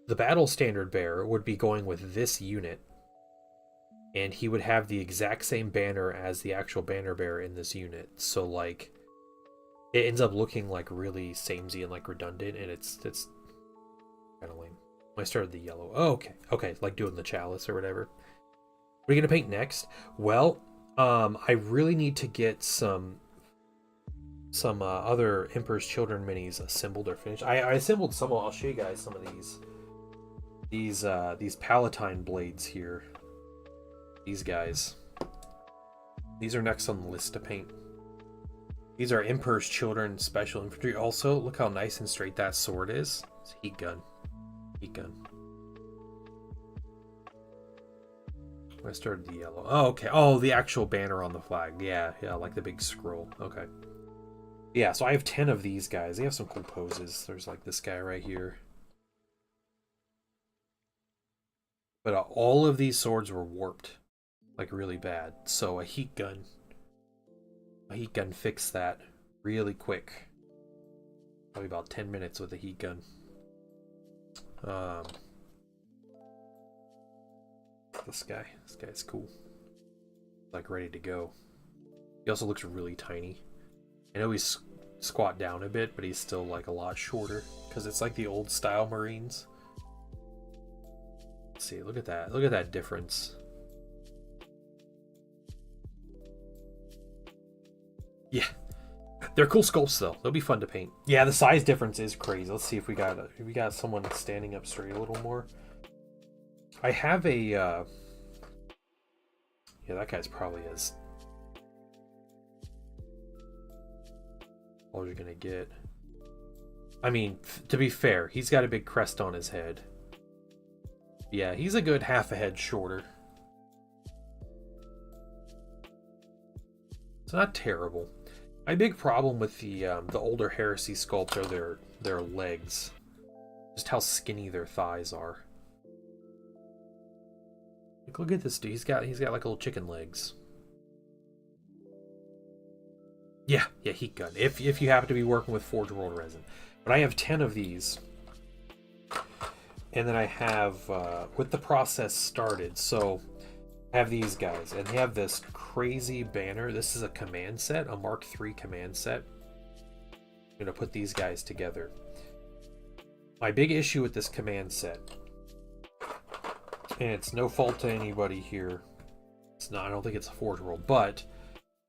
the battle standard bear would be going with this unit, and he would have the exact same banner as the actual banner bearer in this unit. So like it ends up looking like really samey and like redundant, and it's kind of lame. I started the yellow. Oh, okay, like doing the chalice or whatever. What are you gonna paint next? Well, I really need to get some other Emperor's Children minis assembled or finished. I assembled some. I'll show you guys some of these Palatine blades here. These guys. These are next on the list to paint. These are Emperor's Children Special Infantry. Also, look how nice and straight that sword is. It's a heat gun. Heat gun. I started the yellow. Oh, okay. Oh, the actual banner on the flag. Yeah, like the big scroll. Okay. Yeah, so I have 10 of these guys. They have some cool poses. There's like this guy right here. But all of these swords were warped. Like really bad. So a heat gun fixed that really quick. Probably about 10 minutes with a heat gun. This guy's cool. Like ready to go. He also looks really tiny. I know he's squat down a bit, but he's still like a lot shorter because it's like the old style Marines. Let's see, look at that. Look at that difference. Yeah. They're cool sculpts though. They'll be fun to paint. Yeah, the size difference is crazy. Let's see if we got someone standing up straight a little more. I have a yeah, that guy's probably as all you're gonna get. I mean, to be fair, he's got a big crest on his head. Yeah, he's a good half a head shorter. It's not terrible. My big problem with the older Heresy sculpts are their legs. Just how skinny their thighs are. Like, look at this dude. He's got like little chicken legs. Yeah, heat gun. If you happen to be working with Forge World resin. But I have 10 of these. And then I have with the process started. So I have these guys, and they have this crazy banner. This is a command set, a Mark III command set. I'm gonna put these guys together. My big issue with this command set, and it's no fault to anybody here. It's not. I don't think it's a Forge World, but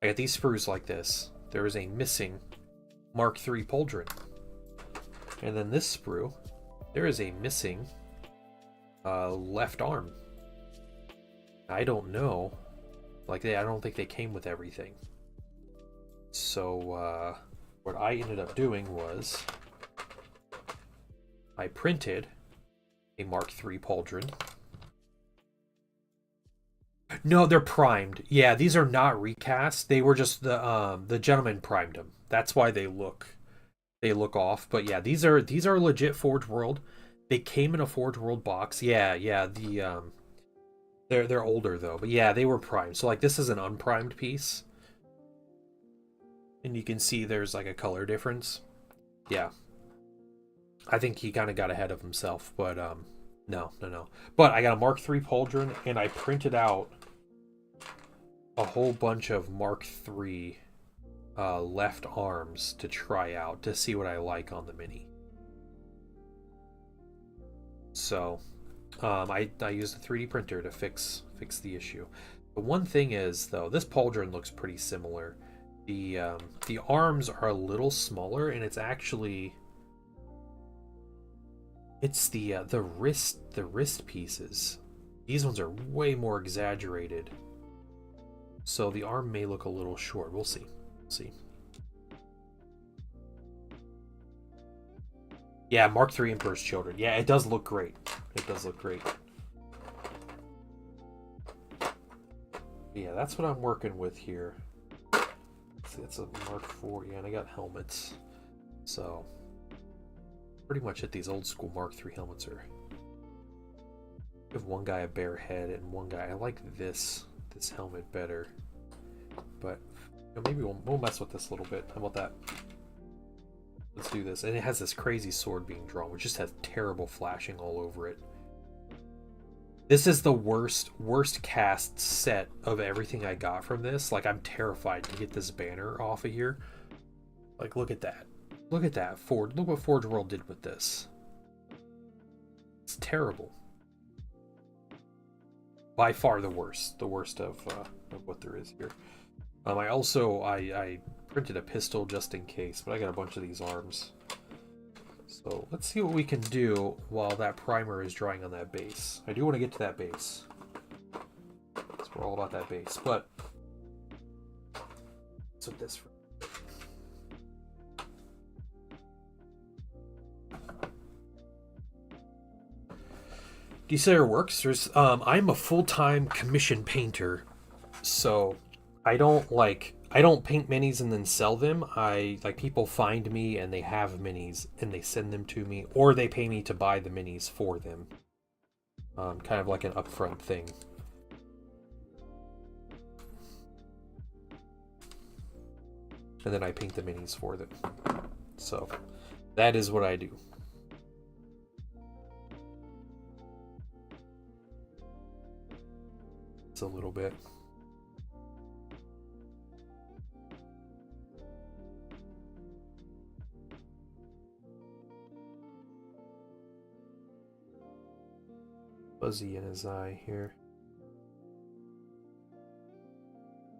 I got these sprues like this. There is a missing Mark III pauldron, and then this sprue, there is a missing left arm. I don't know. Like, I don't think they came with everything. So, what I ended up doing was I printed a Mark III pauldron. No, they're primed. Yeah, these are not recast. They were just the gentleman primed them. That's why they look off. But yeah, these are legit Forge World. They came in a Forge World box. Yeah, the they're older though, but yeah, they were primed. So like this is an unprimed piece. And you can see there's like a color difference. Yeah. I think he kind of got ahead of himself, but no. But I got a Mark III pauldron, and I printed out a whole bunch of Mark III left arms to try out to see what I like on the mini. So I used a 3D printer to fix the issue. The one thing is though, this pauldron looks pretty similar. The arms are a little smaller, and it's actually the wrist pieces. These ones are way more exaggerated. So the arm may look a little short. We'll see. Yeah, Mark III Emperor's Children. Yeah, it does look great. Yeah, that's what I'm working with here. See, that's a Mark IV. Yeah, and I got helmets. So pretty much at these old school Mark III helmets are. Give one guy a bare head and one guy. I like this helmet better, but you know, maybe we'll mess with this a little bit. How about that? Let's do this. And it has this crazy sword being drawn, which just has terrible flashing all over it. This is the worst cast set of everything I got from this. Like, I'm terrified to get this banner off of here. Like, look at that. Look at that. Look what Forge World did with this. It's terrible. by far the worst of what there is here. I printed a pistol just in case, but I got a bunch of these arms. So let's see what we can do while that primer is drying on that base. I do want to get to that base. So we're all about that base, but what's with this? Desire works. I'm a full-time commission painter, so I don't paint minis and then sell them. People find me and they have minis and they send them to me, or they pay me to buy the minis for them. Kind of like an upfront thing. And then I paint the minis for them. So that is what I do. It's a little bit. Fuzzy in his eye here.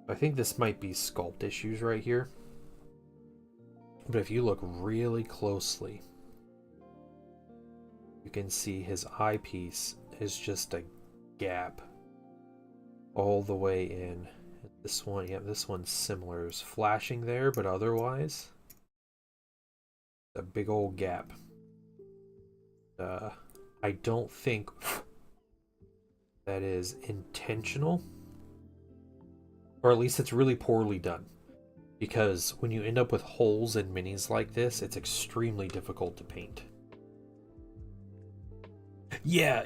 I think this might be sculpt issues right here. But if you look really closely, you can see his eyepiece is just a gap all the way in. This one, yeah, this one's similar. It's flashing there, but otherwise, a big old gap. I don't think that is intentional, or at least it's really poorly done, because when you end up with holes in minis like this, it's extremely difficult to paint. Yeah,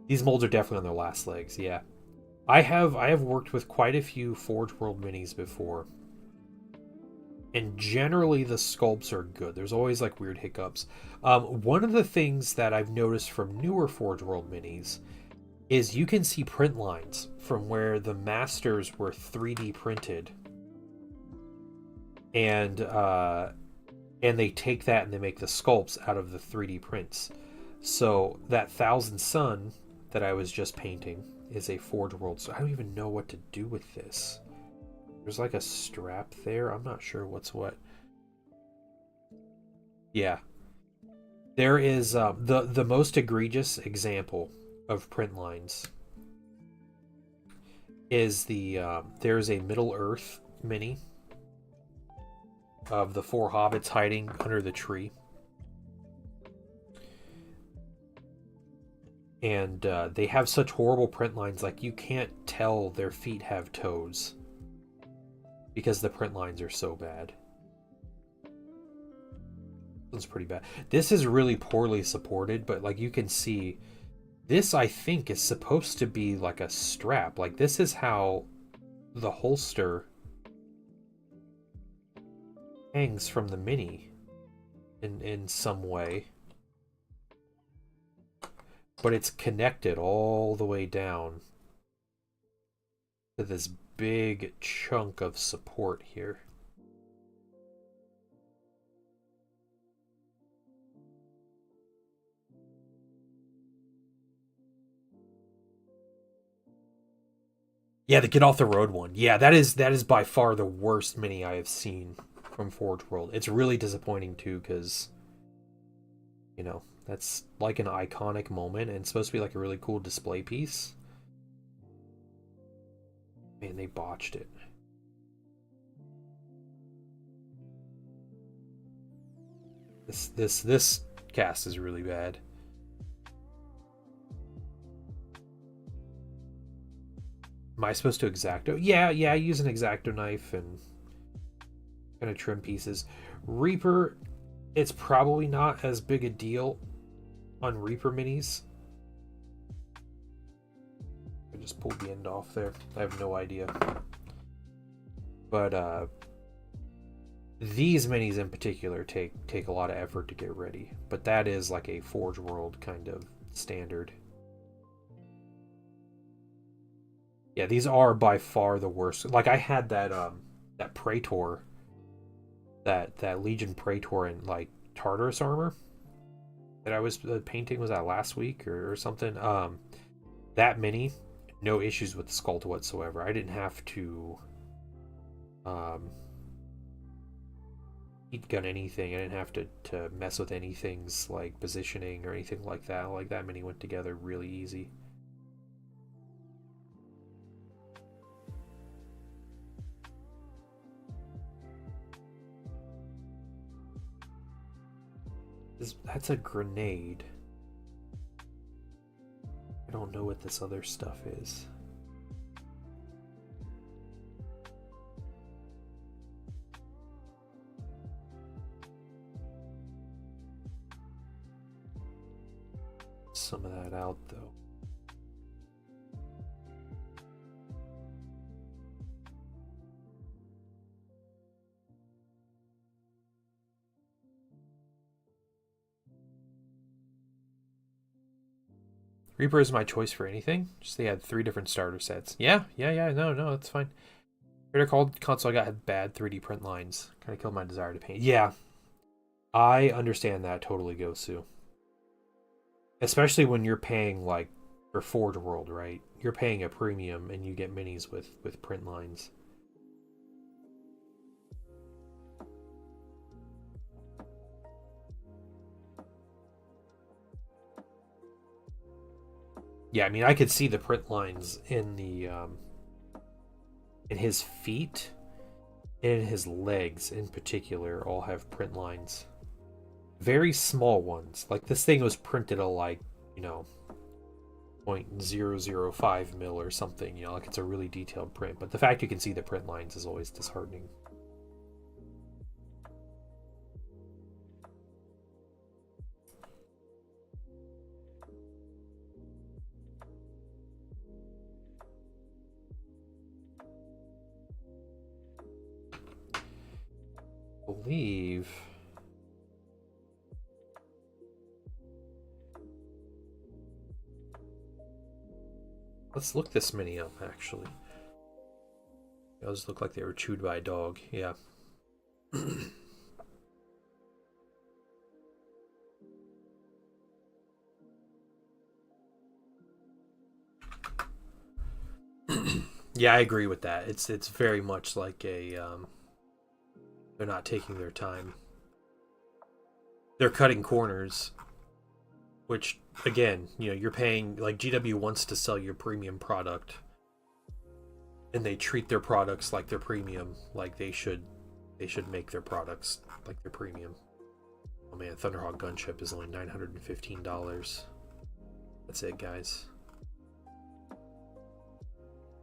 these molds are definitely on their last legs. Yeah, I have worked with quite a few Forge World minis before, and generally the sculpts are good. There's always like weird hiccups. One of the things that I've noticed from newer Forge World minis is you can see print lines from where the masters were 3D printed, and they take that and they make the sculpts out of the 3D prints. So that Thousand Sun that I was just painting is a Forge World. So I don't even know what to do with this. There's like a strap there. I'm not sure what's what. Yeah. There is the most egregious example of print lines is there's a Middle Earth mini of the 4 hobbits hiding under the tree. And they have such horrible print lines, like you can't tell their feet have toes because the print lines are so bad. It's pretty bad. This is really poorly supported, but like you can see, this I think is supposed to be like a strap. Like this is how the holster hangs from the mini in some way. But it's connected all the way down to this big chunk of support here. Yeah, the Get Off the Road one. Yeah, that is by far the worst mini I have seen from Forge World. It's really disappointing too, because, you know, that's like an iconic moment and it's supposed to be like a really cool display piece. Man, they botched it. This cast is really bad. Am I supposed to X-Acto? Yeah, I use an X-Acto knife and kind of trim pieces. Reaper, it's probably not as big a deal on Reaper minis. I just pulled the end off there. I have no idea. But these minis in particular take a lot of effort to get ready. But that is like a Forge World kind of standard. Yeah, these are by far the worst. Like I had that that Praetor, that Legion Praetor in like Tartarus armor that I was painting. Was that last week or something? That mini, no issues with the sculpt whatsoever. I didn't have to heat gun anything. I didn't have to mess with anything's like positioning or anything like that. Like that many went together really easy. That's a grenade. I don't know what this other stuff is. Some of that out though. Reaper is my choice for anything. Just they had 3 different starter sets. Yeah, no, that's fine. Creator console got had bad 3D print lines. Kind of killed my desire to paint. Yeah, I understand that totally, Gosu. Especially when you're paying like for Forge World, right? You're paying a premium and you get minis with print lines. Yeah, I mean, I could see the print lines in the in his feet and in his legs in particular all have print lines. Very small ones. Like this thing was printed at like, you know, 0.005 mil or something, you know, like it's a really detailed print. But the fact you can see the print lines is always disheartening. I believe let's look this mini up actually. Those look like they were chewed by a dog. Yeah. Yeah, I agree with that. It's very much like a they're not taking their time. They're cutting corners, which again, you know, you're paying like GW wants to sell your premium product, and they treat their products like they're premium, like they should make their products like they're premium. Oh man, Thunderhawk gunship is only $915. That's it, guys.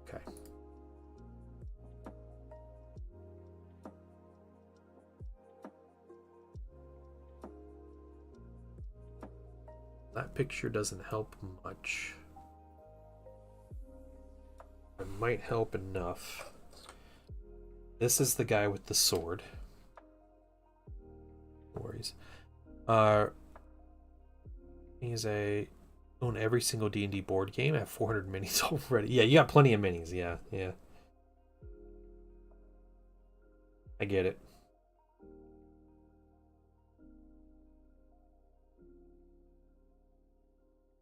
Okay. That picture doesn't help much. It might help enough. This is the guy with the sword. No worries. He's own every single D&D board game. I have 400 minis already. Yeah, you got plenty of minis. Yeah. I get it.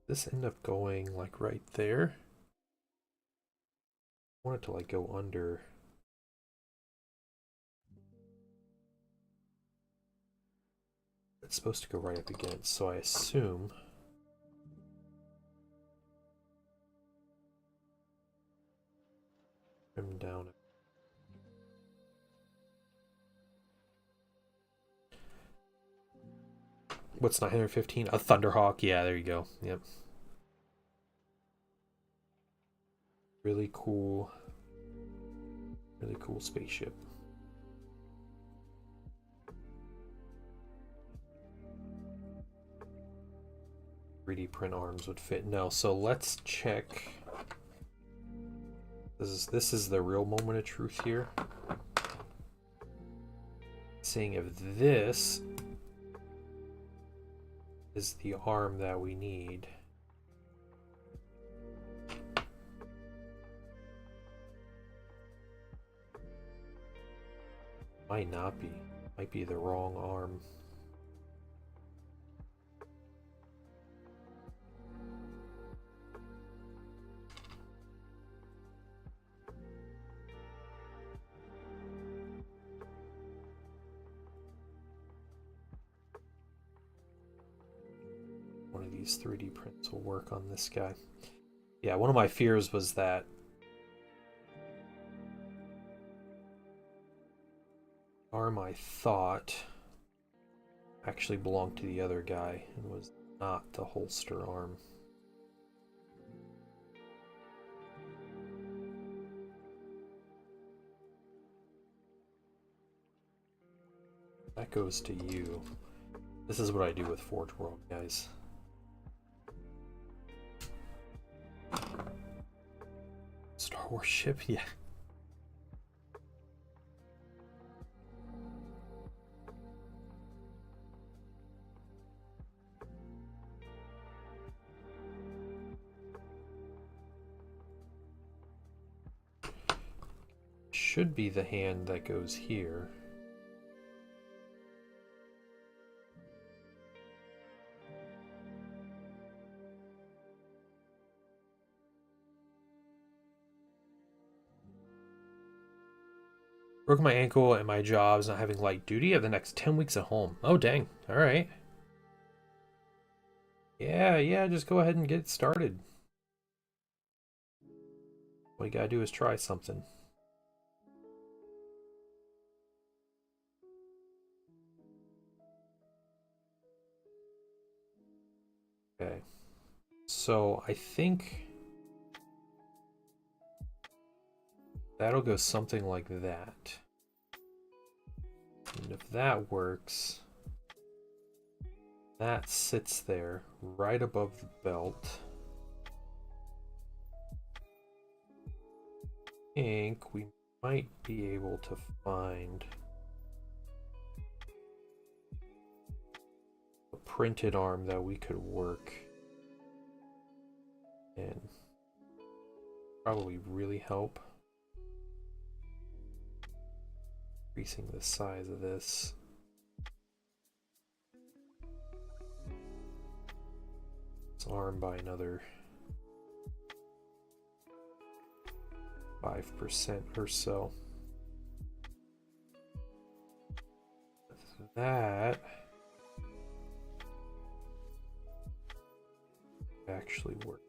This end up going like right there. I want it to like go under. It's supposed to go right up against, so I assume trim down. What's 915? A Thunderhawk. Yeah, there you go. Yep. Really cool spaceship. .3D print arms would fit. No, so let's check. This is the real moment of truth here. Seeing if this is the arm that we need. Might not be. Might be the wrong arm. these 3D prints will work on this guy. Yeah, one of my fears was that arm I thought actually belonged to the other guy and was not the holster arm. That goes to you. This is what I do with Forge World, guys. Star Wars ship? Yeah. Should be the hand that goes here. Broke my ankle at my job's not having light duty. I have the next 10 weeks at home. Oh, dang. All right. Yeah, just go ahead and get started. All you gotta do is try something. Okay. So I think that'll go something like that. And if that works, that sits there right above the belt. I think we might be able to find a printed arm that we could work and probably really help. Increasing the size of this. This arm by another 5% or so. That actually works.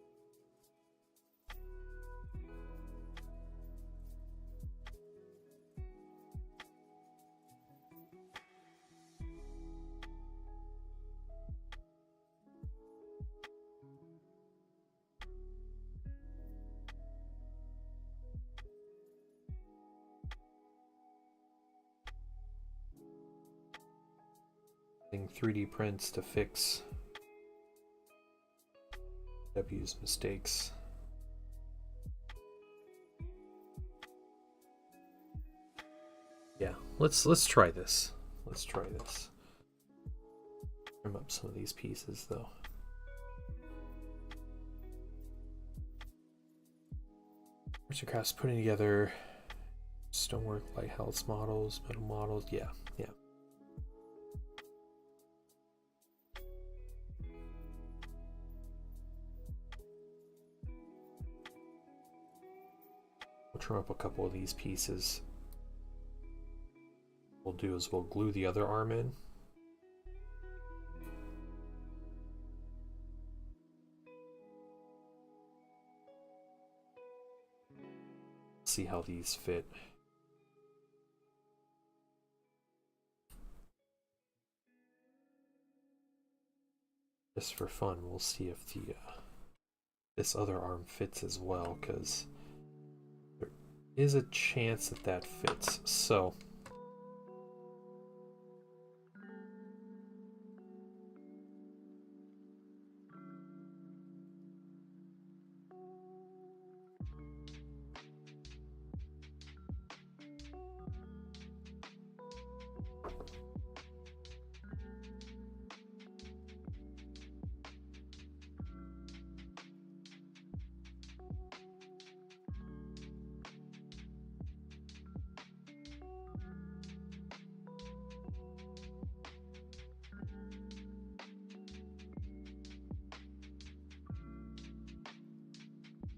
Using 3D prints to fix W's mistakes. Yeah, let's try this. Let's try this. Trim up some of these pieces though. Aristocrats putting together stonework, lighthouse models, metal models. Yeah. We'll trim up a couple of these pieces. What we'll do is we'll glue the other arm in. See how these fit. Just for fun, we'll see if the this other arm fits as well, because there is a chance that that fits. So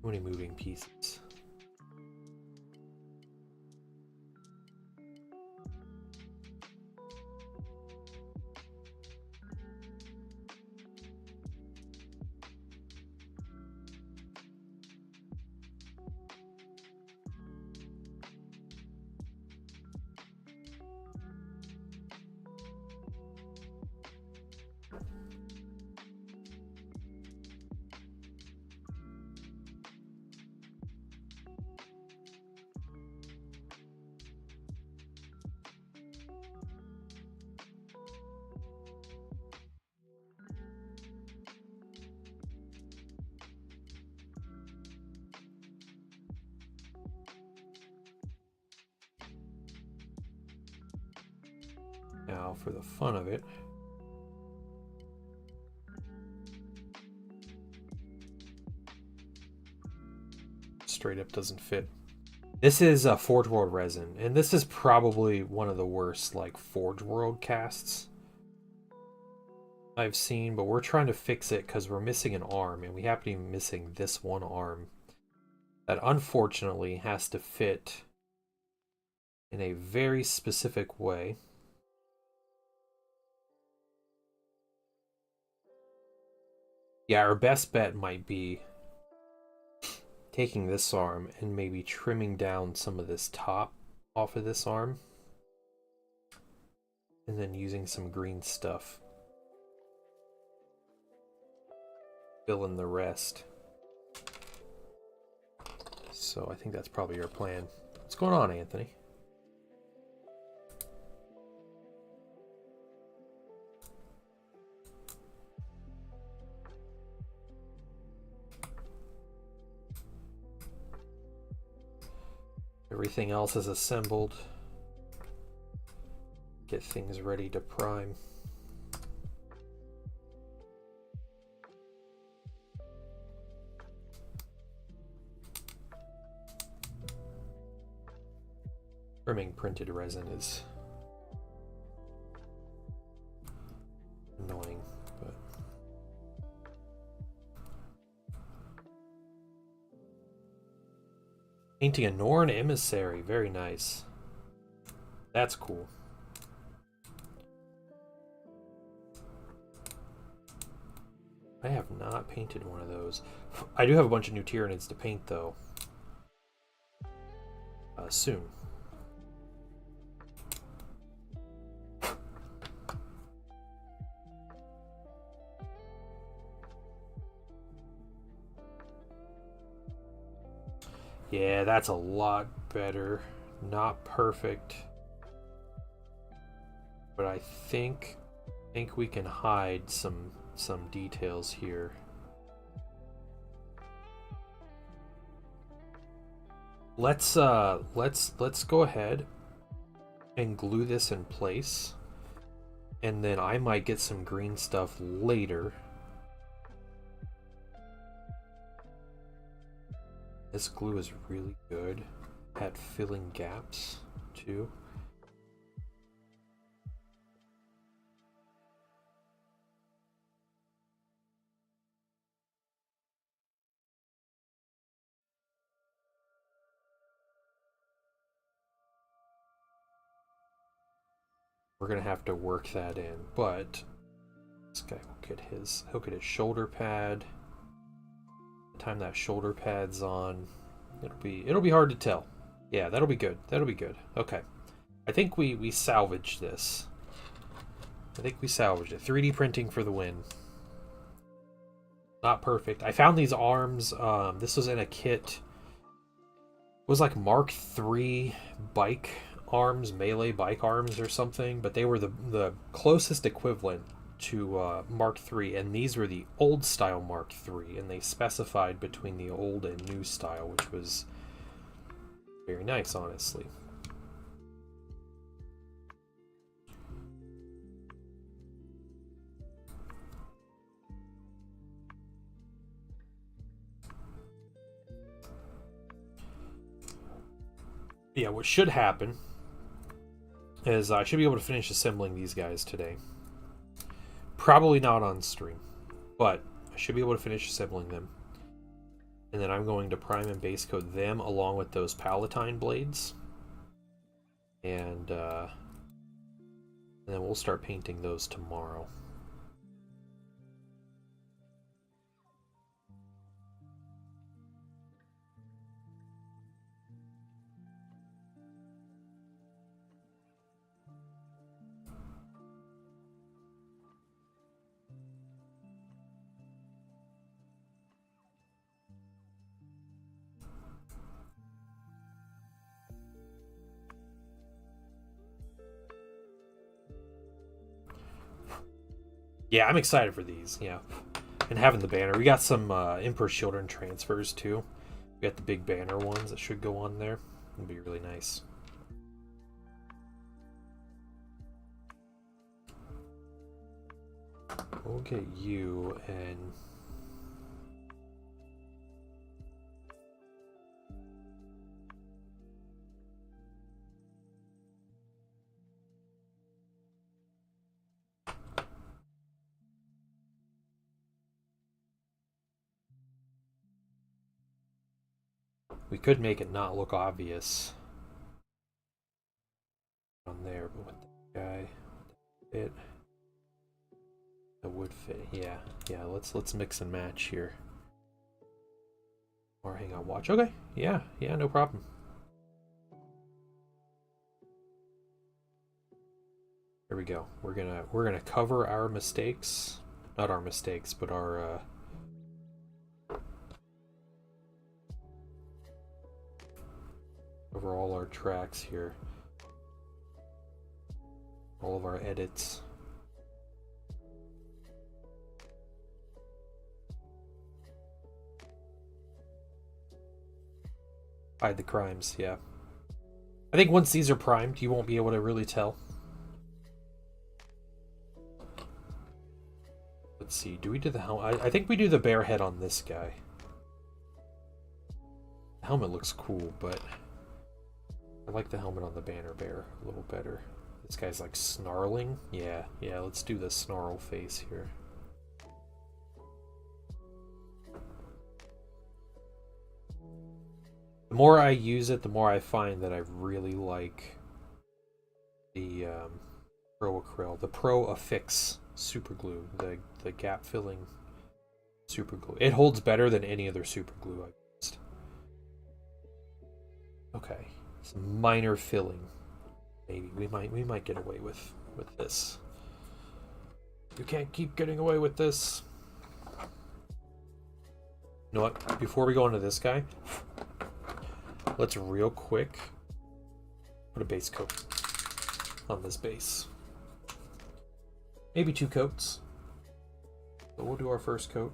too many moving pieces. Now, for the fun of it, straight up doesn't fit. This is a Forge World resin, and this is probably one of the worst like Forge World casts I've seen, but we're trying to fix it because we're missing an arm, and we happen to be missing this one arm that unfortunately has to fit in a very specific way. Yeah, our best bet might be taking this arm and maybe trimming down some of this top off of this arm, and then using some green stuff. Fill in the rest. So I think that's probably our plan. What's going on, Anthony? Everything else is assembled. Get things ready to prime. Trimming printed resin is annoying, but painting a Norn emissary, very nice. That's cool. I have not painted one of those. I do have a bunch of new Tyranids to paint though. Soon. Yeah, that's a lot better. Not perfect, but I think we can hide some details here. Let's go ahead and glue this in place, and then I might get some green stuff later. This glue is really good at filling gaps too. We're gonna have to work that in, but this guy will get he'll get his shoulder pad. Time that shoulder pad's on, it'll be hard to tell. Yeah, that'll be good. That'll be good. Okay, I think we salvaged this. I think we salvaged it. 3D printing for the win. Not perfect. I found these arms. This was in a kit. It was like Mark III bike arms, melee bike arms or something, but they were the closest equivalent to Mark III, and these were the old style Mark III, and they specified between the old and new style, which was very nice, honestly. Yeah, what should happen is I should be able to finish assembling these guys today. Probably not on stream, but I should be able to finish assembling them. And then I'm going to prime and base coat them along with those Palatine blades. And then we'll start painting those tomorrow. Yeah, I'm excited for these, yeah. And having the banner. We got some Emperor's Children transfers too. We got the big banner ones that should go on there. It'll be really nice. We'll get you and... We could make it not look obvious on there, but with that guy, it would fit. Yeah, yeah. Let's mix and match here. Or hang on, watch. Okay, yeah, no problem. Here we go. We're gonna cover our mistakes, not our mistakes, but our over all our tracks here, all of our edits. Hide the crimes, yeah. I think once these are primed, you won't be able to really tell. Let's see, do we do the helmet? I think we do the bear head on this guy. The helmet looks cool, but I like the helmet on the banner bear a little better. This guy's like snarling. Yeah, let's do the snarl face here. The more I use it, the more I find that I really like the Pro Acryl, the Pro Affix super glue, the gap filling super glue. It holds better than any other super glue I've used. Okay, some minor filling. Maybe we might get away with this. You can't keep getting away with this. You know what? Before we go into this guy, let's real quick put a base coat on this base. Maybe 2 coats. But we'll do our first coat.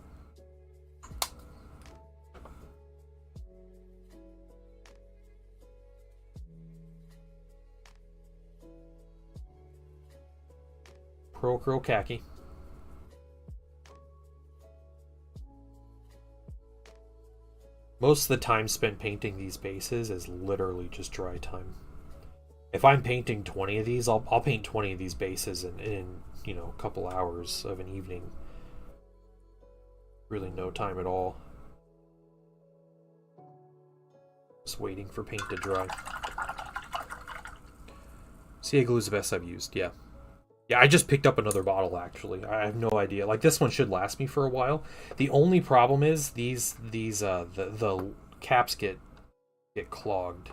Pro Acryl khaki. Most of the time spent painting these bases is literally just dry time. If I'm painting 20 of these, I'll paint 20 of these bases in you know, a couple hours of an evening. Really no time at all. Just waiting for paint to dry. CA glue is the best I've used, yeah. Yeah, I just picked up another bottle, actually. I have no idea. Like, this one should last me for a while. The only problem is the caps get clogged.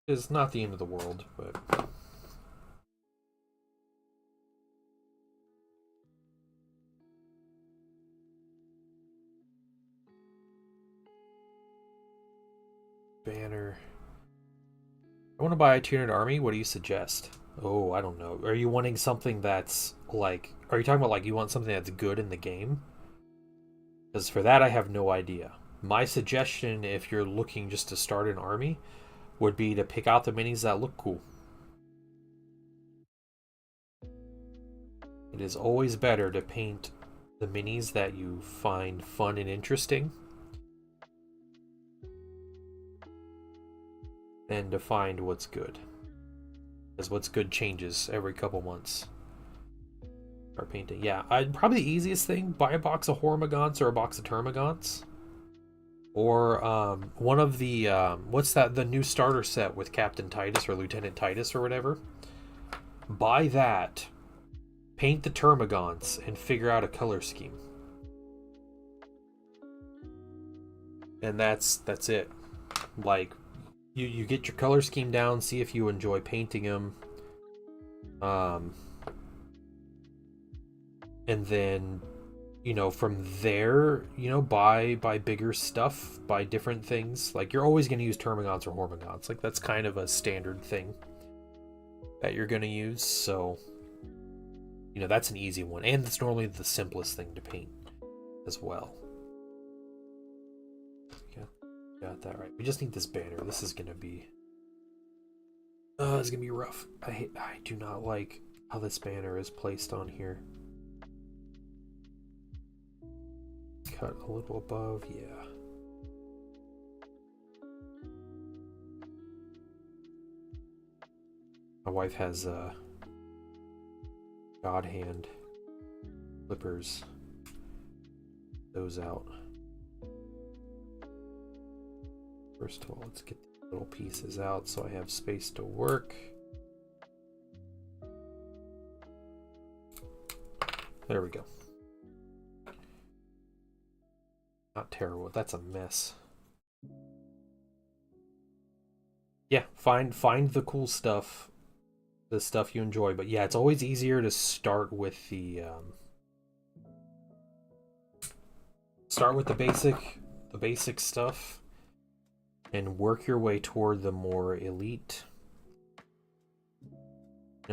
It's not the end of the world, but... Banner. I want to buy a tiered army. What do you suggest? Oh, I don't know. Are you wanting something that's like... Are you talking about like you want something that's good in the game? Because for that I have no idea. My suggestion, if you're looking just to start an army, would be to pick out the minis that look cool. It is always better to paint the minis that you find fun and interesting than to find what's good. Because what's good changes every couple months. Start painting. Yeah, probably the easiest thing, buy a box of Hormagaunts or a box of Termagants. Or one of the, what's that, the new starter set with Captain Titus or Lieutenant Titus or whatever. Buy that, paint the Termagants, and figure out a color scheme. And that's it. Like, you get your color scheme down, see if you enjoy painting them. And then, you know, from there, you know, buy bigger stuff, buy different things. Like, you're always going to use Termagants or Hormagaunts. Like, that's kind of a standard thing that you're going to use. So, you know, that's an easy one. And it's normally the simplest thing to paint as well. Yeah. Got that right. We just need this banner. This is gonna be it's gonna be rough. I do not like how this banner is placed on here. Cut a little above, yeah. My wife has God hand clippers. Those out. First of all, let's get the little pieces out so I have space to work. There we go. Not terrible. That's a mess. Yeah, find the cool stuff, the stuff you enjoy. But yeah, it's always easier to start with the basic stuff, and work your way toward the more elite,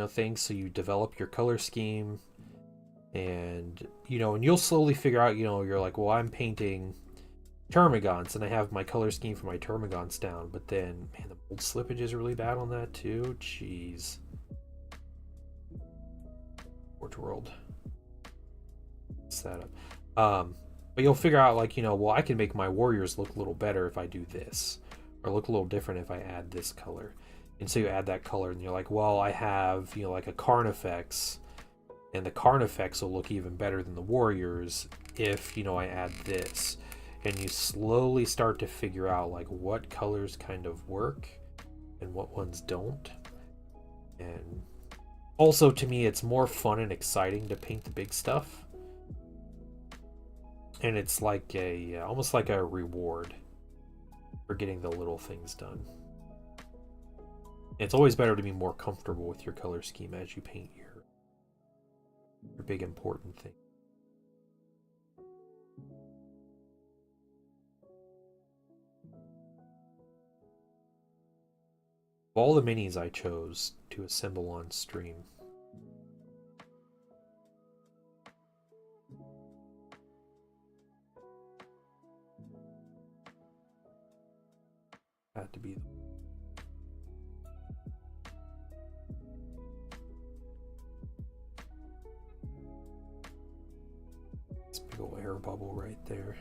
things. So you develop your color scheme, and and you'll slowly figure out, you're like, well, I'm painting termagants and I have my color scheme for my termagants down, but then, man, the mold slippage is really bad on that too. Jeez. Forge World. Set up. But you'll figure out, like, well, I can make my warriors look a little better if I do this, or look a little different if I add this color. And so you add that color, and you're like, well, I have, like a Carnifex, and the Carnifex will look even better than the warriors if, I add this. And you slowly start to figure out, like, what colors kind of work and what ones don't. And also, to me, it's more fun and exciting to paint the big stuff. And it's like almost like a reward for getting the little things done. It's always better to be more comfortable with your color scheme as you paint your big important thing. Of all the minis I chose to assemble on stream, had to be this big old air bubble right there.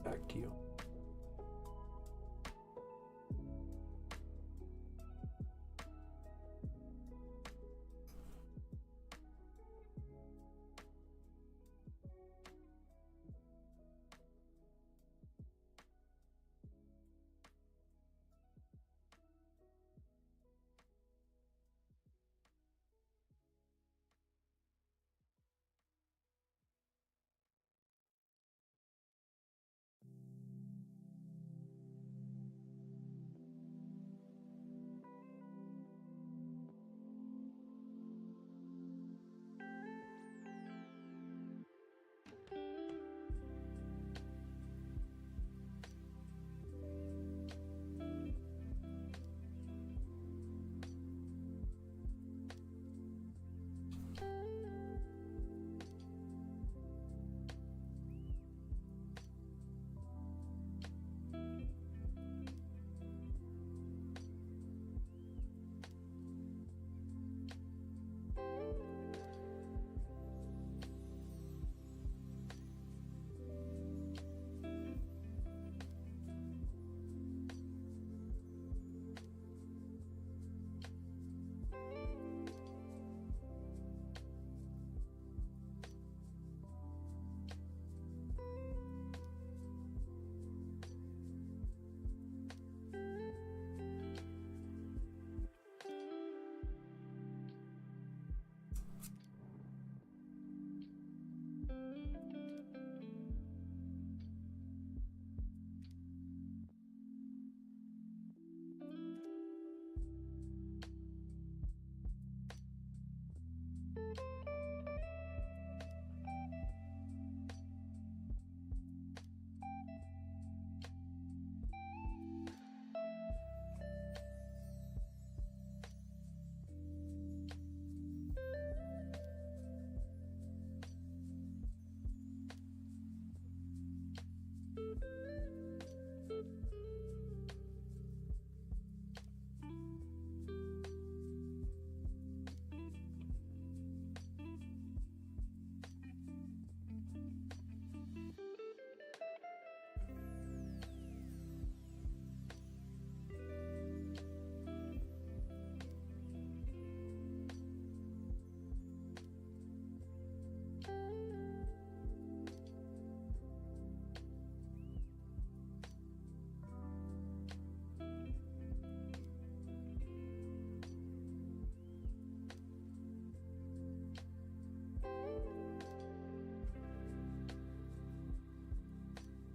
Back to you.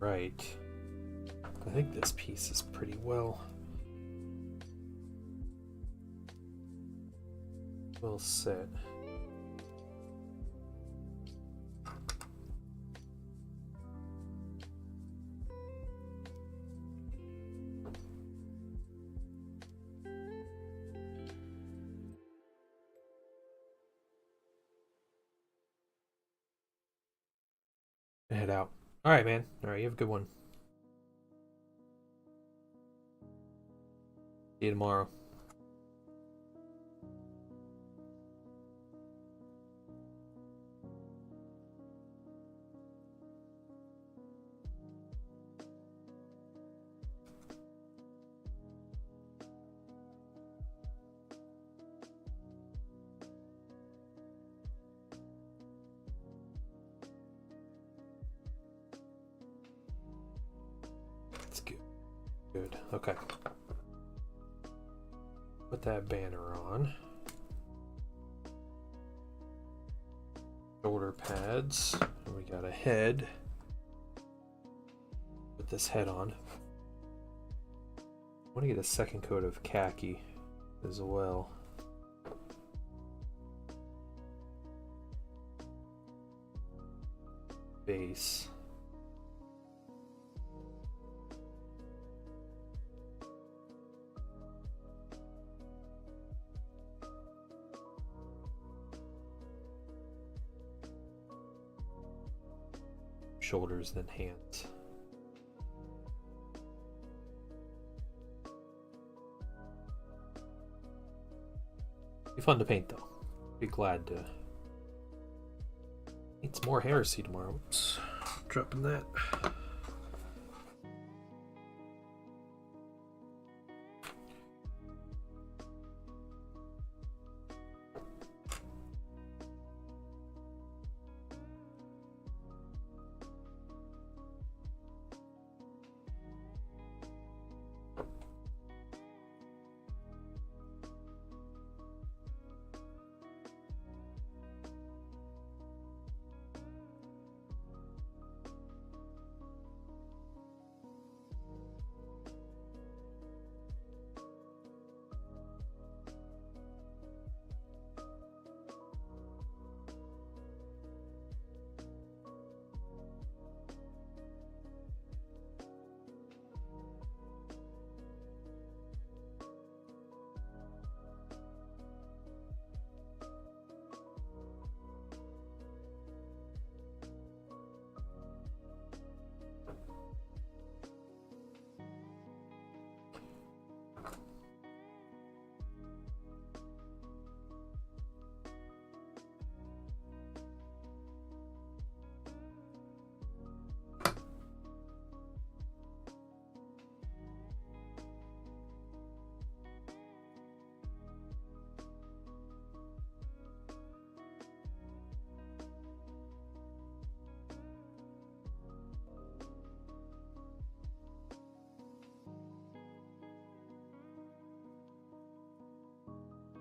Right. I think this piece is pretty well set. Head out. All right, man. All right, you have a good one. See you tomorrow. That's good. Good. Okay. Put that banner on. Shoulder pads. And we got a head. Put this head on. I want to get a second coat of khaki as well. Base. Shoulders, then hands. Be fun to paint though. Be glad to paint some more Heresy tomorrow. Oops. Dropping that.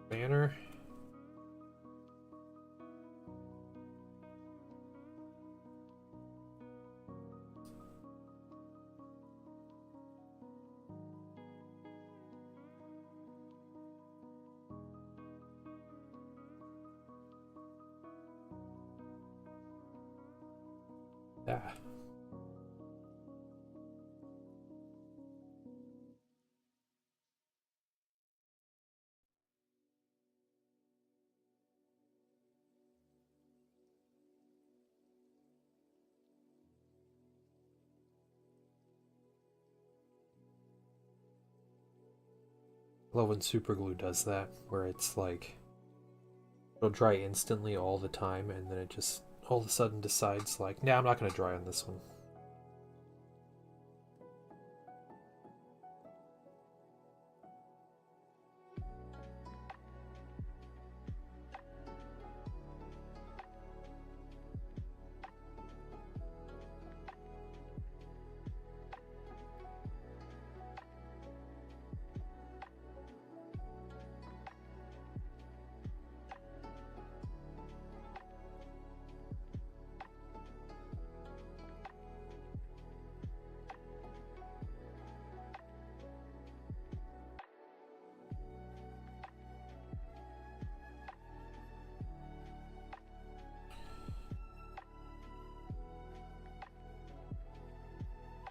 Banner. Ah. Love when super glue does that, where it's like it'll dry instantly all the time, and then it just all of a sudden decides like, nah, I'm not gonna dry on this one.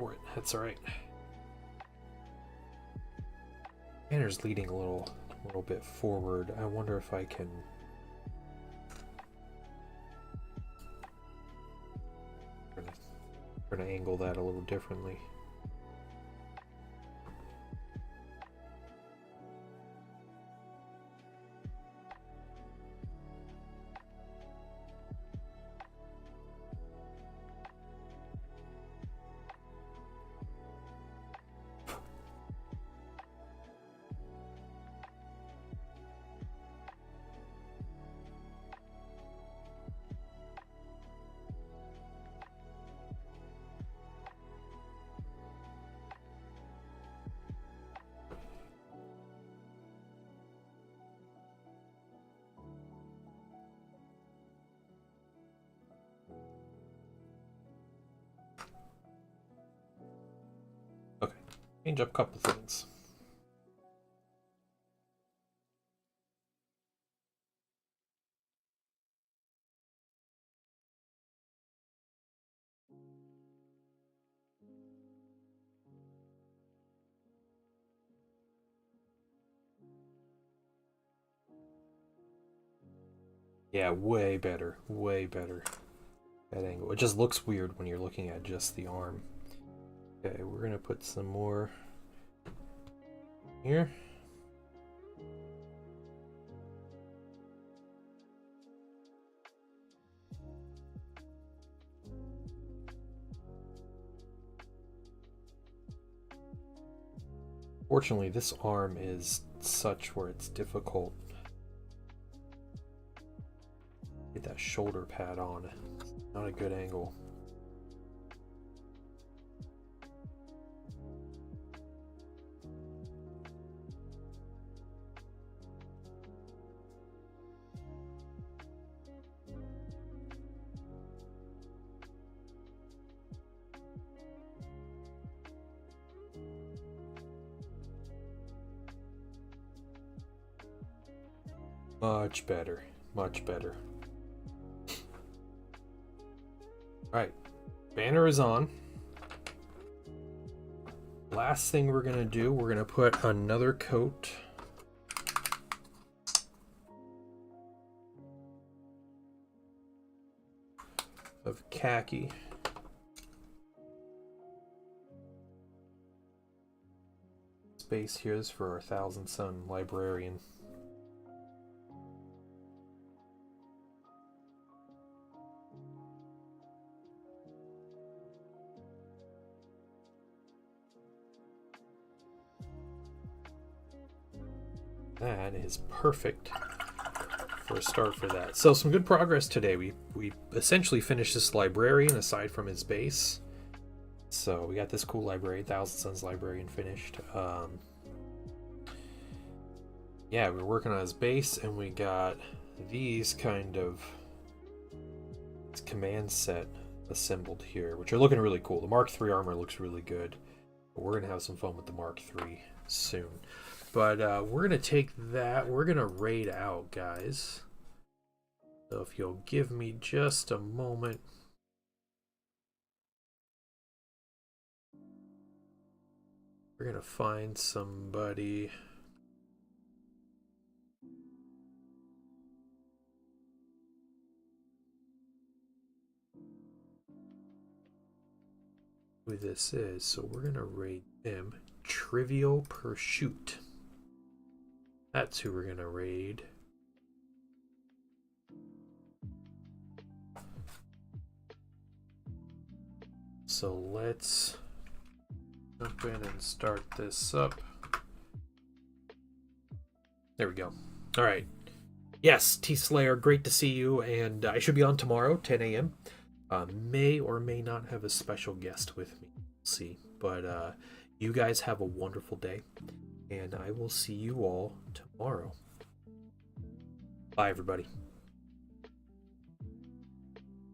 for it. That's alright. Banner's leading a little bit forward. I wonder if I can... Try to angle that a little differently. Okay, change up a couple things. Yeah, way better. Way better. That angle. It just looks weird when you're looking at just the arm. Okay, we're gonna put some more here. Fortunately, this arm is such where it's difficult. Get that shoulder pad on. It's not a good angle. Much better. Much better. Alright. Banner is on. Last thing we're going to do, we're going to put another coat of khaki. Space here is for our Thousand Sun librarian. That is perfect for a start for that. So some good progress today. We essentially finished this librarian aside from his base. So we got this cool librarian, Thousand Suns librarian finished. Yeah, we're working on his base, and we got these kind of command set assembled here, which are looking really cool. The Mark III armor looks really good. But we're gonna have some fun with the Mark III soon. But we're going to take that. We're going to raid out, guys. So if you'll give me just a moment. We're going to find somebody. Who this is. So we're going to raid them. Trivial Pursuit. That's who we're gonna raid. So let's jump in and start this up. There we go. All right. Yes, T-Slayer, great to see you. And I should be on tomorrow, 10 a.m. May or may not have a special guest with me. We'll see. But you guys have a wonderful day. And I will see you all tomorrow. Bye, everybody.